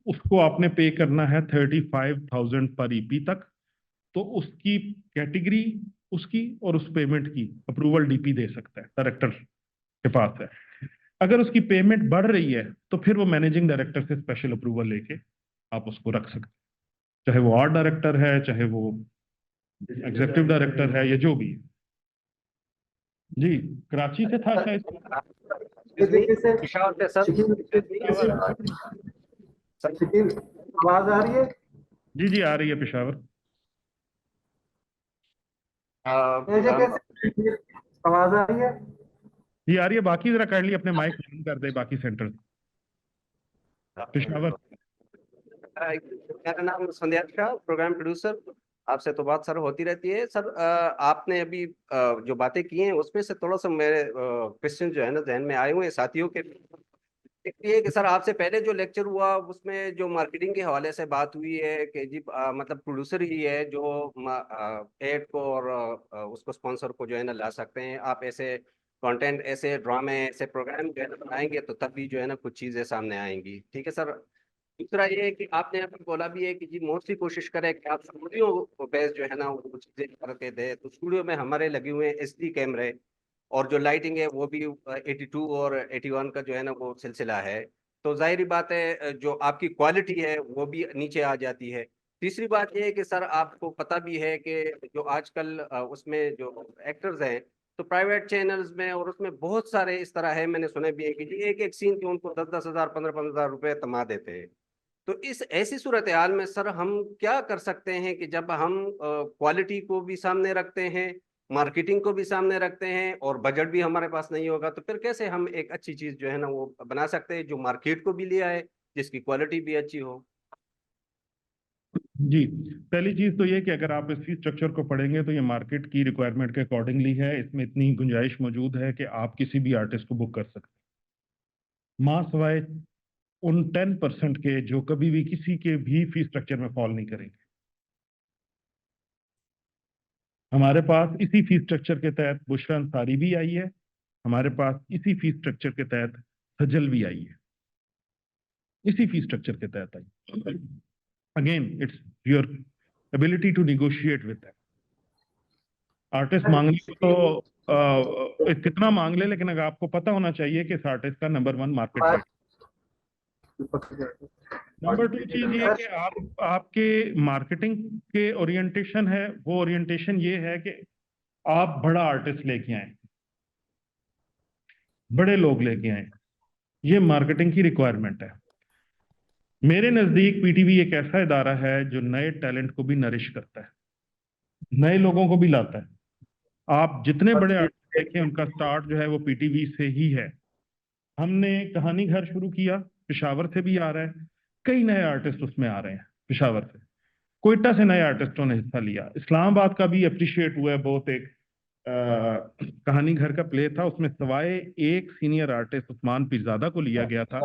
उसको आपने पे करना है 35,000 पर ईपी तक, तो उसकी कैटेगरी उसकी और उस पेमेंट की अप्रूवल डीपी दे सकता है, डायरेक्टर के पास है। अगर उसकी पेमेंट बढ़ रही है तो फिर वो मैनेजिंग डायरेक्टर से स्पेशल अप्रूवल लेके आप उसको रख सकते हैं, चाहे वो आर्ट डायरेक्टर है, चाहे वो एग्जीक्यूटिव डायरेक्टर है, या जो भी है। जी, कराची से था शायद। पेशावर से सर शकील आवाज आ रही है? जी जी आ रही है पेशावर। आवाज आ रही है? जी आ रही है। बाकी जरा काइंडली अपने माइक बंद कर दे बाकी सेंटर पेशावर। मेरा नाम संध्या शाह, प्रोग्राम प्रोड्यूसर। आपसे तो बात सर होती रहती है सर। आपने अभी जो बातें की हैं उसमें से थोड़ा सा मेरे क्वेश्चन जो है ना जहन में आए हुए हैं साथियों के। एक ये कि सर आपसे पहले जो लेक्चर हुआ उसमें जो मार्केटिंग के हवाले से बात हुई है कि जी मतलब प्रोड्यूसर ही है जो एड को और उसको स्पॉन्सर को जो है ना ला सकते हैं। आप ऐसे कंटेंट, ऐसे ड्रामे, ऐसे प्रोग्राम जो है ना बनाएंगे तो तब भी जो है ना कुछ चीजें सामने आएंगी। ठीक है सर। दूसरा ये है कि आपने अभी बोला भी है कि जी मोस्टली कोशिश करें कि आप स्टूडियो बेस जो है ना वो चीजें करके दे। तो स्टूडियो में हमारे लगे हुए हैं एचडी कैमरे और जो लाइटिंग है वो भी 82 और 81 का जो है ना वो सिलसिला है। तो जाहिर बात है जो आपकी क्वालिटी है वो भी नीचे आ जाती है। तीसरी बात ये है कि सर आपको पता भी है कि जो आजकल उसमें जो एक्टर्स हैं तो प्राइवेट चैनल्स में और उसमें बहुत सारे इस तरह है, मैंने सुने भी है कि जी एक एक सीन के उनको 10-10 हज़ार 15-15 हज़ार रुपए तमा देते हैं। तो इस ऐसी सूरत हाल में सर हम क्या कर सकते हैं कि जब हम क्वालिटी को भी सामने रखते हैं, मार्केटिंग को भी सामने रखते हैं और बजट भी हमारे पास नहीं होगा, तो फिर कैसे हम एक अच्छी चीज जो है ना वो बना सकते हैं जो मार्केट को भी ले आए, जिसकी क्वालिटी भी अच्छी हो। जी पहली चीज तो ये कि अगर आप इस फीस स्ट्रक्चर को पढ़ेंगे तो ये मार्केट की रिक्वायरमेंट के अकॉर्डिंगली है। इसमें इतनी गुंजाइश मौजूद है कि आप किसी भी आर्टिस्ट को बुक कर सकते हैं, मां सवाए उन 10% के जो कभी भी किसी के भी फीस स्ट्रक्चर में फॉल नहीं करेंगे। हमारे पास इसी फीस स्ट्रक्चर के तहत बुशरा अंसारी भी आई है, हमारे पास इसी फीस स्ट्रक्चर के तहत सजल भी आई है, इसी फीस स्ट्रक्चर के तहत आई। Again it's your ability to negotiate with that. Artist मांगने को तो कितना मांग ले, लेकिन अगर आपको पता होना चाहिए कि इस आर्टिस्ट का नंबर 1 मार्केट रेट। नंबर 2 चीज ये कि आपके मार्केटिंग के ओरिएंटेशन है, वो ओरिएंटेशन ये है कि आप बड़ा आर्टिस्ट लेके आए, बड़े लोग लेके आए। ये मार्केटिंग की रिक्वायरमेंट है। मेरे नजदीक पीटीवी एक ऐसा इदारा है जो नए टैलेंट को भी नरिश करता है, नए लोगों को भी लाता है। आप जितने बड़े आर्टिस्ट देखें उनका स्टार्ट जो है वो पीटीवी से ही है। हमने कहानी घर शुरू किया, पेशावर से भी आ रहा है, कई नए आर्टिस्ट उसमें आ रहे हैं पेशावर से, कोयटा से नए आर्टिस्टों ने हिस्सा लिया, इस्लामाबाद का भी अप्रिशिएट हुआ है बहुत। एक कहानी घर का प्ले था, उसमें सवाए एक सीनियर आर्टिस्ट उस्मान पीरजादा को लिया गया था,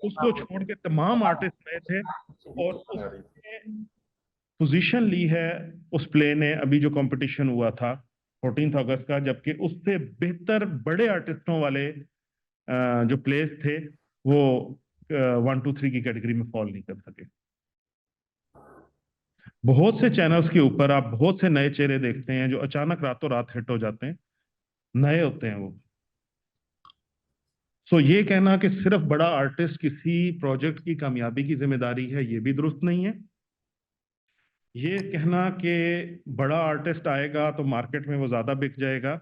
उसको छोड़ के तमाम आर्टिस्ट नए थे और उसने पोजीशन ली है उस प्ले ने। अभी जो कंपटीशन हुआ था 14 अगस्त का, जबकि उससे बेहतर बड़े आर्टिस्टों वाले जो प्लेस थे वो 1, 2, 3 की कैटेगरी में फॉल नहीं कर सके। बहुत से चैनल्स के ऊपर आप बहुत से नए चेहरे देखते हैं जो अचानक रातों रात हिट हो जाते हैं, नए होते हैं वो। सो ये कहना कि सिर्फ बड़ा आर्टिस्ट किसी प्रोजेक्ट की कामयाबी की जिम्मेदारी है, ये भी दुरुस्त नहीं है। ये कहना कि बड़ा आर्टिस्ट आएगा तो मार्केट में वो ज्यादा बिक जाएगा,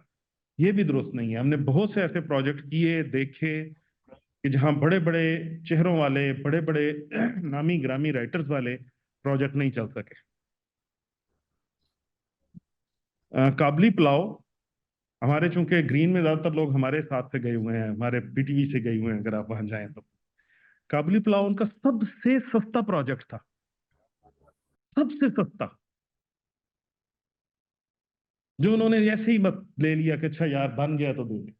ये भी दुरुस्त नहीं है। हमने बहुत से ऐसे प्रोजेक्ट किए, देखे कि जहां बड़े बड़े चेहरों वाले, बड़े बड़े नामी ग्रामी राइटर्स वाले प्रोजेक्ट नहीं चल सके। काबली पुलाव, हमारे चूंकि ग्रीन में ज्यादातर लोग हमारे साथ से गए हुए हैं, हमारे पीटीवी से गए हुए हैं, अगर आप वहां जाएं तो काबली पुलाव उनका सबसे सस्ता प्रोजेक्ट था, सबसे सस्ता, जो उन्होंने ऐसे ही मत ले लिया कि अच्छा यार बन गया तो दे दे।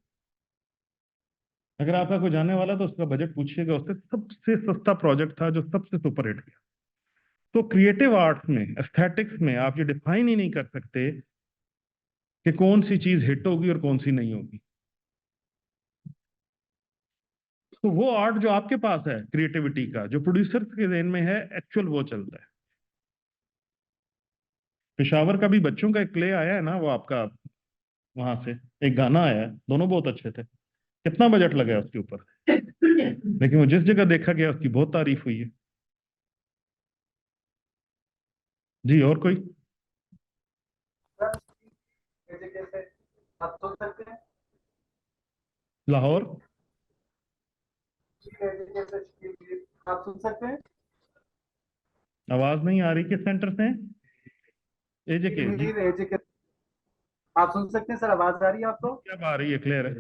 अगर आपका कोई जाने वाला तो उसका बजट पूछिएगा उससे, सबसे सस्ता प्रोजेक्ट था जो सबसे सुपर हिट गया। तो क्रिएटिव आर्ट्स में, एस्थेटिक्स में आप ये डिफाइन ही नहीं कर सकते कि कौन सी चीज हिट होगी और कौन सी नहीं होगी। तो वो आर्ट जो आपके पास है क्रिएटिविटी का, जो प्रोड्यूसर के ज़हन में है, एक्चुअल वो चलता है। पेशावर का भी बच्चों का एक प्ले आया है ना, वो आपका वहां से एक गाना आया है, दोनों बहुत अच्छे थे। कितना बजट लगा है उसके ऊपर, लेकिन वो जिस जगह देखा गया उसकी बहुत तारीफ हुई है। जी और कोई? लाहौर आप सुन सकते हैं? आवाज नहीं आ रही, किस सेंटर से हैं? एजेके जी, मीर एजुकेशन, आप सुन सकते हैं सर? आवाज आ रही है आपको? क्या आ रही है? क्लियर है।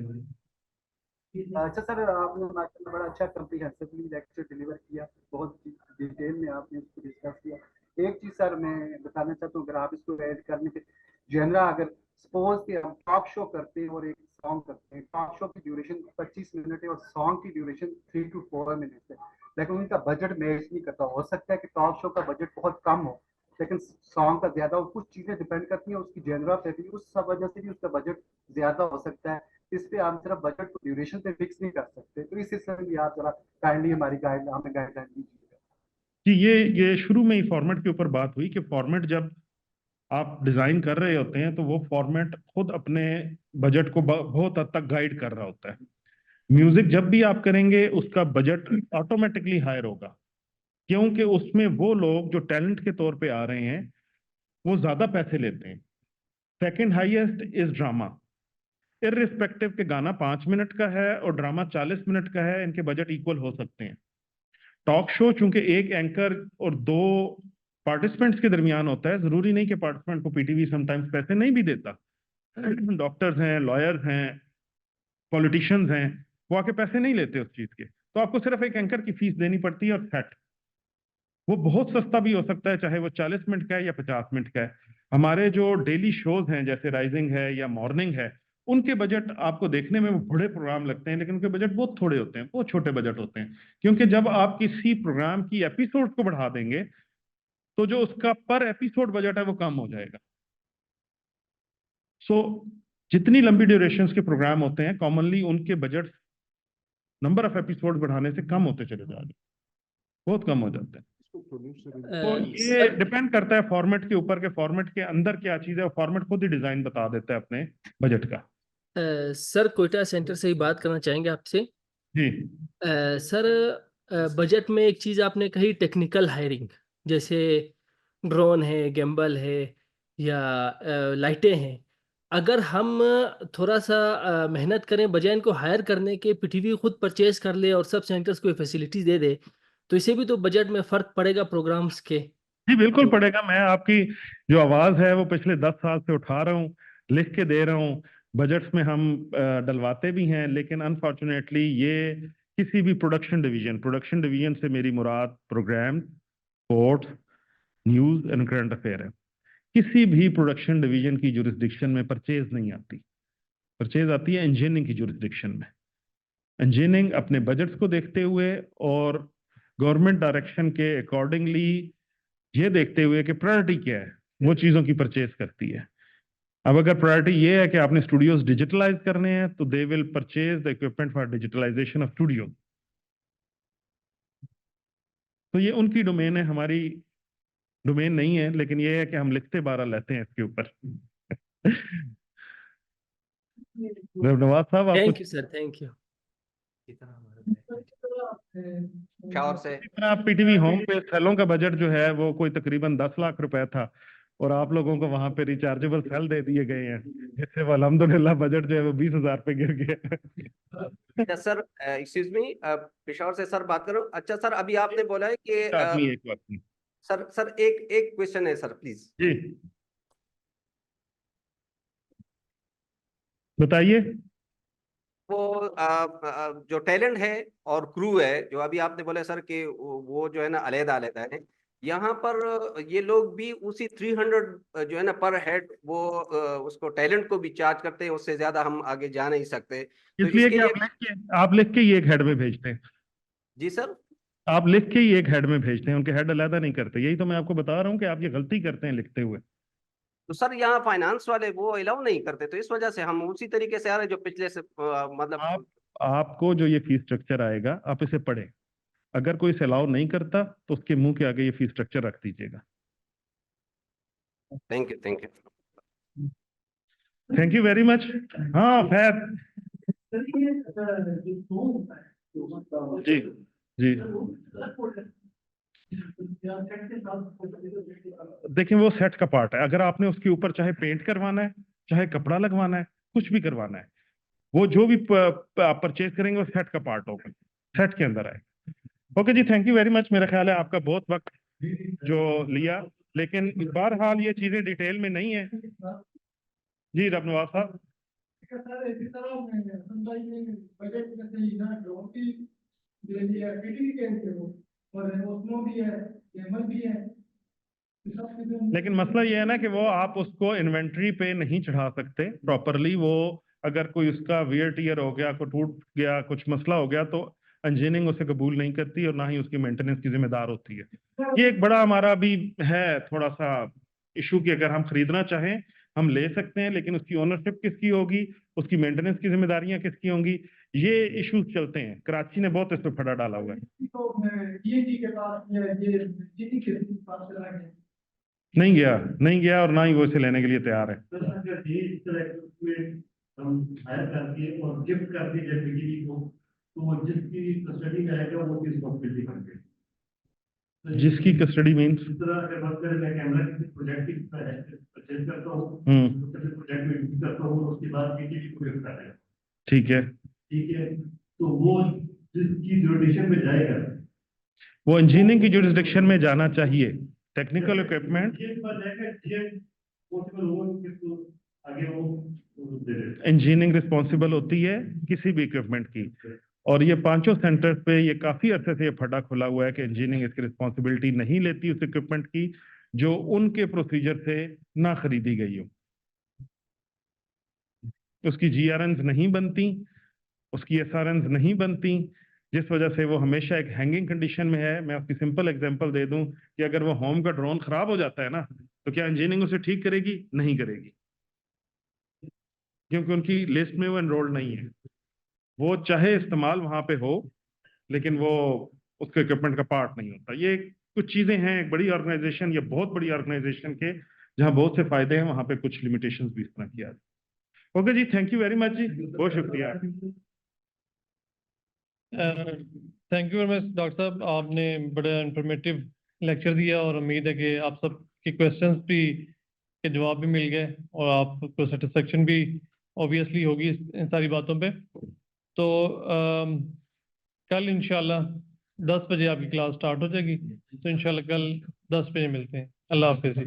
अच्छा सर, आपने माशाल्लाह बड़ा अच्छा कम्प्रिहेंसिवली लेक्चर डिलीवर किया, बहुत डिटेल में आपने इसको डिस्कस किया। एक चीज सर मैं बताना चाहता हूँ, अगर आप इसको ऐड करने के जनरा, अगर सपोज कि हम टॉक शो करते हैं और एक सॉन्ग करते हैं, टॉक शो की ड्यूरेशन 25 मिनट है और सॉन्ग की ड्यूरेशन 3 to 4 मिनट है, लेकिन उनका बजट मैच नहीं करता। हो सकता है कि टॉक शो का बजट बहुत कम हो लेकिन सॉन्ग का ज्यादा हो, कुछ चीजें डिपेंड करती हैं उसकी जनरा पे भी, उस सब वजह से भी उसका बजट ज्यादा हो सकता है। इस पे आप सिर्फ बजट को ड्यूरेशन पे फिक्स नहीं कर सकते, तो इस सिलसिले में आप जरा काइंडली हमारी गाइडलाइन दीजिएगा। जी, ये शुरू में ही फॉर्मेट के ऊपर बात हुई कि फॉर्मेट जब आप डिजाइन कर रहे होते हैं तो वो फॉर्मेट खुद अपने बजट को बहुत हद तक गाइड कर रहा होता है। म्यूजिक जब भी आप करेंगे उसका बजट ऑटोमेटिकली हायर होगा, क्योंकि उसमें वो लोग जो टैलेंट के तौर पे आ रहे हैं वो ज्यादा पैसे लेते हैं। Second highest is drama, irrespective के गाना 5 मिनट का है और ड्रामा 40 मिनट का है, इनके बजट इक्वल हो सकते हैं। टॉक शो चूंकि एक एंकर और 2 पार्टिसिपेंट्स के दरमियान होता है, जरूरी नहीं कि पार्टिसिपेंट को पीटीवी समटाइम्स पैसे नहीं भी देता। डॉक्टर्स हैं, लॉयर्स हैं, पॉलिटिशियंस हैं, वो आके पैसे नहीं लेते उस चीज के, तो आपको सिर्फ एक एंकर की फीस देनी पड़ती है और सेट। वो बहुत सस्ता भी हो सकता है, चाहे वो 40 मिनट का है या 50 मिनट का है। हमारे जो डेली शोज हैं जैसे राइजिंग है या मॉर्निंग है, उनके बजट आपको देखने में वो बड़े प्रोग्राम लगते हैं, लेकिन उनके बजट बहुत थोड़े होते हैं, बहुत छोटे बजट होते हैं। क्योंकि जब आप किसी प्रोग्राम की एपिसोड को बढ़ा देंगे तो जो उसका पर एपिसोड बजट है वो कम हो जाएगा। सो जितनी लंबी ड्यूरेशन के प्रोग्राम होते हैं, कॉमनली उनके बजट नंबर ऑफ एपिसोड बढ़ाने से कम होते चले जा रहे हैं, बहुत कम हो जाते हैं। तो ये सर डिपेंड करता है फॉर्मेट के ऊपर के फॉर्मेट के अंदर क्या चीज है, और फॉर्मेट खुद ही डिजाइन बता देता है अपने बजट का। सर कोयटा सेंटर से ही बात करना चाहेंगे आपसे। जी सर बजट में एक चीज़ आपने कही, टेक्निकल हायरिंग, जैसे ड्रोन है, गिम्बल है या लाइटें हैं। अगर हम थोड़ा सा मेहनत करें, बजाय इनको हायर करने के पीटीवी खुद परचेज कर ले और सब सेंटर्स को फैसिलिटीज दे दे, तो इससे भी तो बजट में फर्क पड़ेगा प्रोग्राम्स के। जी बिल्कुल पड़ेगा। मैं आपकी जो आवाज है वो पिछले 10 साल से उठा रहा हूँ, लिख के दे रहा हूँ। बजट्स में हम डलवाते भी हैं, लेकिन अनफॉर्चुनेटली ये किसी भी प्रोडक्शन डिवीजन से मेरी मुराद program, sports, news and current affair है। किसी भी प्रोडक्शन डिवीजन की जुरिस्डिक्शन में परचेज नहीं आती, परचेज आती है इंजीनियरिंग की जुरिस्डिक्शन में। इंजीनियरिंग अपने बजट्स को देखते हुए और गवर्नमेंट डायरेक्शन के अकॉर्डिंगली ये देखते हुए कि प्रायोरिटी क्या है, वो चीजों की परचेज करती है। अब अगर प्रायोरिटी ये है कि आपने स्टूडियोज डिजिटलाइज करने हैं तो they will purchase the equipment for digitalization of studio. तो ये उनकी डोमेन है, हमारी डोमेन नहीं है, लेकिन ये है कि हम लिखते 12 लेते हैं इसके ऊपर। नवाज साहब, आप thank you sir, thank you. शौर से आप पीटीवी होम पे सेलों का बजट जो है वो कोई तकरीबन 10 लाख रुपए था, और आप लोगों को वहां पे रिचार्जेबल सेल दे दिए गए हैं, जिससे वो अल्हम्दुलिल्लाह बजट जो है वो 20,000 पे गिर गया। सर, एक्सक्यूज मी, पेशावर से सर बात करो। अच्छा सर, अभी आपने बोला है कि आदमी एक वक्त में। सर एक क्वेश्चन है सर, प्लीज। जी बताइए। वो जो टैलेंट है और क्रू है, जो अभी आपने बोला सर कि वो जो है ना अलग-अलग है, यहाँ पर ये लोग भी उसी 300 जो है ना पर हेड, वो उसको टैलेंट को भी चार्ज करते हैं, उससे ज्यादा हम आगे जा नहीं सकते। तो इसलिए इसके कि लिए आप लिख के ही एक हेड में भेजते हैं, जी सर। आप लिख के ही एक हेड में भेजते हैं, उनके हेड अलग नहीं करते। यही तो मैं आपको बता रहा हूँ कि आप ये गलती करते हैं लिखते हुए। तो सर यहाँ फाइनेंस वाले वो अलाउ नहीं करते, तो इस वजह से हम उसी तरीके से आ रहे हैं जो पिछले से मतलब। आपको जो ये फीस स्ट्रक्चर आएगा आप इसे पढ़ें, अगर कोई इसे अलाउ नहीं करता तो उसके मुंह के आगे ये फीस स्ट्रक्चर रख दीजिएगा। Thank you, thank you, thank you very much. हाँ खैर जी जी, देखिए वो सेट का पार्ट है। अगर आपने उसके ऊपर चाहे पेंट करवाना है, चाहे कपड़ा लगवाना है, कुछ भी करवाना है, वो जो भी आप परचेज करेंगे वो सेट का पार्ट होगा। सेट के अंदर आए। ओके जी, थैंक यू वेरी मच। मेरा ख्याल है आपका बहुत वक्त जो लिया, लेकिन बहरहाल ये चीजें डिटेल में नहीं है। जी रबनवाज साहब। सर इसी तरह बजट में से ही ना ड्रोन की और उसमें भी है, भी है। लेकिन मसला ये है ना कि वो आप उसको इन्वेंट्री पे नहीं चढ़ा सकते प्रॉपरली। वो अगर कोई उसका वियर टियर हो गया, कोई टूट गया, कुछ मसला हो गया, तो इंजीनियरिंग उसे कबूल नहीं करती और ना ही उसकी मेंटेनेंस की जिम्मेदार होती है। ये एक बड़ा हमारा भी है थोड़ा सा इशू कि अगर हम खरीदना चाहें हम ले सकते हैं, लेकिन उसकी ओनरशिप किसकी होगी, उसकी मेंटेनेंस की जिम्मेदारियां किसकी होंगी, ये इश्यूज चलते हैं। कराची ने बहुत इस पर फटा डाला हुआ है। नहीं गया और ना ही वो इसे लेने के लिए तैयार है। हम हायर करती है और गिफ्ट करती है बीटीवी को, तो वो जिसकी कस्टडी में रहेगा वो रिस्पॉन्सिबिलिटी बनती है। जिसकी कस्टडी मींस इस तरह अगर बात करें, मैं कैमरा किसी प्रोजेक्ट की परचेज करता हूँ, प्रोजेक्ट में यूज करता हूँ, उसके बाद बीटीवी को गिफ्ट कर देगा। ठीक है, तो वो जिसकी जुरिडिक्शन में जाएगा वो इंजीनियरिंग की जुरिसडिक्शन में जाना चाहिए। टेक्निकल इक्विपमेंट इंजीनियरिंग रिस्पॉन्सिबल होती है किसी भी इक्विपमेंट की। और ये पांचों सेंटर्स पे ये काफी अरसे से ये फटा खुला हुआ है कि इंजीनियरिंग इसकी रिस्पॉन्सिबिलिटी नहीं लेती उस इक्विपमेंट की जो उनके प्रोसीजर से ना खरीदी गई हो। उसकी जीआरएन्स नहीं बनती, उसकी एसआरएन्स नहीं बनती, जिस वजह से वो हमेशा एक हैंगिंग कंडीशन में है। मैं आपकी सिंपल एग्जांपल दे दूं कि अगर वो होम का ड्रोन खराब हो जाता है ना, तो क्या इंजीनियरिंग उसे ठीक करेगी? नहीं करेगी, क्योंकि उनकी लिस्ट में वो एनरोल्ड नहीं है। वो चाहे इस्तेमाल वहां पे हो, लेकिन वो उसके इक्विपमेंट का पार्ट नहीं होता। ये कुछ चीजें हैं एक बड़ी ऑर्गेनाइजेशन या बहुत बड़ी ऑर्गेनाइजेशन के, जहां बहुत से फायदे हैं, वहां पे कुछ लिमिटेशंस भी इस तरह किया जाए। ओके जी, थैंक यू वेरी मच जी, बहुत शुक्रिया। Thank you very much doctor साहब, आपने बड़ा इंफॉर्मेटिव लेक्चर दिया और उम्मीद है कि आप सब के क्वेश्चंस भी के जवाब भी मिल गए और आपको सेटिस्फेक्शन भी ऑब्वियसली होगी इन सारी बातों पे। तो कल इंशाल्लाह 10 बजे आपकी क्लास स्टार्ट हो जाएगी, तो इंशाल्लाह कल 10 बजे मिलते हैं। अल्लाह हाफिज़।